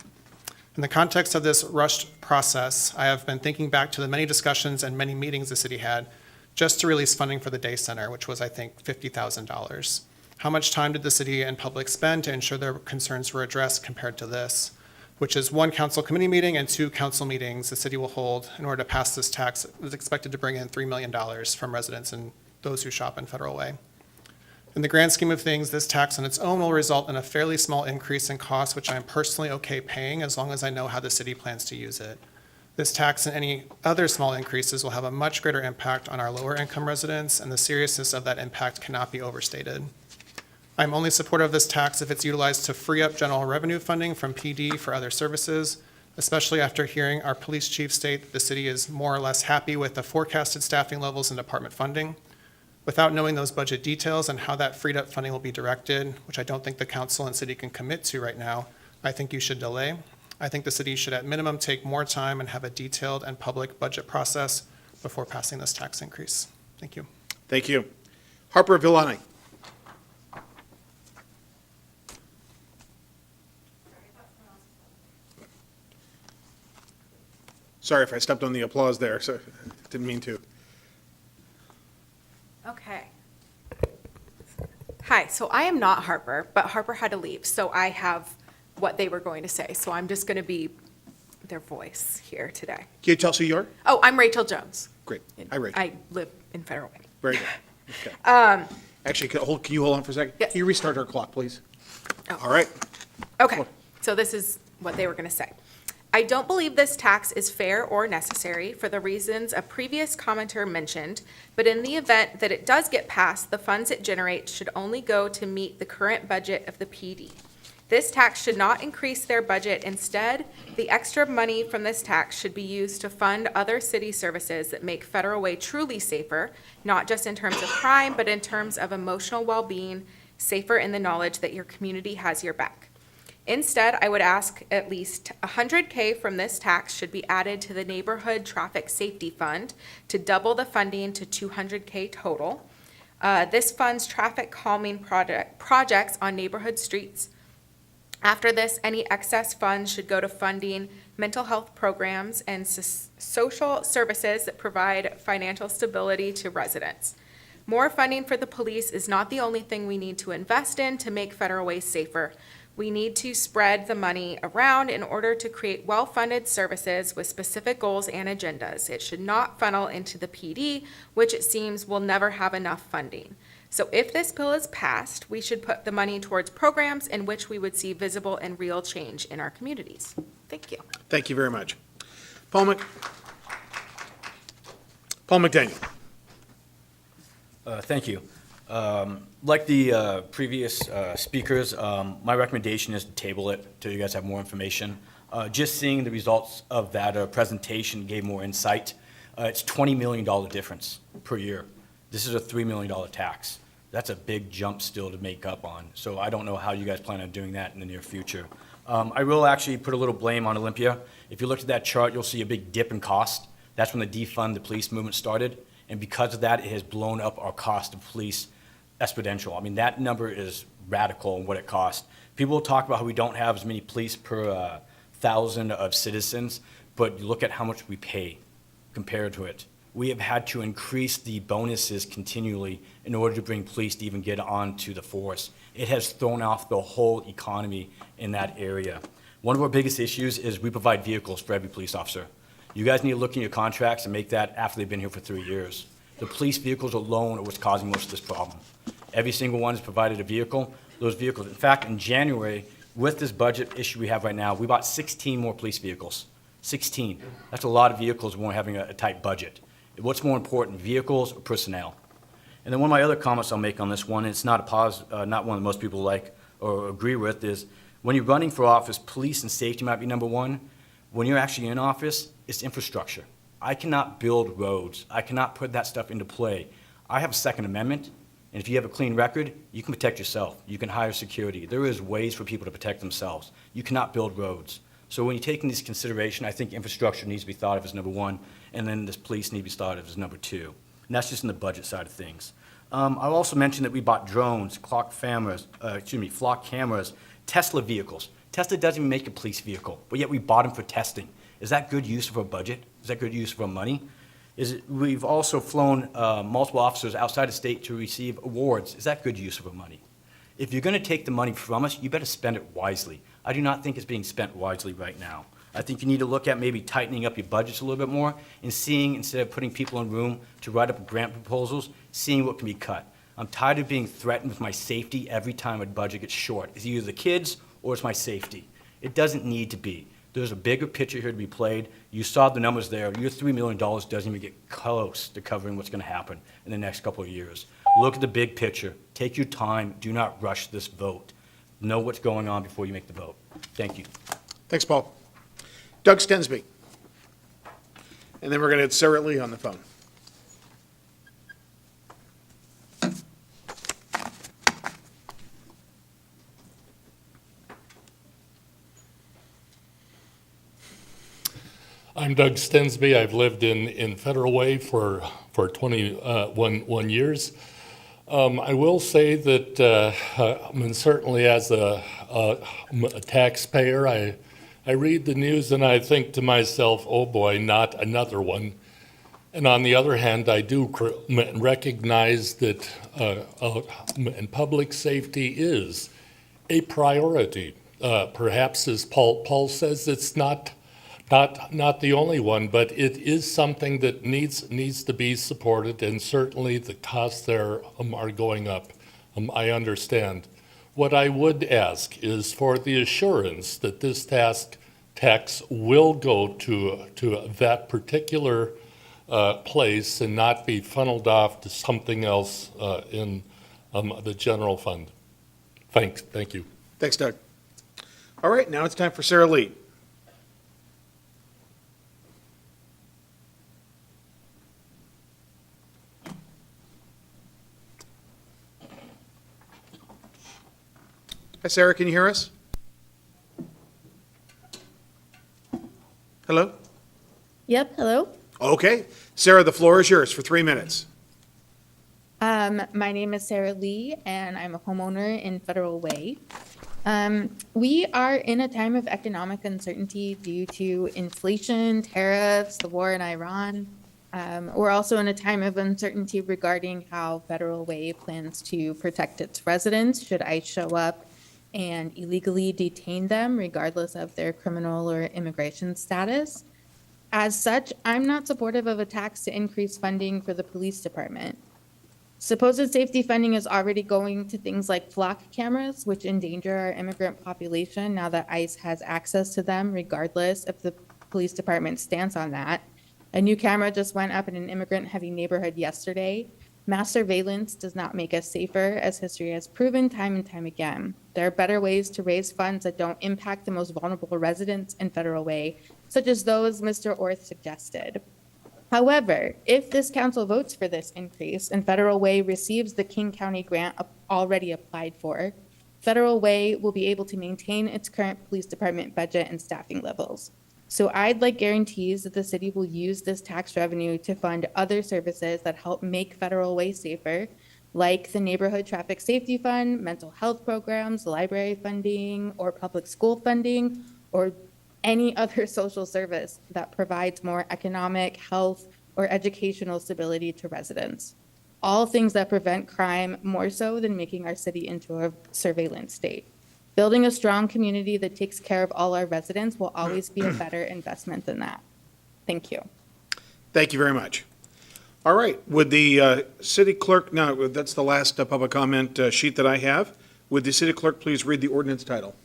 In the context of this rushed process, I have been thinking back to the many discussions and many meetings the city had just to release funding for the day center, which was, I think, $50,000. How much time did the city and public spend to ensure their concerns were addressed compared to this, which is 1 council committee meeting and 2 council meetings the city will hold in order to pass this tax. It was expected to bring in $3 million from residents and those who shop in Federal Way. In the grand scheme of things, this tax on its own will result in a fairly small increase in cost, which I'm personally okay paying as long as I know how the city plans to use it. This tax and any other small increases will have a much greater impact on our lower income residents, and the seriousness of that impact cannot be overstated. I'm only supportive of this tax if it's utilized to free up general revenue funding from PD for other services, especially after hearing our police chief state that the city is more or less happy with the forecasted staffing levels and department funding. Without knowing those budget details and how that freed up funding will be directed, which I don't think the council and city can commit to right now, I think you should delay. I think the city should at minimum take more time and have a detailed and public budget process before passing this tax increase. Thank you. Thank you. Harper Villani. Sorry if I stepped on the applause there, so didn't mean to. Okay. Hi, so I am not Harper, but Harper had to leave, so I have what they were going to say. So I'm just going to be their voice here today. Can you tell us who you are? Oh, I'm Rachel Jones. Great. Hi, Rachel. I live in Federal Way. Very good. Okay. Actually, can you hold on for a second? Yes. Can you restart our clock, please? Oh. All right. Okay, so this is what they were going to say. I don't believe this tax is fair or necessary for the reasons a previous commenter mentioned, but in the event that it does get passed, the funds it generates should only go to meet the current budget of the PD. This tax should not increase their budget. Instead, the extra money from this tax should be used to fund other city services that make Federal Way truly safer, not just in terms of crime, but in terms of emotional well-being, safer in the knowledge that your community has your back. Instead, I would ask at least $100K from this tax should be added to the Neighborhood Traffic Safety Fund to double the funding to $200K total. This funds traffic calming projects on neighborhood streets. After this, any excess funds should go to funding mental health programs and social services that provide financial stability to residents. More funding for the police is not the only thing we need to invest in to make Federal Way safer. We need to spread the money around in order to create well-funded services with specific goals and agendas. It should not funnel into the PD, which it seems will never have enough funding. So if this bill is passed, we should put the money towards programs in which we would see visible and real change in our communities. Thank you. Thank you very much. Paul McDaniel. Thank you. Like the previous speakers, my recommendation is to table it until you guys have more information. Just seeing the results of that presentation gave more insight. It's $20 million difference per year. This is a $3 million tax. That's a big jump still to make up on. So I don't know how you guys plan on doing that in the near future. I will actually put a little blame on Olympia. If you looked at that chart, you'll see a big dip in cost. That's when the defund the police movement started. And because of that, it has blown up our cost of police exponential. I mean, that number is radical in what it costs. People talk about how we don't have as many police per 1,000 of citizens, but you look at how much we pay compared to it. We have had to increase the bonuses continually in order to bring police to even get onto the force. It has thrown off the whole economy in that area. One of our biggest issues is we provide vehicles for every police officer. You guys need to look in your contracts and make that after they've been here for 3 years. The police vehicles alone are what's causing most of this problem. Every single one has provided a vehicle. Those vehicles, in fact, in January, with this budget issue we have right now, we bought 16 more police vehicles. 16. That's a lot of vehicles when we're having a tight budget. What's more important, vehicles or personnel? And then one of my other comments I'll make on this one, and it's not not one that most people like or agree with, is when you're running for office, police and safety might be number one. When you're actually in office, it's infrastructure. I cannot build roads. I cannot put that stuff into play. I have a Second Amendment, and if you have a clean record, you can protect yourself. You can hire security. There is ways for people to protect themselves. You cannot build roads. So when you take into consideration, I think infrastructure needs to be thought of as number one, and then this police need to be thought of as number two. And that's just in the budget side of things. I'll also mention that we bought drones, flock cameras, Tesla vehicles. Tesla doesn't even make a police vehicle, but yet we bought them for testing. Is that good use of our budget? Is that good use of our money? We've also flown multiple officers outside of state to receive awards. Is that good use of our money? If you're going to take the money from us, you better spend it wisely. I do not think it's being spent wisely right now. I think you need to look at maybe tightening up your budgets a little bit more and seeing, instead of putting people in room to write up grant proposals, seeing what can be cut. I'm tired of being threatened with my safety every time a budget gets short. It's either the kids or it's my safety. It doesn't need to be. There's a bigger picture here to be played. You saw the numbers there. Your $3 million doesn't even get close to covering what's going to happen in the next couple of years. Look at the big picture. Take your time. Do not rush this vote. Know what's going on before you make the vote. Thank you. Thanks, Paul. Doug Stensby. And then we're going to have Sarah Lee on the phone. I'm Doug Stensby. I've lived in Federal Way for 21 years. I will say that, I mean, certainly as a taxpayer, I read the news and I think to myself, oh boy, not another one. And on the other hand, I do recognize that public safety is a priority. Perhaps, as Paul says, it's not the only one, but it is something that needs to be supported, and certainly the costs there are going up. I understand. What I would ask is for the assurance that this tax will go to that particular place and not be funneled off to something else in the general fund. Thank you. Thanks, Doug. All right, now it's time for Sarah Lee. Hi, Sarah, can you hear us? Hello? Yep, hello. Okay. Sarah, the floor is yours for 3 minutes. My name is Sarah Lee, and I'm a homeowner in Federal Way. We are in a time of economic uncertainty due to inflation, tariffs, the war in Iran. We're also in a time of uncertainty regarding how Federal Way plans to protect its residents should ICE show up and illegally detain them regardless of their criminal or immigration status. As such, I'm not supportive of a tax to increase funding for the police department. Supposed safety funding is already going to things like flock cameras, which endanger our immigrant population now that ICE has access to them, regardless of the police department's stance on that. A new camera just went up in an immigrant-heavy neighborhood yesterday. Mass surveillance does not make us safer, as history has proven time and time again. There are better ways to raise funds that don't impact the most vulnerable residents in Federal Way, such as those Mr. Orth suggested. However, if this council votes for this increase and Federal Way receives the King County grant already applied for, Federal Way will be able to maintain its current police department budget and staffing levels. So I'd like guarantees that the city will use this tax revenue to fund other services that help make Federal Way safer, like the Neighborhood Traffic Safety Fund, mental health programs, library funding, or public school funding, or any other social service that provides more economic, health, or educational stability to residents. All things that prevent crime more so than making our city into a surveillance state. Building a strong community that takes care of all our residents will always be a better investment than that. Thank you. Thank you very much. All right, would the city clerk, no, that's the last public comment sheet that I have. Would the city clerk please read the ordinance title?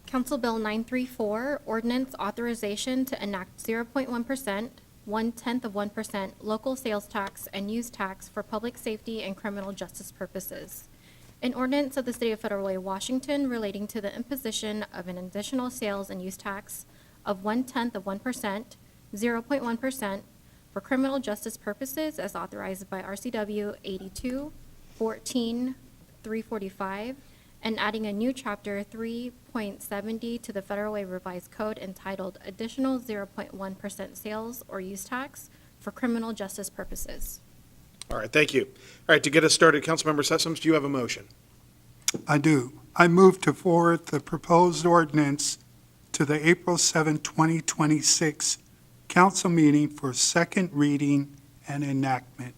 Council Bill 934, ordinance authorization to enact 0.1%, 0.1% local sales tax and use tax for public safety and criminal justice purposes. An ordinance of the City of Federal Way, Washington relating to the imposition of an additional sales and use tax of 0.1%, 0.1% for criminal justice purposes as authorized by RCW 82-14-345 and adding a new chapter 3.70 to the Federal Way Revised Code entitled Additional 0.1% Sales or Use Tax for Criminal Justice Purposes. All right, thank you. All right, to get us started, Councilmember Sessoms, do you have a motion? I do. I move to forward the proposed ordinance to the April 7, 2026 council meeting for second reading and enactment.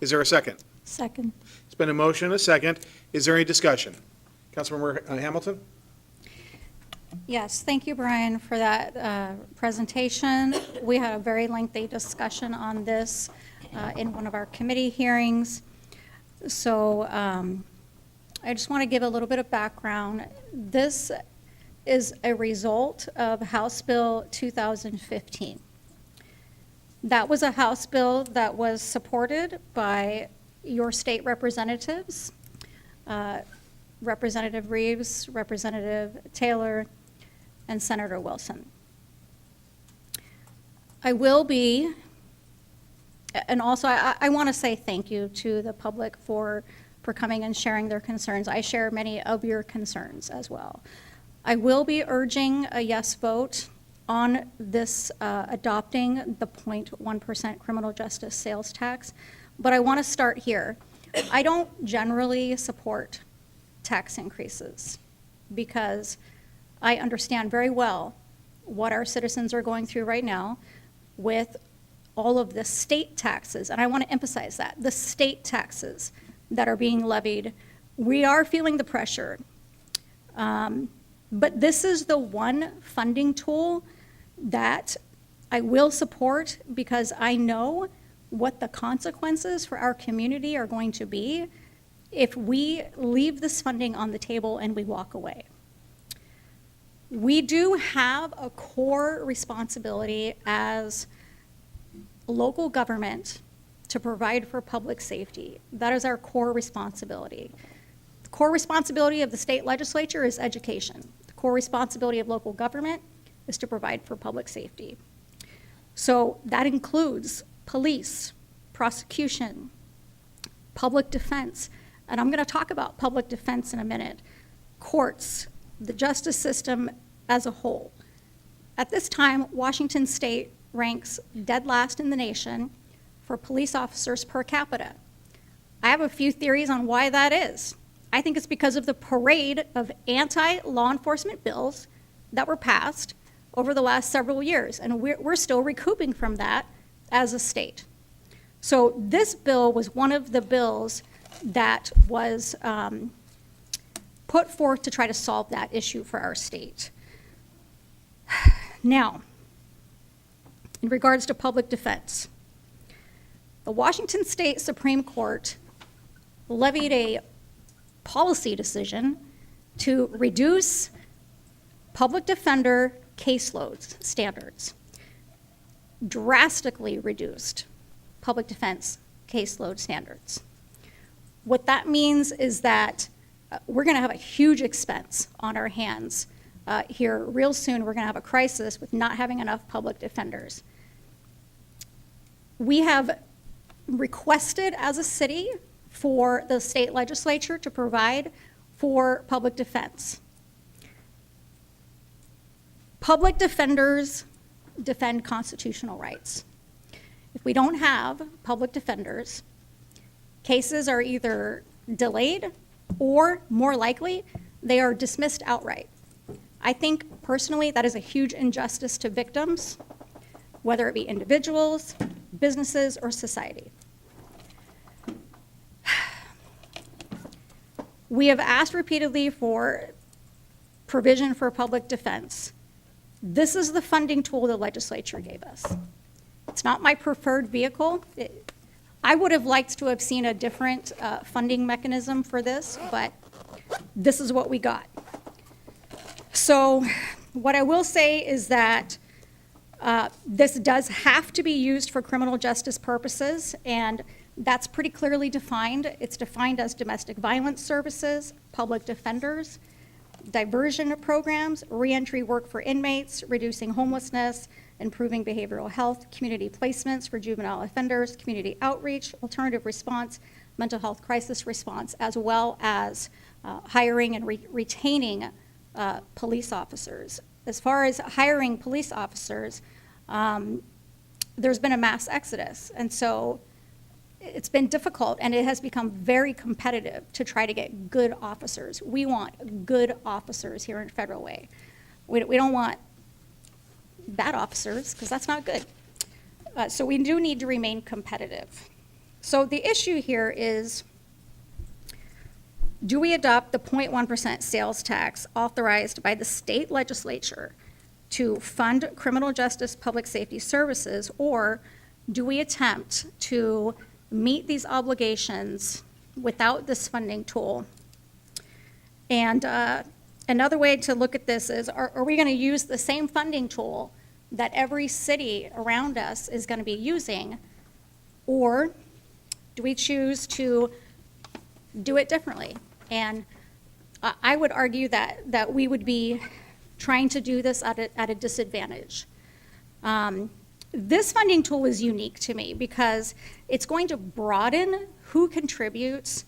Is there a second? Second. It's been a motion and a second. Is there any discussion? Councilmember Hamilton? Yes, thank you, Brian, for that presentation. We had a very lengthy discussion on this in one of our committee hearings. So I just want to give a little bit of background. This is a result of House Bill 2015. That was a House bill that was supported by your state representatives, Representative Reeves, Representative Taylor, and Senator Wilson. I will be, and also I want to say thank you to the public for coming and sharing their concerns. I share many of your concerns as well. I will be urging a yes vote on this adopting the 0.1% criminal justice sales tax, but I want to start here. I don't generally support tax increases because I understand very well what our citizens are going through right now with all of the state taxes, and I want to emphasize that, the state taxes that are being levied. We are feeling the pressure, but this is the one funding tool that I will support because I know what the consequences for our community are going to be if we leave this funding on the table and we walk away. We do have a core responsibility as local government to provide for public safety. That is our core responsibility. The core responsibility of the state legislature is education. The core responsibility of local government is to provide for public safety. So that includes police, prosecution, public defense, and I'm going to talk about public defense in a minute, courts, the justice system as a whole. At this time, Washington State ranks dead last in the nation for police officers per capita. I have a few theories on why that is. I think it's because of the parade of anti-law enforcement bills that were passed over the last several years, and we're still recouping from that as a state. So this bill was one of the bills that was put forth to try to solve that issue for our state. Now, in regards to public defense, the Washington State Supreme Court levied a policy decision to reduce public defender caseload standards, drastically reduced public defense caseload standards. What that means is that we're going to have a huge expense on our hands here real soon. We're going to have a crisis with not having enough public defenders. We have requested as a city for the state legislature to provide for public defense. Public defenders defend constitutional rights. If we don't have public defenders, cases are either delayed or, more likely, they are dismissed outright. I think personally that is a huge injustice to victims, whether it be individuals, businesses, or society. We have asked repeatedly for provision for public defense. This is the funding tool the legislature gave us. It's not my preferred vehicle. I would have liked to have seen a different funding mechanism for this, but this is what we got. So what I will say is that this does have to be used for criminal justice purposes, and that's pretty clearly defined. It's defined as domestic violence services, public defenders, diversion programs, reentry work for inmates, reducing homelessness, improving behavioral health, community placements for juvenile offenders, community outreach, alternative response, mental health crisis response, as well as hiring and retaining police officers. As far as hiring police officers, there's been a mass exodus, and so it's been difficult, and it has become very competitive to try to get good officers. We want good officers here in Federal Way. We don't want bad officers, because that's not good. So we do need to remain competitive. So the issue here is, do we adopt the 0.1% sales tax authorized by the state legislature to fund criminal justice public safety services, or do we attempt to meet these obligations without this funding tool? And another way to look at this is, are we going to use the same funding tool that every city around us is going to be using, or do we choose to do it differently? And I would argue that we would be trying to do this at a disadvantage. This funding tool is unique to me because it's going to broaden who contributes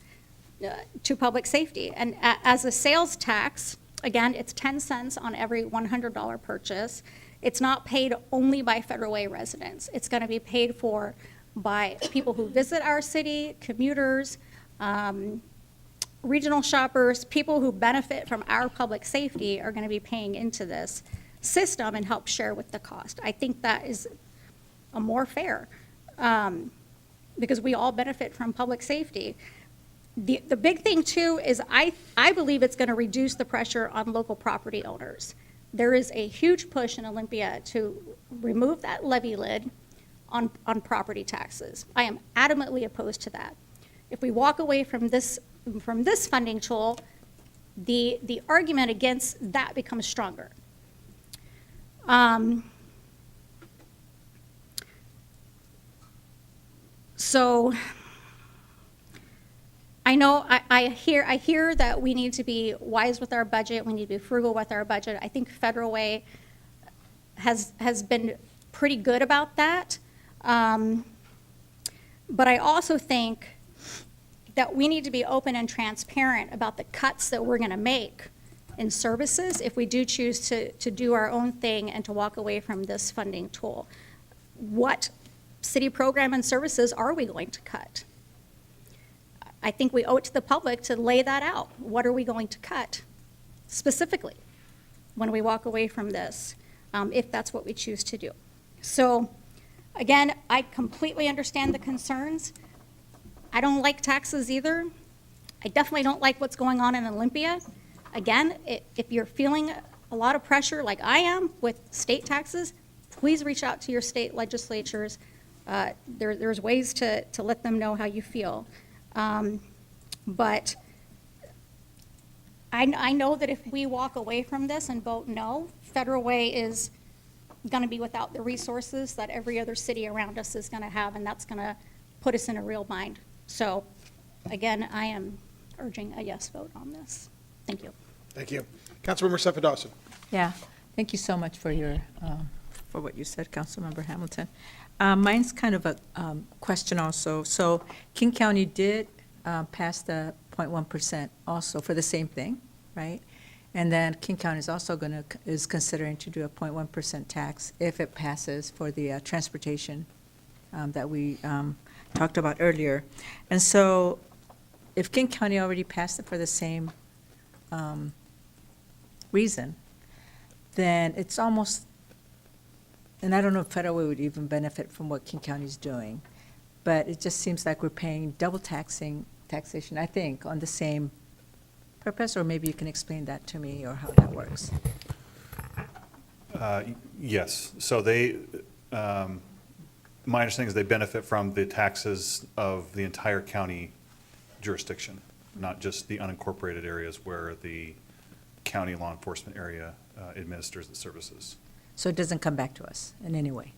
to public safety. And as a sales tax, again, it's 10 cents on every $100 purchase. It's not paid only by Federal Way residents. It's going to be paid for by people who visit our city, commuters, regional shoppers, people who benefit from our public safety are going to be paying into this system and help share with the cost. I think that is a more fair, because we all benefit from public safety. The big thing too is I believe it's going to reduce the pressure on local property owners. There is a huge push in Olympia to remove that levy lid on property taxes. I am adamantly opposed to that. If we walk away from this funding tool, the argument against that becomes stronger. So I know I hear that we need to be wise with our budget. We need to be frugal with our budget. I think Federal Way has been pretty good about that. But I also think that we need to be open and transparent about the cuts that we're going to make in services if we do choose to do our own thing and to walk away from this funding tool. What city program and services are we going to cut? I think we owe it to the public to lay that out. What are we going to cut specifically when we walk away from this, if that's what we choose to do? So again, I completely understand the concerns. I don't like taxes either. I definitely don't like what's going on in Olympia. Again, if you're feeling a lot of pressure like I am with state taxes, please reach out to your state legislatures. There's ways to let them know how you feel. But I know that if we walk away from this and vote no, Federal Way is going to be without the resources that every other city around us is going to have, and that's going to put us in a real bind. So, again, I am urging a yes vote on this. Thank you. Thank you. Councilmember Sefa Dawson. Yeah, thank you so much for your, for what you said, Councilmember Hamilton. Mine's kind of a question also. So King County did pass the 0.1% also for the same thing, right? And then King County is also is considering to do a 0.1% tax if it passes for the transportation that we talked about earlier. And so if King County already passed it for the same reason, then it's almost, and I don't know if Federal Way would even benefit from what King County is doing, but it just seems like we're paying double taxation, I think, on the same purpose, or maybe you can explain that to me or how that works. Yes, so they, my understanding is they benefit from the taxes of the entire county jurisdiction, not just the unincorporated areas where the county law enforcement area administers the services. So it doesn't come back to us in any way,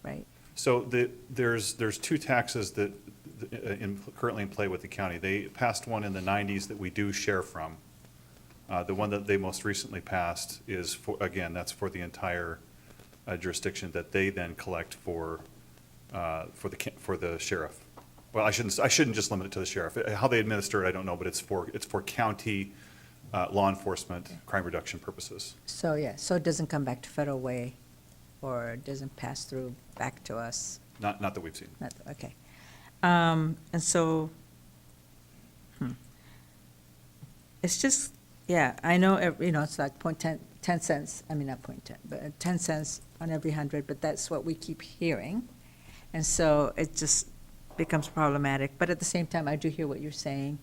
right? So there's two taxes that currently in play with the county. They passed one in the 90s that we do share from. The one that they most recently passed is for, again, that's for the entire jurisdiction that they then collect for the sheriff. Well, I shouldn't just limit it to the sheriff. How they administer it, I don't know, but it's for county law enforcement crime reduction purposes. So, yeah, so it doesn't come back to Federal Way, or it doesn't pass through back to us? Not that we've seen. Okay. And so, it's just, yeah, I know, it's like 10 cents, I mean, not 0.10, but 10 cents on every 100, but that's what we keep hearing. And so it just becomes problematic. But at the same time, I do hear what you're saying,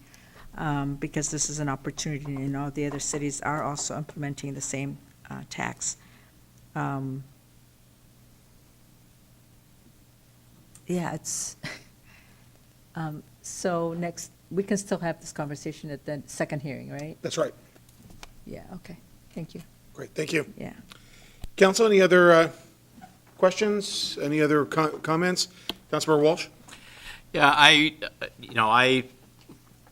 because this is an opportunity, and all the other cities are also implementing the same tax. Yeah, it's, so next, we can still have this conversation at the second hearing, right? That's right. Yeah, okay, thank you, Great, thank you. yeah. Council, any other questions? Any other comments? Councilmember Walsh? Yeah, I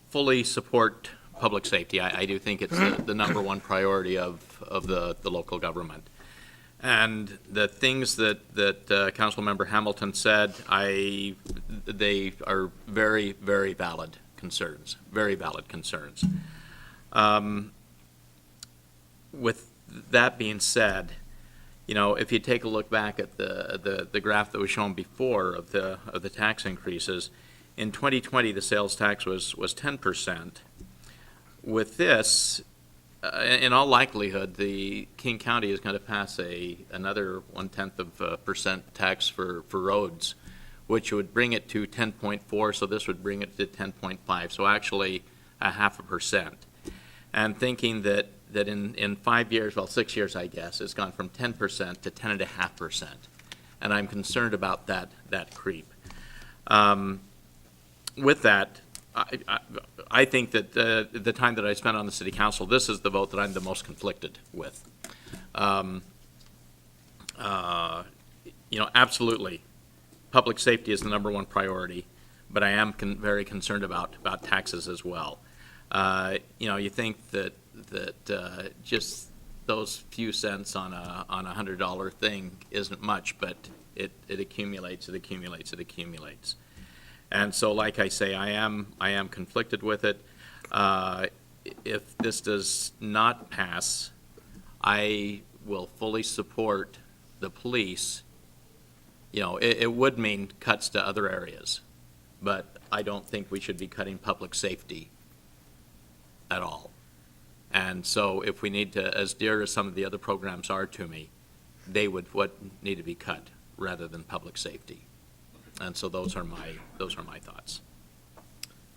fully support public safety. I do think it's the number one priority of the local government. And the things that Councilmember Hamilton said, they are very, very valid concerns, very valid concerns. With that being said, if you take a look back at the graph that was shown before of the tax increases, in 2020 the sales tax was 10%. With this, in all likelihood, the King County is going to pass another 0.1% tax for roads, which would bring it to 10.4. So this would bring it to 10.5. So actually 0.5%. And thinking that in 5 years, well, 6 years, I guess, it's gone from 10% to 10.5%. And I'm concerned about that creep. With that, I think that the time that I spent on the city council, this is the vote that I'm the most conflicted with. Absolutely, public safety is the number one priority, but I am very concerned about taxes as well. You think that just those few cents on a $100 thing isn't much, but it accumulates. And so, like I say, I am conflicted with it. If this does not pass, I will fully support the police. It would mean cuts to other areas, but I don't think we should be cutting public safety at all. And so if we need to, as dear as some of the other programs are to me, they would need to be cut rather than public safety. And so those are my thoughts.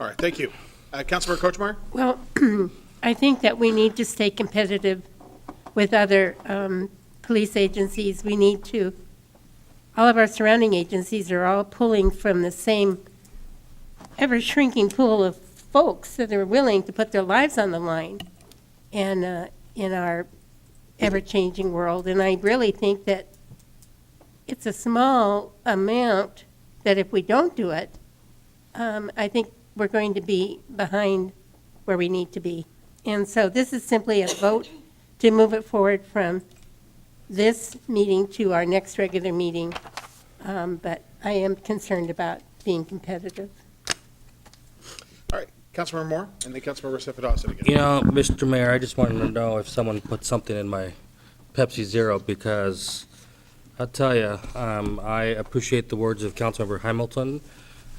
All right, thank you. Councilmember Kochmar? Well, I think that we need to stay competitive with other police agencies. We need to, all of our surrounding agencies are all pulling from the same ever-shrinking pool of folks that are willing to put their lives on the line and in our ever-changing world. And I really think that it's a small amount that if we don't do it, I think we're going to be behind where we need to be. And so this is simply a vote to move it forward from this meeting to our next regular meeting. But I am concerned about being competitive. All right, Councilmember Moore, and then Councilmember Cephedos again. You know, Mr. Mayor, I just wanted to know if someone put something in my Pepsi Zero, because I'll tell you, I appreciate the words of Councilmember Hamilton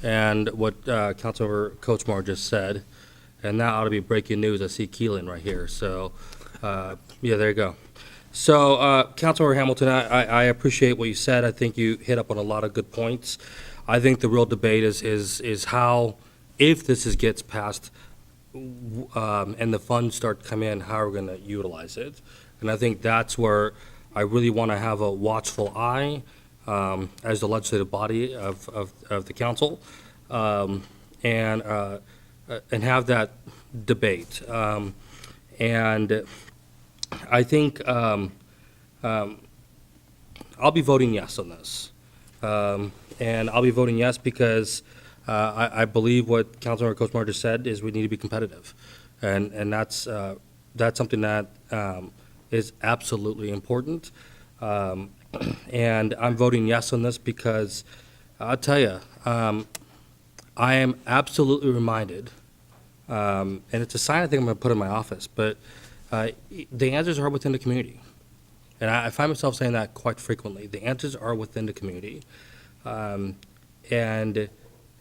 and what Councilmember Coachmore just said, and that ought to be breaking news. I see Keelan right here, so, yeah, there you go. So, Councilmember Hamilton, I appreciate what you said. I think you hit up on a lot of good points. I think the real debate is how, if this gets passed, and the funds start coming in, how are we going to utilize it? And I think that's where I really want to have a watchful eye as the legislative body of the council, and have that debate. And I think I'll be voting yes on this. And I'll be voting yes because I believe what Councilmember Coachmore just said is we need to be competitive. And that's something that is absolutely important. And I'm voting yes on this because I'll tell you, I am absolutely reminded, and it's a sign I think I'm going to put in my office, but the answers are within the community. And I find myself saying that quite frequently. The answers are within the community. And,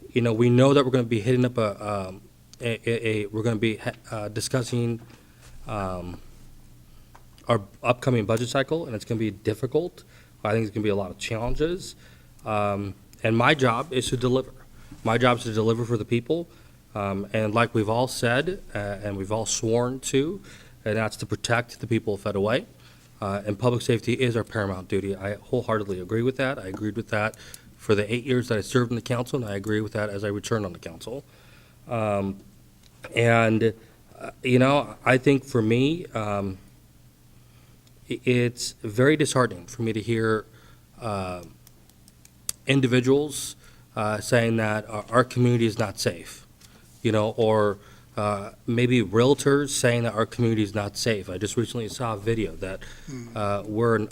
you know, we know that we're going to be hitting up we're going to be discussing our upcoming budget cycle, and it's going to be difficult. I think it's going to be a lot of challenges. And my job is to deliver. My job is to deliver for the people. And like we've all said, and we've all sworn to, and that's to protect the people of Federal Way. And public safety is our paramount duty. I wholeheartedly agree with that. I agreed with that for the 8 years that I served in the council, and I agree with that as I return on the council. You know, I think for me, it's very disheartening for me to hear individuals saying that our community is not safe, you know, or maybe realtors saying that our community is not safe. I just recently saw a video that we're an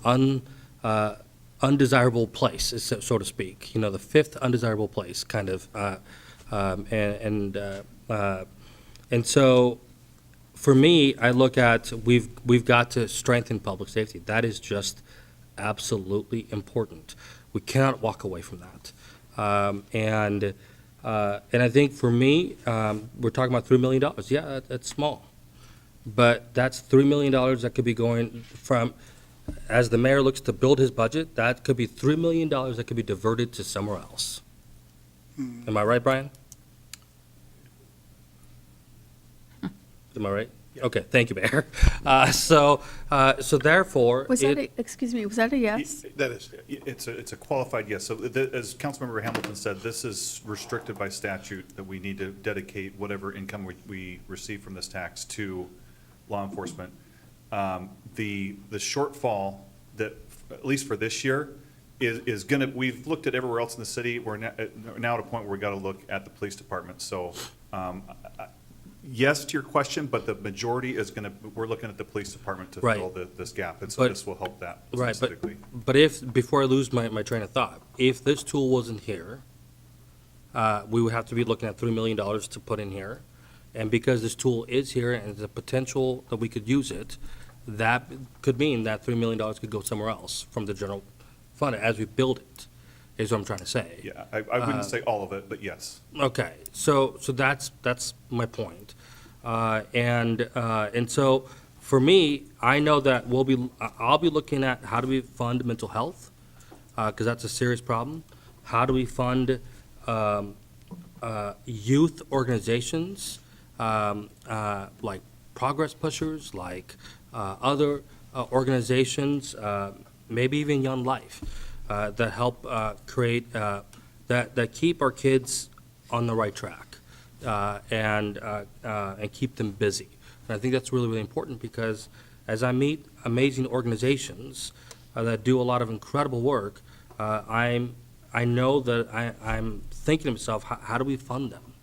undesirable place, so to speak, you know, the fifth undesirable place, kind of. And so, for me, I look at we've got to strengthen public safety. That is just absolutely important. We cannot walk away from that. And I think for me, we're talking about $3 million. Yeah, that's small, but that's $3 million that could be going from, as the mayor looks to build his budget, that could be $3 million that could be diverted to somewhere else. Am I right, Brian? Am I right? Okay, thank you, Mayor. So therefore, Excuse me, was that a yes? That is. It's a qualified yes. So as Councilmember Hamilton said, this is restricted by statute that we need to dedicate whatever income we receive from this tax to law enforcement. The shortfall that, at least for this year, is gonna, we've looked at everywhere else in the city. We're now at a point where we gotta look at the police department. So, yes to your question, but the majority is we're looking at the police department to Right. fill this gap. And so this will help that right, specifically. but before I lose my train of thought, if this tool wasn't here, we would have to be looking at $3 million to put in here. And because this tool is here and the potential that we could use it, that could mean that $3 million could go somewhere else from the general fund as we build it, is what I'm trying to say. Yeah, I wouldn't say all of it, but yes. Okay, so that's my point. And so for me, I know that I'll be looking at how do we fund mental health, because that's a serious problem. How do we fund youth organizations, like Progress Pushers, like other organizations, maybe even Young Life, that help create, that keep our kids on the right track, and keep them busy. And I think that's really, really important, because as I meet amazing organizations that do a lot of incredible work, I know that I'm thinking to myself, how do we fund them?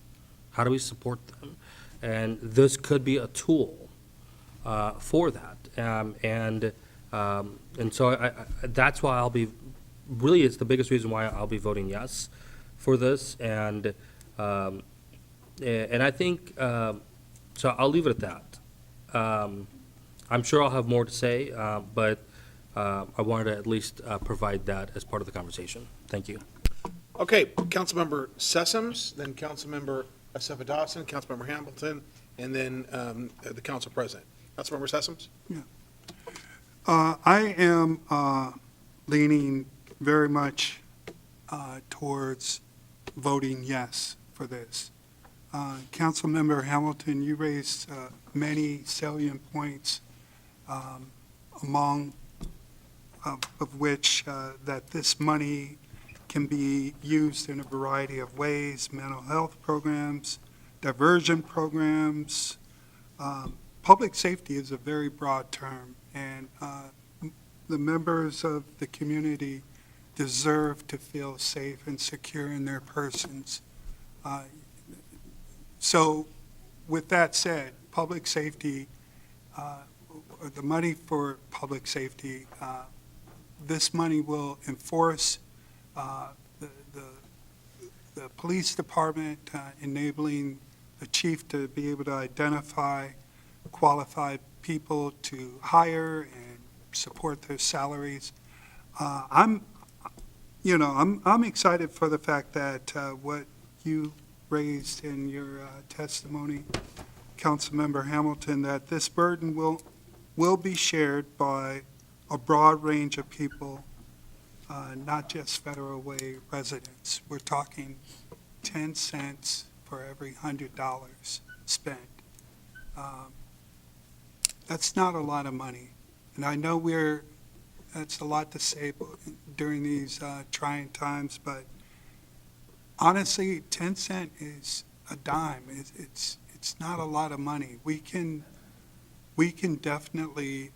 How do we support them? And this could be a tool for that. And so that's why I'll be, it's the biggest reason why I'll be voting yes for this. And And I think, so I'll leave it at that. I'm sure I'll have more to say, but I wanted to at least provide that as part of the conversation. Thank you. Okay, Councilmember Sessoms, then Councilmember Acefa Dawson, Councilmember Hamilton, and then the Council President. Councilmember Sessoms? I am leaning very much towards voting yes for this. Councilmember Hamilton, you raised many salient points, among of which that this money can be used in a variety of ways: mental health programs, diversion programs. Public safety is a very broad term, and the members of the community deserve to feel safe and secure in their persons. So with that said, public safety, or the money for public safety, this money will enforce the police department, enabling the chief to be able to identify qualified people to hire and support their salaries. I'm excited for the fact that what you raised in your testimony, Councilmember Hamilton, that this burden will be shared by a broad range of people, not just Federal Way residents. We're talking 10 cents for every $100 spent. That's not a lot of money. And I know that's a lot to say during these trying times, but honestly, 10 cent is a dime. It's not a lot of money. We can definitely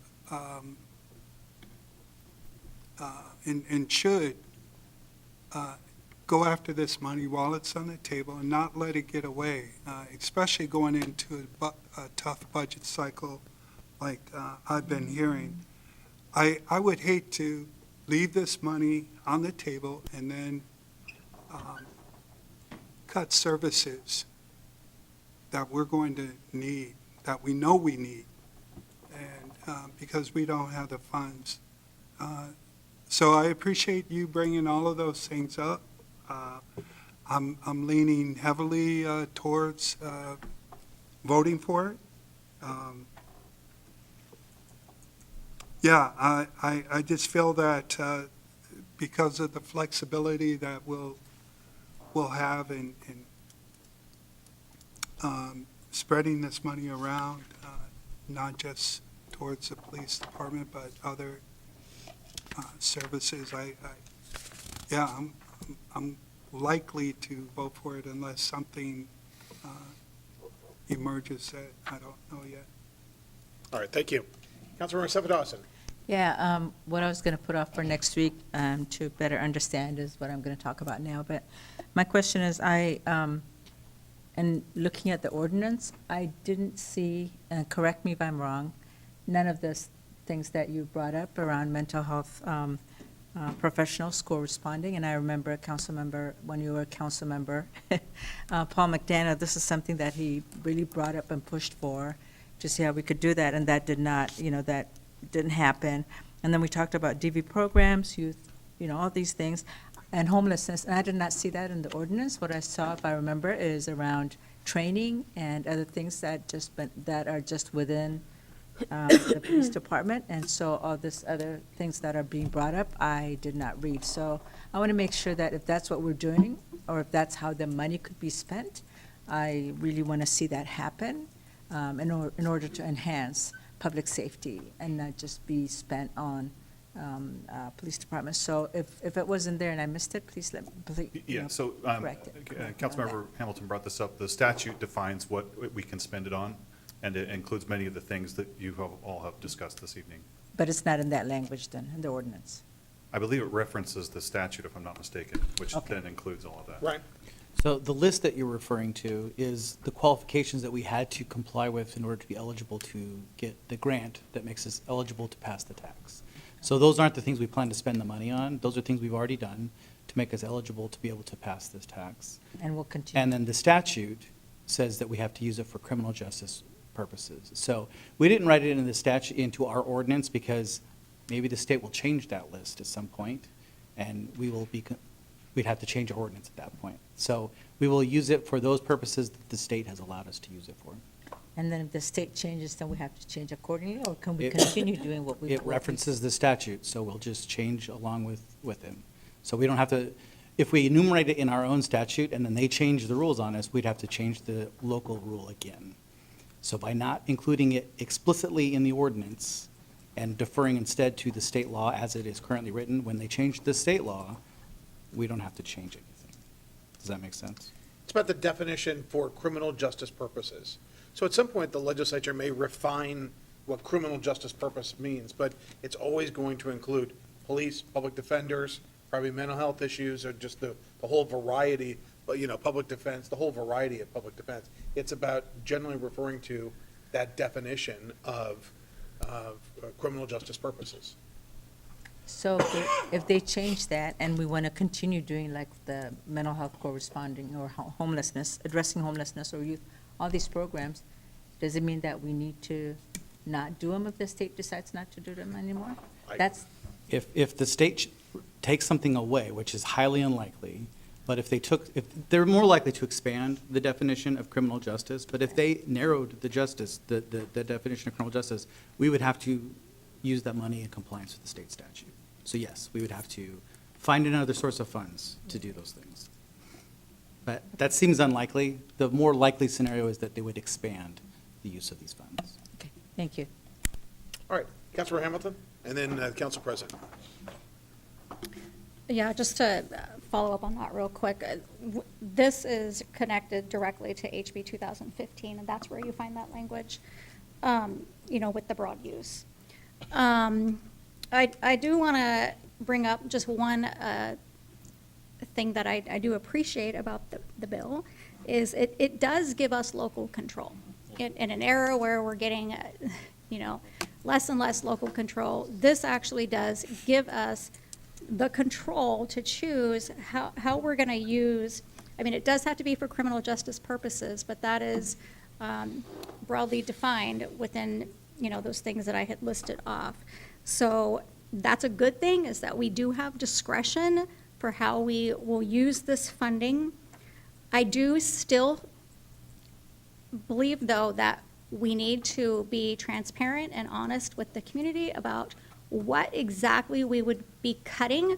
and should go after this money while it's on the table and not let it get away, especially going into a tough budget cycle like I've been hearing. I would hate to leave this money on the table and then cut services that we're going to need, that we know we need, and because we don't have the funds. So I appreciate you bringing all of those things up. I'm leaning heavily towards voting for it. I just feel that because of the flexibility that we'll have in spreading this money around, not just towards the police department, but other services, I'm likely to vote for it unless something emerges that I don't know yet. All right, thank you. Councilmember Acefa Dawson. Yeah, what I was going to put off for next week to better understand is what I'm going to talk about now. But my question is, and looking at the ordinance, I didn't see, and correct me if I'm wrong, none of the things that you brought up around mental health professionals corresponding. And I remember a council member, when you were a council member, Paul McDaniel, this is something that he really brought up and pushed for to see how we could do that, and that did not, that didn't happen. And then we talked about DV programs, youth, all these things, and homelessness, and I did not see that in the ordinance. What I saw, if I remember, is around training and other things that are just within the police department, and so all this other things that are being brought up, I did not read. So I want to make sure that if that's what we're doing, or if that's how the money could be spent, I really want to see that happen in order to enhance public safety and not just be spent on police departments. So if it wasn't there and I missed it, please correct it. Councilmember Hamilton brought this up. The statute defines what we can spend it on, and it includes many of the things that you all have discussed this evening. But it's not in that language then, in the ordinance? I believe it references the statute, if I'm not mistaken, which then includes all of that. Right. So the list that you're referring to is the qualifications that we had to comply with in order to be eligible to get the grant that makes us eligible to pass the tax. So those aren't the things we plan to spend the money on. Those are things we've already done to make us eligible to be able to pass this tax. And we'll continue. And then the statute says that we have to use it for criminal justice purposes. So we didn't write it into the statute, into our ordinance, because maybe the state will change that list at some point, and we'd have to change our ordinance at that point. So we will use it for those purposes that the state has allowed us to use it for. And then if the state changes, then we have to change accordingly, or can we It- continue doing what we? It references the statute, so we'll just change along with them. So we don't have to, if we enumerate it in our own statute and then they change the rules on us, we'd have to change the local rule again. So by not including it explicitly in the ordinance and deferring instead to the state law as it is currently written, when they change the state law, we don't have to change anything. Does that make sense? It's about the definition for criminal justice purposes. So at some point, the legislature may refine what criminal justice purpose means, but it's always going to include police, public defenders, probably mental health issues, or just the whole variety, but, public defense, the whole variety of public defense. It's about generally referring to that definition of criminal justice purposes. So if they change that and we want to continue doing like the mental health corresponding or homelessness, addressing homelessness or youth, all these programs, does it mean that we need to not do them if the state decides not to do them anymore? That's, If the state takes something away, which is highly unlikely, but if they're more likely to expand the definition of criminal justice, but if they narrowed the definition of criminal justice, we would have to use that money in compliance with the state statute. So yes, we would have to find another source of funds to do those things. But that seems unlikely. The more likely scenario is that they would expand the use of these funds. okay, thank you. All right, Councilor Hamilton, and then Council President. Yeah, just to follow up on that real quick, this is connected directly to HB 2015, and that's where you find that language, with the broad use. I do want to bring up just one thing that I do appreciate about the bill, is it does give us local control. In an era where we're getting, less and less local control, this actually does give us the control to choose how we're going to use, it does have to be for criminal justice purposes, but that is broadly defined within, those things that I had listed off. So that's a good thing, is that we do have discretion for how we will use this funding. I do still believe, though, that we need to be transparent and honest with the community about what exactly we would be cutting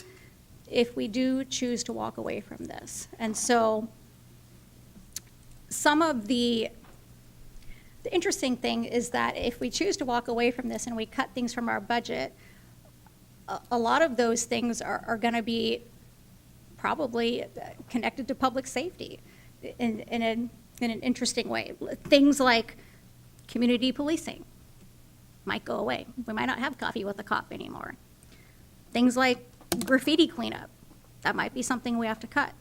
if we do choose to walk away from this. And so some of the interesting thing is that if we choose to walk away from this and we cut things from our budget, a lot of those things are going to be probably connected to public safety in an interesting way. Things like community policing might go away. We might not have coffee with a cop anymore. Things like graffiti cleanup, that might be something we have to cut.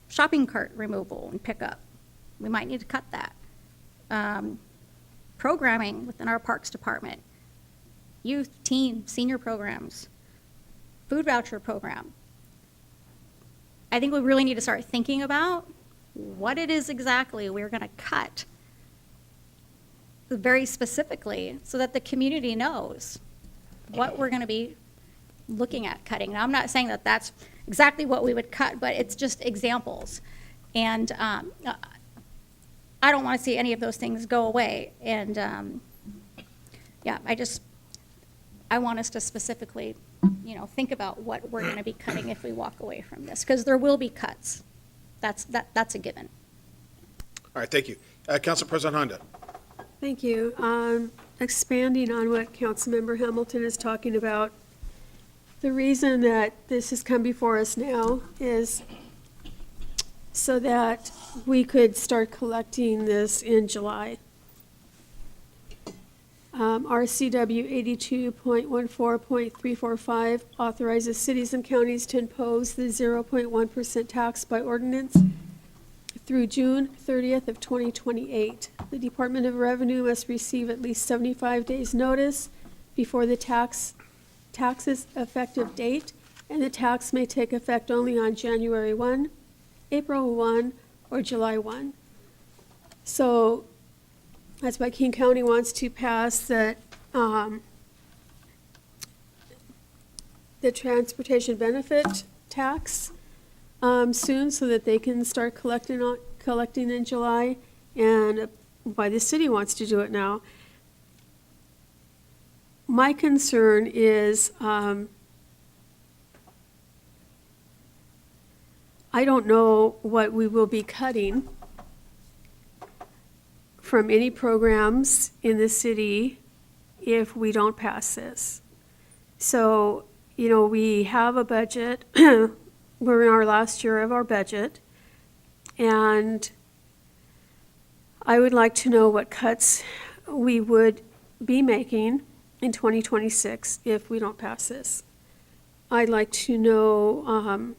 Shopping cart removal and pickup, we might need to cut that. Programming within our parks department, youth, teen, senior programs, food voucher program. I think we really need to start thinking about what it is exactly we're going to cut very specifically, so that the community knows what we're going to be looking at cutting. Now, I'm not saying that that's exactly what we would cut, but it's just examples. And I don't want to see any of those things go away. And I want us to specifically, think about what we're going to be cutting if we walk away from this, because there will be cuts. That's a given. All right, thank you. Council President Honda. Thank you. Expanding on what Councilmember Hamilton is talking about, the reason that this has come before us now is so that we could start collecting this in July. RCW 82.14.345 authorizes cities and counties to impose the 0.1% tax by ordinance through June 30th of 2028. The Department of Revenue must receive at least 75 days' notice before the tax's effective date, and the tax may take effect only on January 1, April 1, or July 1. So that's why King County wants to pass the transportation benefit tax soon so that they can start collecting in July, and why the city wants to do it now. My concern is, I don't know what we will be cutting from any programs in the city if we don't pass this. So, you know, we have a budget, we're in our last year of our budget, and I would like to know what cuts we would be making in 2026 if we don't pass this. I'd like to know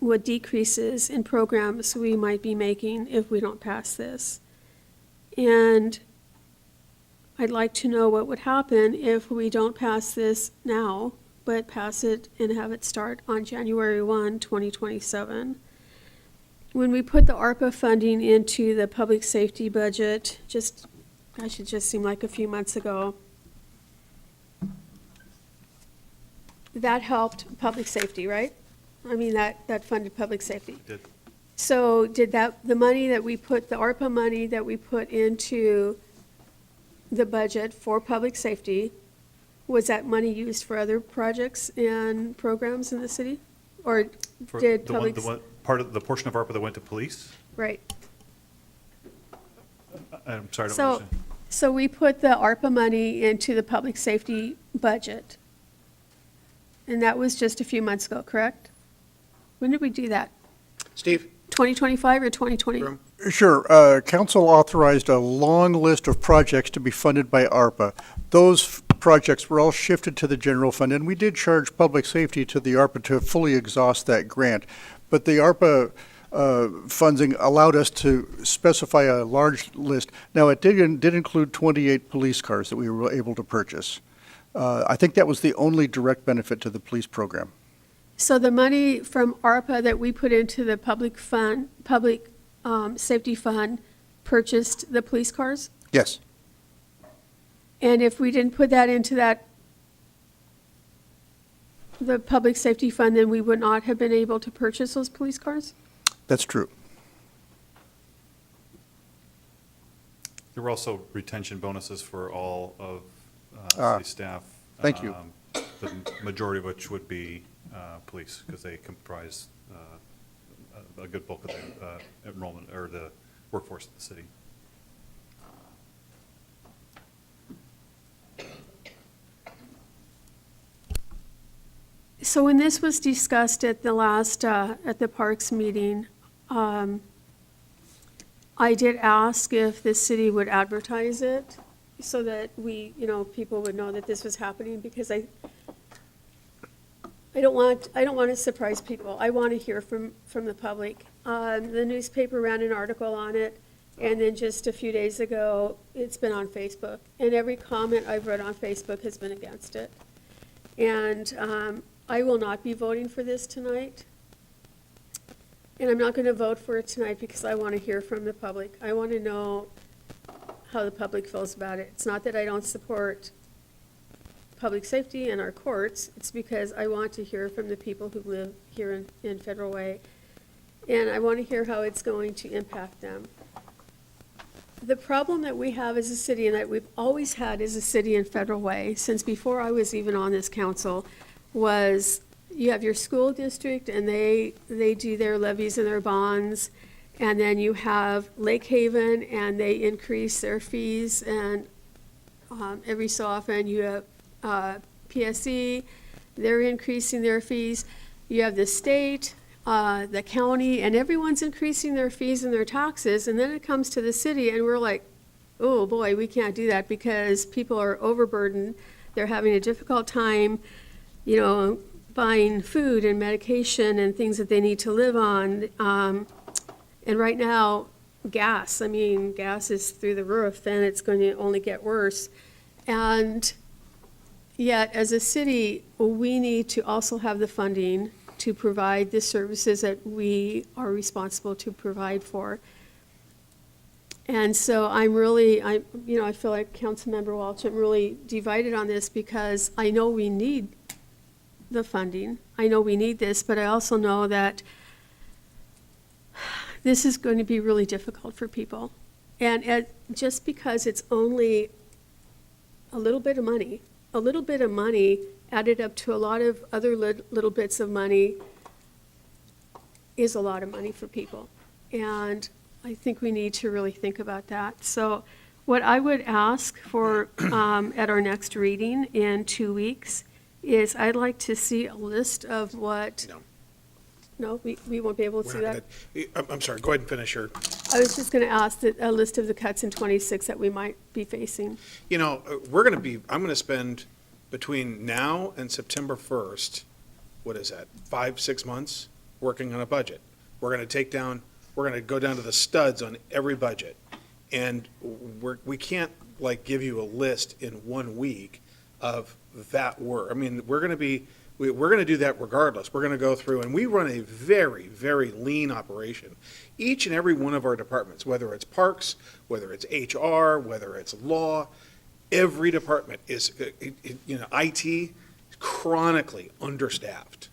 what decreases in programs we might be making if we don't pass this. And I'd like to know what would happen if we don't pass this now, but pass it and have it start on January 1, 2027. When we put the ARPA funding into the public safety budget, gosh, it just seemed like a few months ago, that helped public safety, right? I mean, that funded public safety. Did. So did the money that we put, the ARPA money that we put into the budget for public safety, was that money used for other projects and programs in the city? Or For did the public? part of the portion of ARPA that went to police? Right. I'm sorry, I don't So, understand. so we put the ARPA money into the public safety budget. And that was just a few months ago, correct? When did we do that? Steve? 2025 or 2020? Broom? Sure. Council authorized a long list of projects to be funded by ARPA. Those projects were all shifted to the general fund, and we did charge public safety to the ARPA to fully exhaust that grant. But the ARPA funding allowed us to specify a large list. Now, it did include 28 police cars that we were able to purchase. I think that was the only direct benefit to the police program. So the money from ARPA that we put into the public safety fund purchased the police cars? Yes. And if we didn't put that into the public safety fund, then we would not have been able to purchase those police cars? That's true. There were also retention bonuses for all of city staff. Thank you. The majority of which would be police, because they comprise a good bulk of the enrollment, or the workforce of the city. So when this was discussed at the last, at the Parks meeting, I did ask if the city would advertise it so that we, people would know that this was happening, because I don't want to surprise people. I want to hear from the public. The newspaper ran an article on it, and then just a few days ago, it's been on Facebook. And every comment I've read on Facebook has been against it. And I will not be voting for this tonight. And I'm not going to vote for it tonight because I want to hear from the public. I want to know how the public feels about it. It's not that I don't support public safety and our courts. It's because I want to hear from the people who live here in Federal Way. And I want to hear how it's going to impact them. The problem that we have as a city, and that we've always had as a city in Federal Way, since before I was even on this council, was you have your school district, and they do their levies and their bonds, and then you have Lake Haven, and they increase their fees, and every so often you have PSE, they're increasing their fees. You have the state, the county, and everyone's increasing their fees and their taxes, and then it comes to the city, and we're like, oh boy, we can't do that because people are overburdened. They're having a difficult time, buying food and medication and things that they need to live on. And right now, gas is through the roof, and it's going to only get worse. And yet, as a city, we need to also have the funding to provide the services that we are responsible to provide for. And so I feel like Councilmember Walsh, I'm really divided on this because I know we need the funding. I know we need this, but I also know that this is going to be really difficult for people. And just because it's only a little bit of money added up to a lot of other little bits of money is a lot of money for people. And I think we need to really think about that. So what I would ask for at our next reading in 2 weeks is I'd like to see a list of what. No, we won't be able to see that? I'm sorry, go ahead and finish your. I was just going to ask that a list of the cuts in 26 that we might be facing. I'm going to spend between now and September 1st, what is that, 5-6 months, working on a budget. We're going to go down to the studs on every budget. And we can't give you a list in 1 week of that work. I mean, we're going to do that regardless. We're going to go through, and we run a very, very lean operation. Each and every one of our departments, whether it's parks, whether it's HR, whether it's law, every department is, IT, chronically understaffed.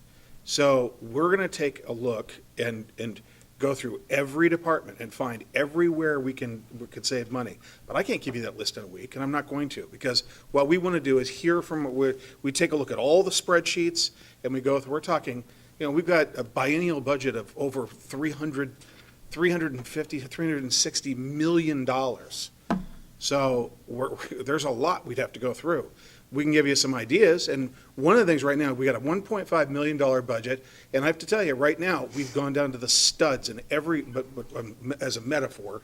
So we're going to take a look and go through every department and find everywhere we could save money. But I can't give you that list in a week, and I'm not going to, because what we want to do is hear from, we take a look at all the spreadsheets, and we go through, we're talking, we've got a biennial budget of over $350 to $360 million. So there's a lot we'd have to go through. We can give you some ideas, and one of the things right now, we got a $1.5 million budget, and I have to tell you, right now, we've gone down to the studs in every, but as a metaphor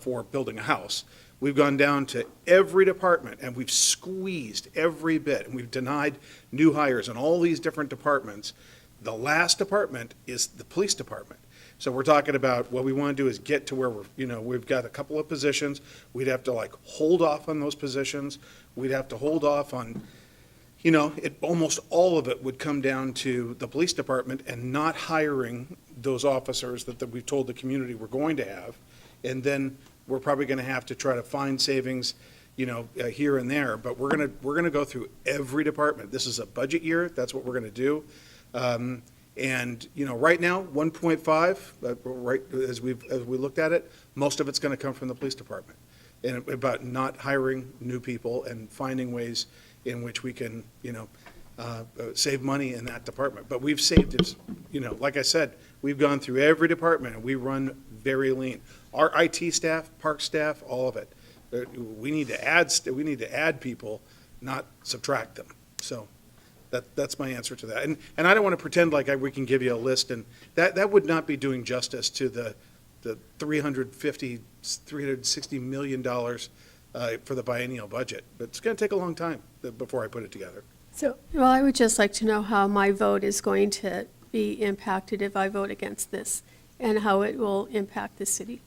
for building a house, we've gone down to every department, and we've squeezed every bit, and we've denied new hires in all these different departments. The last department is the police department. So we're talking about what we want to do is get to where we've got a couple of positions. We'd have to hold off on those positions. We'd have to hold off on, almost all of it would come down to the police department and not hiring those officers that we've told the community we're going to have. And then we're probably going to have to try to find savings, here and there. But we're going to go through every department. This is a budget year. That's what we're going to do. And, right now, 1.5, right, as we looked at it, most of it's going to come from the police department. And about not hiring new people and finding ways in which we can, save money in that department. But we've saved it, like I said, we've gone through every department and we run very lean. Our IT staff, park staff, all of it. We need to add people, not subtract them. So. That's my answer to that. And I don't want to pretend like we can give you a list, and that would not be doing justice to the $360 million for the biennial budget. But it's going to take a long time before I put it together. So, well, I would just like to know how my vote is going to be impacted if I vote against this, and how it will impact the city.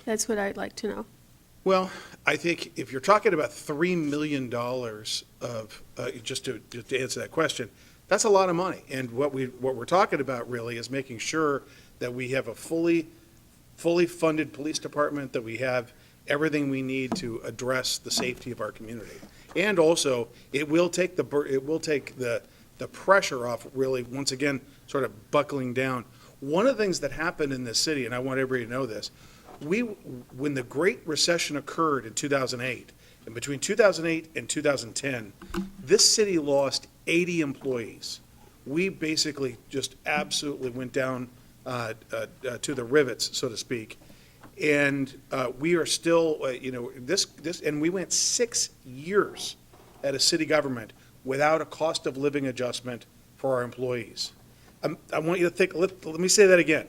That's what I'd like to know. Well, I think if you're talking about $3 million of, just to answer that question, that's a lot of money. And what we're talking about really is making sure that we have a fully funded police department, that we have everything we need to address the safety of our community. And also, it will take the pressure off, really, once again, sort of buckling down. One of the things that happened in this city, and I want everybody to know this, when the Great Recession occurred in 2008, and between 2008 and 2010, this city lost 80 employees. We basically just absolutely went down to the rivets, so to speak. And we are still, and we went 6 years at a city government without a cost of living adjustment for our employees. I want you to think, let me say that again.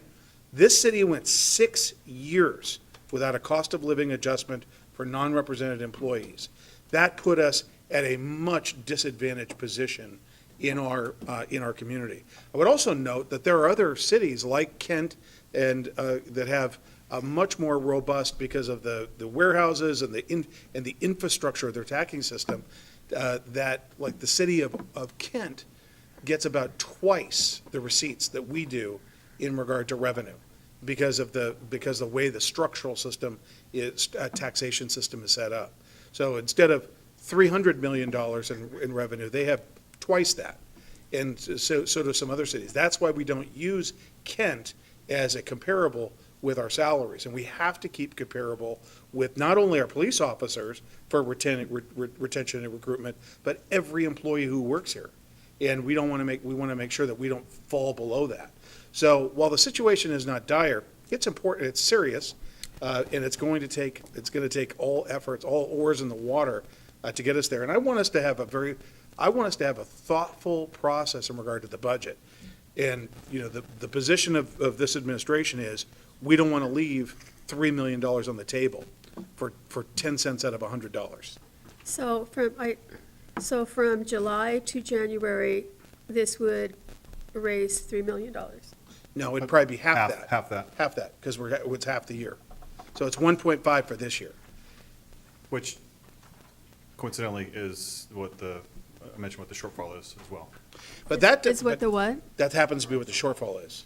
This city went 6 years without a cost of living adjustment for non-represented employees. That put us at a much disadvantaged position in our community. I would also note that there are other cities like Kent and that have a much more robust, because of the warehouses and the infrastructure of their taxing system, that like the city of Kent gets about twice the receipts that we do in regard to revenue because of the way the structural system is, taxation system is set up. So instead of $300 million in revenue, they have twice that. And so do some other cities. That's why we don't use Kent as a comparable with our salaries. And we have to keep comparable with not only our police officers for retention and recruitment, but every employee who works here. And we want to make sure that we don't fall below that. So while the situation is not dire, it's important, it's serious, and it's going to take all efforts, all oars in the water to get us there. And I want us to have a thoughtful process in regard to the budget. And, you know, the position of this administration is, we don't want to leave $3 million on the table for 10 cents out of $100. So from July to January, this would raise $3 million. No, it'd probably be half that. Half that, Half that, because it's half the year. So it's 1.5 for this year. which coincidentally is what I mentioned what the shortfall is as well. But that. Is what the what? That happens to be what the shortfall is.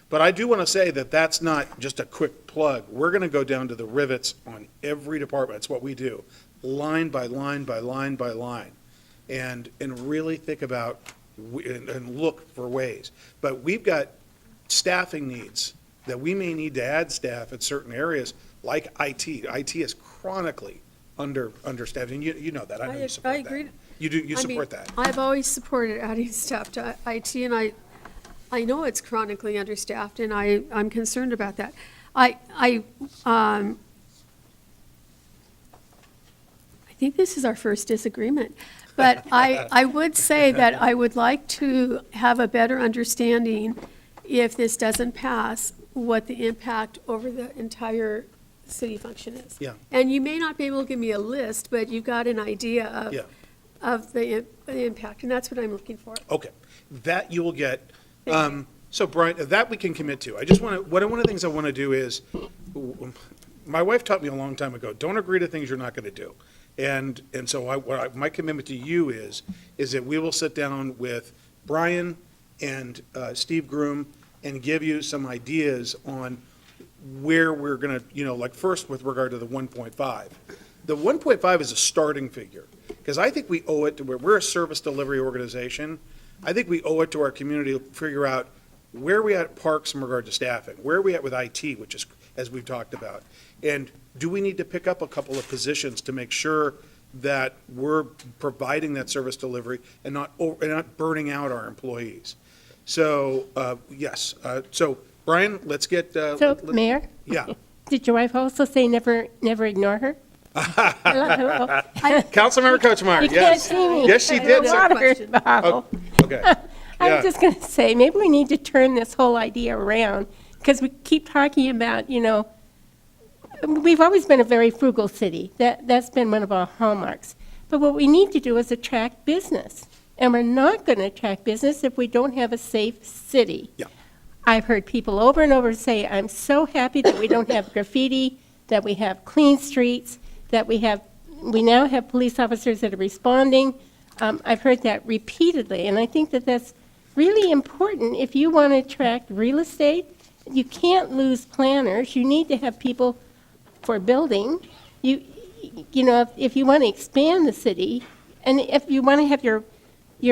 But I do want to say that that's not just a quick plug. We're going to go down to the rivets on every department. It's what we do, line by line by line by line, and really think about and look for ways. But we've got staffing needs that we may need to add staff at certain areas, like IT. IT is chronically understaffed, and you know that. I know you support that. I agree. You support that. I've always supported adding staff to IT, and I know it's chronically understaffed, and I'm concerned about that. I think this is our first disagreement, but I would say that I would like to have a better understanding, if this doesn't pass, what the impact over the entire city function is. Yeah. And you may not be able to give me a list, but you've got an idea Yeah. of the impact, and that's what I'm looking for. Okay, that you will get. So Brian, that we can commit to. I just want to, one of the things I want to do is, my wife taught me a long time ago, don't agree to things you're not going to do. And so my commitment to you is that we will sit down with Brian and Steve Groom and give you some ideas on where we're going to, like first with regard to the 1.5. The 1.5 is a starting figure, because I think we owe it to, we're a service delivery organization. I think we owe it to our community to figure out where are we at parks in regard to staffing? Where are we at with IT, which is, as we've talked about? And do we need to pick up a couple of positions to make sure that we're providing that service delivery and not burning out our employees? So, yes. So, Brian, let's get. Mayor? Yeah. Did your wife also say never ignore her? Councilmember Kochemar, You can't yes. see me. Yes, she did. I have a water bottle. Okay. I Yeah. was just going to say, maybe we need to turn this whole idea around, because we keep talking about, we've always been a very frugal city. That's been one of our hallmarks. But what we need to do is attract business. And we're not going to attract business if we don't have a safe city. Yeah. I've heard people over and over say, I'm so happy that we don't have graffiti, that we have clean streets, that we now have police officers that are responding. I've heard that repeatedly, and I think that that's really important. If you want to attract real estate, you can't lose planners. You need to have people for building. If you want to expand the city, and if you want to have your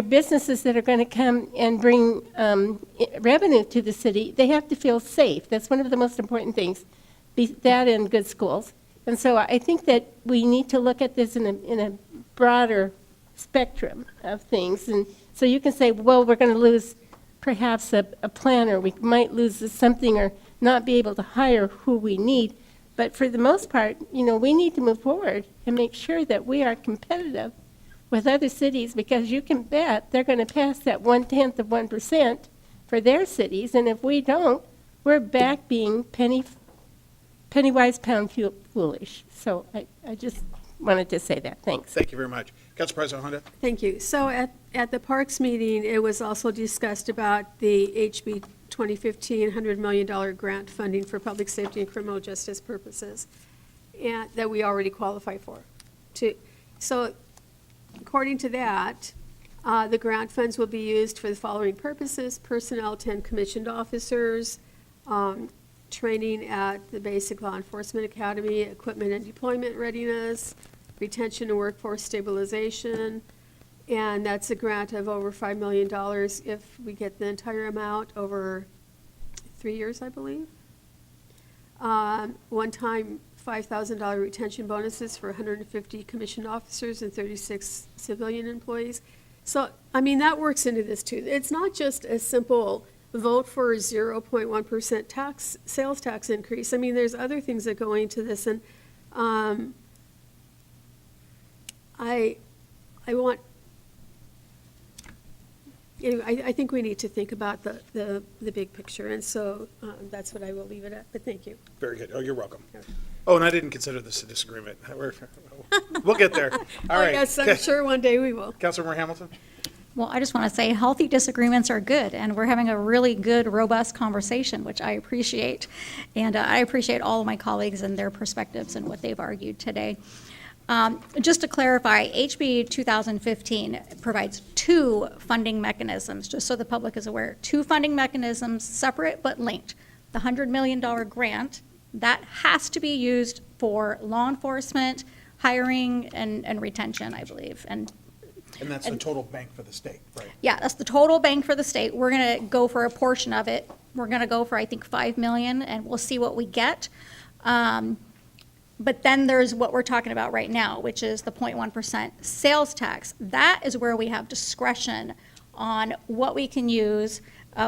businesses that are going to come and bring revenue to the city, they have to feel safe. That's one of the most important things, that and good schools. And so I think that we need to look at this in a broader spectrum of things. And so you can say, well, we're going to lose perhaps a planner. We might lose something or not be able to hire who we need. But for the most part, we need to move forward and make sure that we are competitive with other cities, because you can bet they're going to pass that 0.1% for their cities. And if we don't, we're back being penny wise, pound foolish. So I just wanted to say that. Thanks. Thank you very much. Council President Honda? Thank you. So at the Parks meeting, it was also discussed about the HB 2015 $100 million grant funding for public safety and criminal justice purposes, and that we already qualify for. So according to that, The grant funds will be used for the following purposes: personnel, 10 commissioned officers, training at the Basic Law Enforcement Academy, equipment and deployment readiness, retention and workforce stabilization, and that's a grant of over $5 million if we get the entire amount over 3 years, I believe. One-time $5,000 retention bonuses for 150 commissioned officers and 36 civilian employees. So, I mean, that works into this too. It's not just a simple vote for 0.1% tax, sales tax increase. I mean, there's other things that go into this, and I want, anyway, I think we need to think about the big picture, and so that's what I will leave it at, but thank you. Very good. Oh, you're welcome. Oh, and I didn't consider this a disagreement. We'll get there. All right. Yes, I'm sure one day we will. Councilmember Hamilton? Well, I just want to say healthy disagreements are good, and we're having a really good, robust conversation, which I appreciate. And I appreciate all of my colleagues and their perspectives and what they've argued today. Just to clarify, HB 2015 provides two funding mechanisms, just so the public is aware. Two funding mechanisms, separate but linked. The $100 million grant, that has to be used for law enforcement, hiring, and retention, I believe. And that's the total bank for the state, right? Yeah, that's the total bank for the state. We're going to go for a portion of it. We're going to go for, I think, $5 million, and we'll see what we get. But then there's what we're talking about right now, which is the 0.1% sales tax. That is where we have discretion on what we can use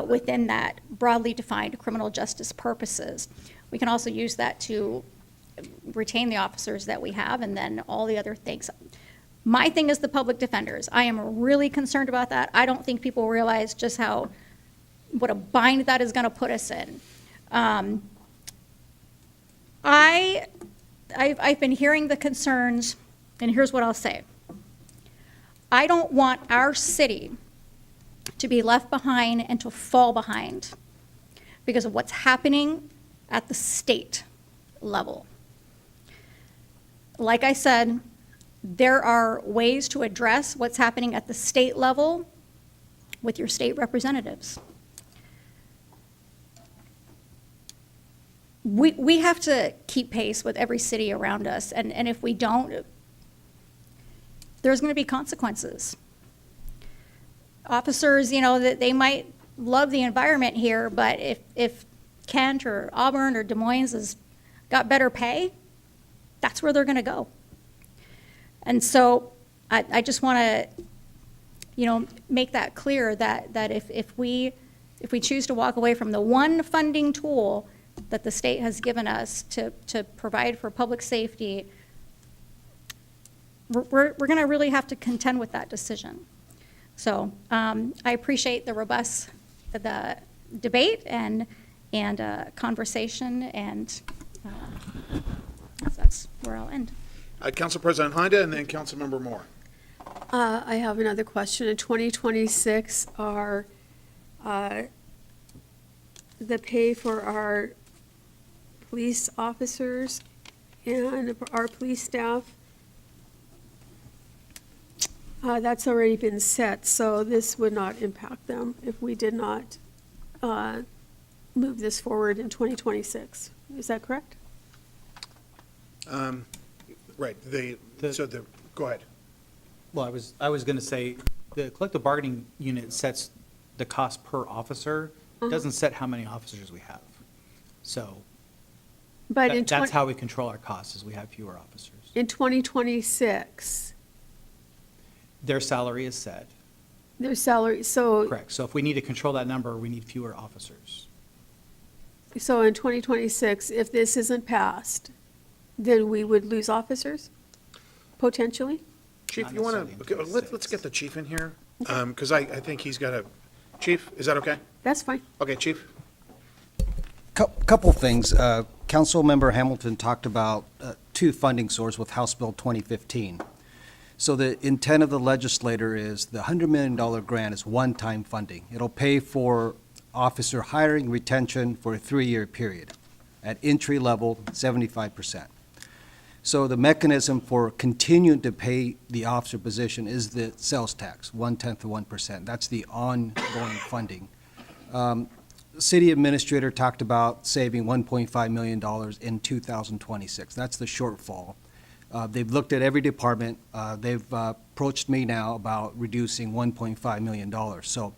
within that broadly defined criminal justice purposes. We can also use that to retain the officers that we have, and then all the other things. My thing is the public defenders. I am really concerned about that. I don't think people realize just what a bind that is going to put us in. I've been hearing the concerns, and here's what I'll say. I don't want our city to be left behind and to fall behind because of what's happening at the state level. Like I said, there are ways to address what's happening at the state level with your state representatives. We have to keep pace with every city around us, and if we don't, there's going to be consequences. Officers, that they might love the environment here, but if Kent or Auburn or Des Moines has got better pay, that's where they're going to go. And so I just want to, make that clear that if we choose to walk away from the one funding tool that the state has given us to provide for public safety, we're going to really have to contend with that decision. So I appreciate the robust debate and conversation, and that's where I'll end. Council President Hinda, and then Councilmember Moore. I have another question. In 2026, are the pay for our police officers and our police staff, that's already been set, so this would not impact them if we did not move this forward in 2026. Is that correct? Right, go ahead. Well, I was going to say, the collective bargaining unit sets the cost per officer. It doesn't set how many officers we have. So But that's how we control our costs, is we have fewer officers. in 2026, Their salary is set. their salary, so. Correct. So if we need to control that number, we need fewer officers. So in 2026, if this isn't passed, then we would lose officers, potentially? Chief, Not you want necessarily to, in let's get the chief in here, because I think he's got Chief, is that okay? That's fine. Okay, Chief? Couple things. Councilmember Hamilton talked about two funding sources with House Bill 2015. So the intent of the legislator is the $100 million grant is one-time funding. It'll pay for officer hiring, retention for a 3-year period. At entry level, 75%. So the mechanism for continuing to pay the officer position is the sales tax, 1/10 of 1%. That's the ongoing funding. City administrator talked about saving $1.5 million in 2026. That's the shortfall. They've looked at every department. They've approached me now about reducing $1.5 million. So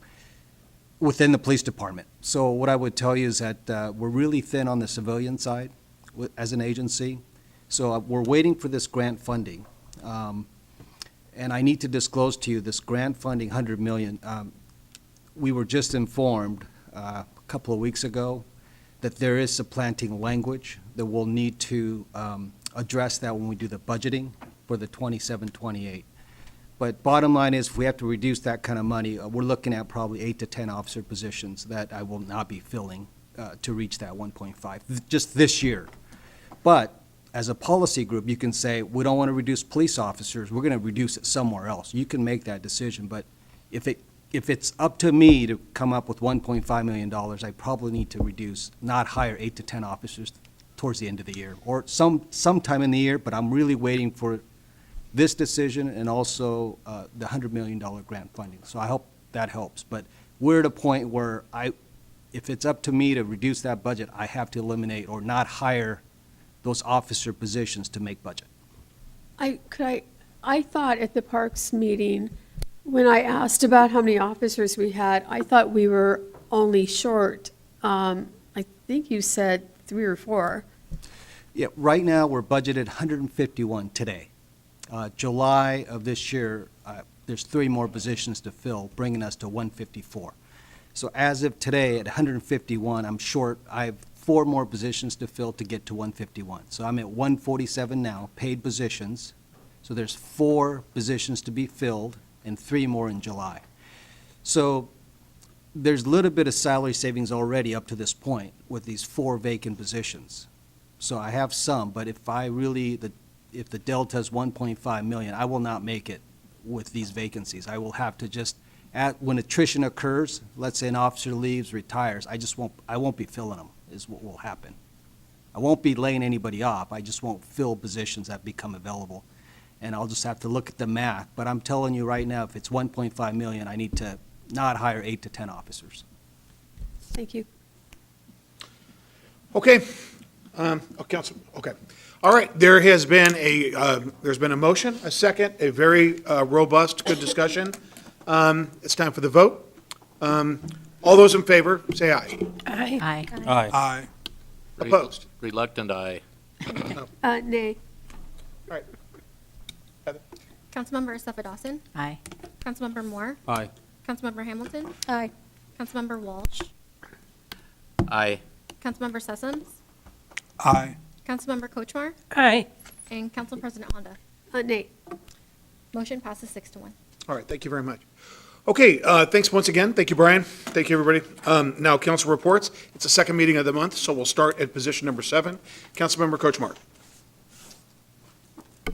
within the police department. So what I would tell you is that we're really thin on the civilian side as an agency. So we're waiting for this grant funding. And I need to disclose to you this grant funding, $100 million. We were just informed a couple of weeks ago that there is supplanting language that we'll need to address that when we do the budgeting for the 27-28. But bottom line is, if we have to reduce that kind of money, we're looking at probably 8 to 10 officer positions that I will not be filling to reach that 1.5, just this year. But as a policy group, you can say, we don't want to reduce police officers, we're going to reduce it somewhere else. You can make that decision, but if it's up to me to come up with $1.5 million, I probably need to reduce, not hire 8 to 10 officers towards the end of the year, or sometime in the year, but I'm really waiting for this decision and also the $100 million grant funding. So I hope that helps. But we're at a point where if it's up to me to reduce that budget, I have to eliminate or not hire those officer positions to make budget. I thought at the Parks meeting, when I asked about how many officers we had, I thought we were only short, I think you said 3 or 4. Yeah, right now, we're budgeted 151 today. July of this year, there's 3 more positions to fill, bringing us to 154. So as of today, at 151, I'm short. I have 4 more positions to fill to get to 151. So I'm at 147 now, paid positions. So there's 4 positions to be filled and 3 more in July. So there's a little bit of salary savings already up to this point with these 4 vacant positions. So I have some, but if the delta is 1.5 million, I will not make it with these vacancies. I will have to just, when attrition occurs, let's say an officer leaves, retires, I won't be filling them, is what will happen. I won't be laying anybody off, I just won't fill positions that become available. And I'll just have to look at the math. But I'm telling you right now, if it's 1.5 million, I need to not hire 8 to 10 officers. Thank you. Okay. Council, okay. All right, there's been a motion, a second, a very robust, good discussion. It's time for the vote. All those in favor, say aye. Aye. Aye. Opposed? Reluctant, aye. Nay. All right. Councilmember Acefa Dawson. Aye. Councilmember Moore. Aye. Councilmember Hamilton. Aye. Councilmember Walsh. Aye. Councilmember Sessoms. Aye. Councilmember Kochmar. Aye. And Council President Honda. Nay. Motion passes 6-1. All right, thank you very much. Okay, thanks once again. Thank you, Brian. Thank you, everybody. Now, council reports. It's the second meeting of the month, so we'll start at position number 7. Councilmember Kochmar.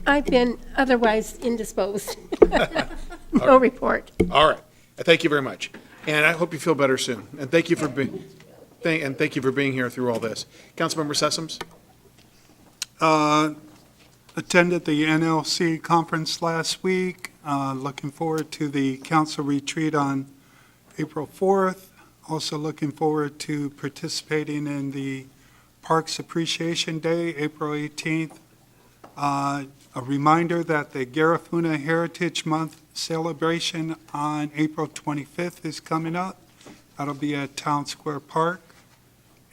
I've been otherwise indisposed. No report. All right, thank you very much. And I hope you feel better soon. And thank you for being here through all this. Councilmember Sessoms? Attended the NLC conference last week. Looking forward to the council retreat on April 4th. Also looking forward to participating in the Parks Appreciation Day, April 18th. A reminder that the Garifuna Heritage Month celebration on April 25th is coming up. That'll be at Town Square Park.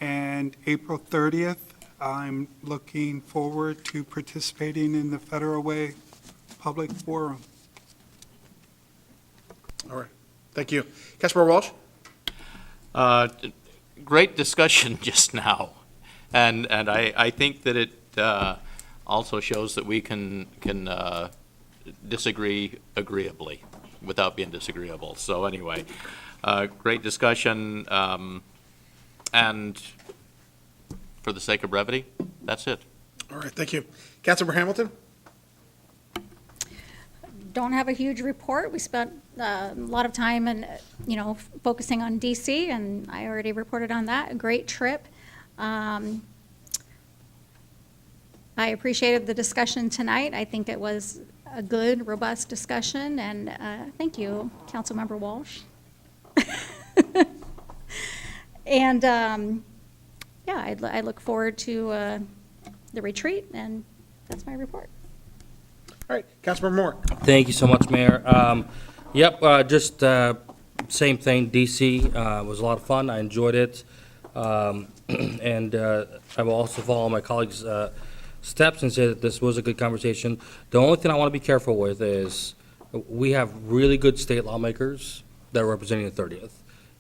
And April 30th, I'm looking forward to participating in the Federal Way Public Forum. All right, thank you. Councilmember Walsh? Great discussion just now. And I think that it also shows that we can disagree agreeably without being disagreeable. So anyway, great discussion. And for the sake of brevity, that's it. All right, thank you. Councilmember Hamilton? Don't have a huge report. We spent a lot of time and, focusing on DC, and I already reported on that. A great trip. I appreciated the discussion tonight. I think it was a good, robust discussion, and thank you, Councilmember Walsh. And, yeah, I look forward to the retreat, and that's my report. All right, Councilmember Moore. Thank you so much, Mayor. Just same thing, DC was a lot of fun. I enjoyed it. And I will also follow my colleagues' steps and say that this was a good conversation. The only thing I want to be careful with is we have really good state lawmakers that are representing the 30th.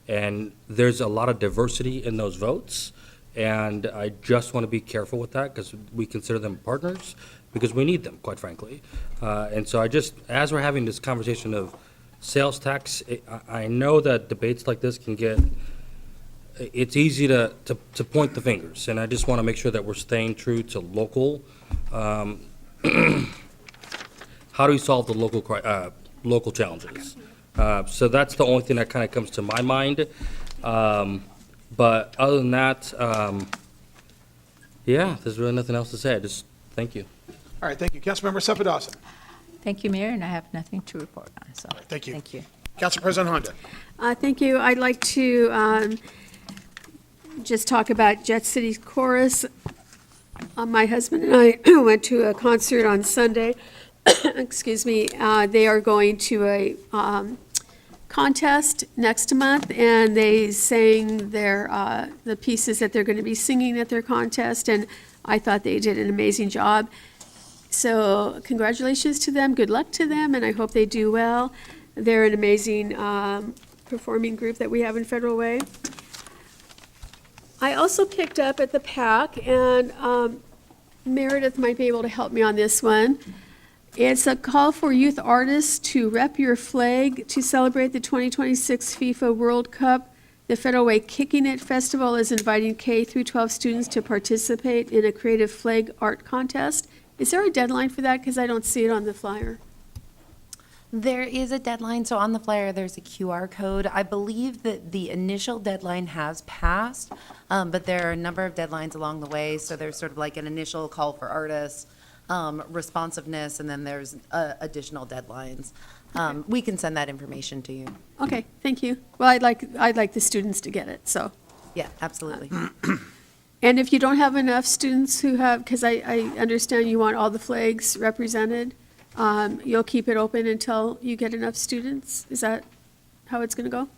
And there's a lot of diversity in those votes. And I just want to be careful with that because we consider them partners because we need them, quite frankly. And so as we're having this conversation of sales tax, I know that debates like this can get, it's easy to point the fingers. And I just want to make sure that we're staying true to local. How do we solve the local challenges? So that's the only thing that kind of comes to my mind. But other than that, there's really nothing else to say. Just thank you. All right, thank you. Councilmember Sepidawson. Thank you, Mayor, and I have nothing to report on, so. Thank you. Thank you. Council President Honda. Thank you. I'd like to just talk about Jet City Chorus. My husband and I went to a concert on Sunday. Excuse me. They are going to a contest next month, and they sang the pieces that they're going to be singing at their contest, and I thought they did an amazing job. So congratulations to them, good luck to them, and I hope they do well. They're an amazing performing group that we have in Federal Way. I also picked up at the PAC, and Meredith might be able to help me on this one. It's a call for youth artists to rep your flag to celebrate the 2026 FIFA World Cup. The Federal Way Kicking It Festival is inviting K through 12 students to participate in a creative flag art contest. Is there a deadline for that? Because I don't see it on the flyer. There is a deadline, so on the flyer, there's a QR code. I believe that the initial deadline has passed, but there are a number of deadlines along the way, so there's sort of like an initial call for artists, responsiveness, and then there's additional deadlines. We can send that information to you. Okay, thank you. Well, I'd like the students to get it, so. Yeah, absolutely. And if you don't have enough students who have, because I understand you want all the flags represented, you'll keep it open until you get enough students? Is that how it's going to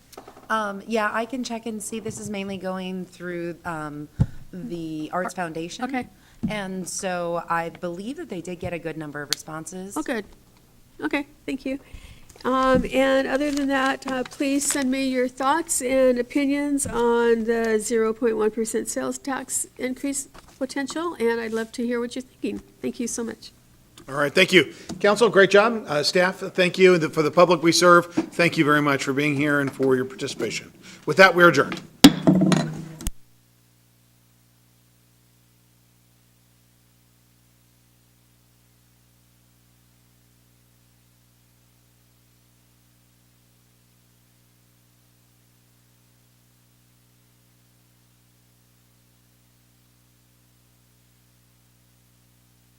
go? Yeah, I can check and see. This is mainly going through the Arts Foundation. Okay. And so I believe that they did get a good number of responses. Oh, good. Okay, thank you. And other than that, please send me your thoughts and opinions on the 0.1% sales tax increase potential, and I'd love to hear what you're thinking. Thank you so much. All right, thank you. Council, great job. Staff, thank you. And for the public we serve, thank you very much for being here and for your participation. With that, we are adjourned.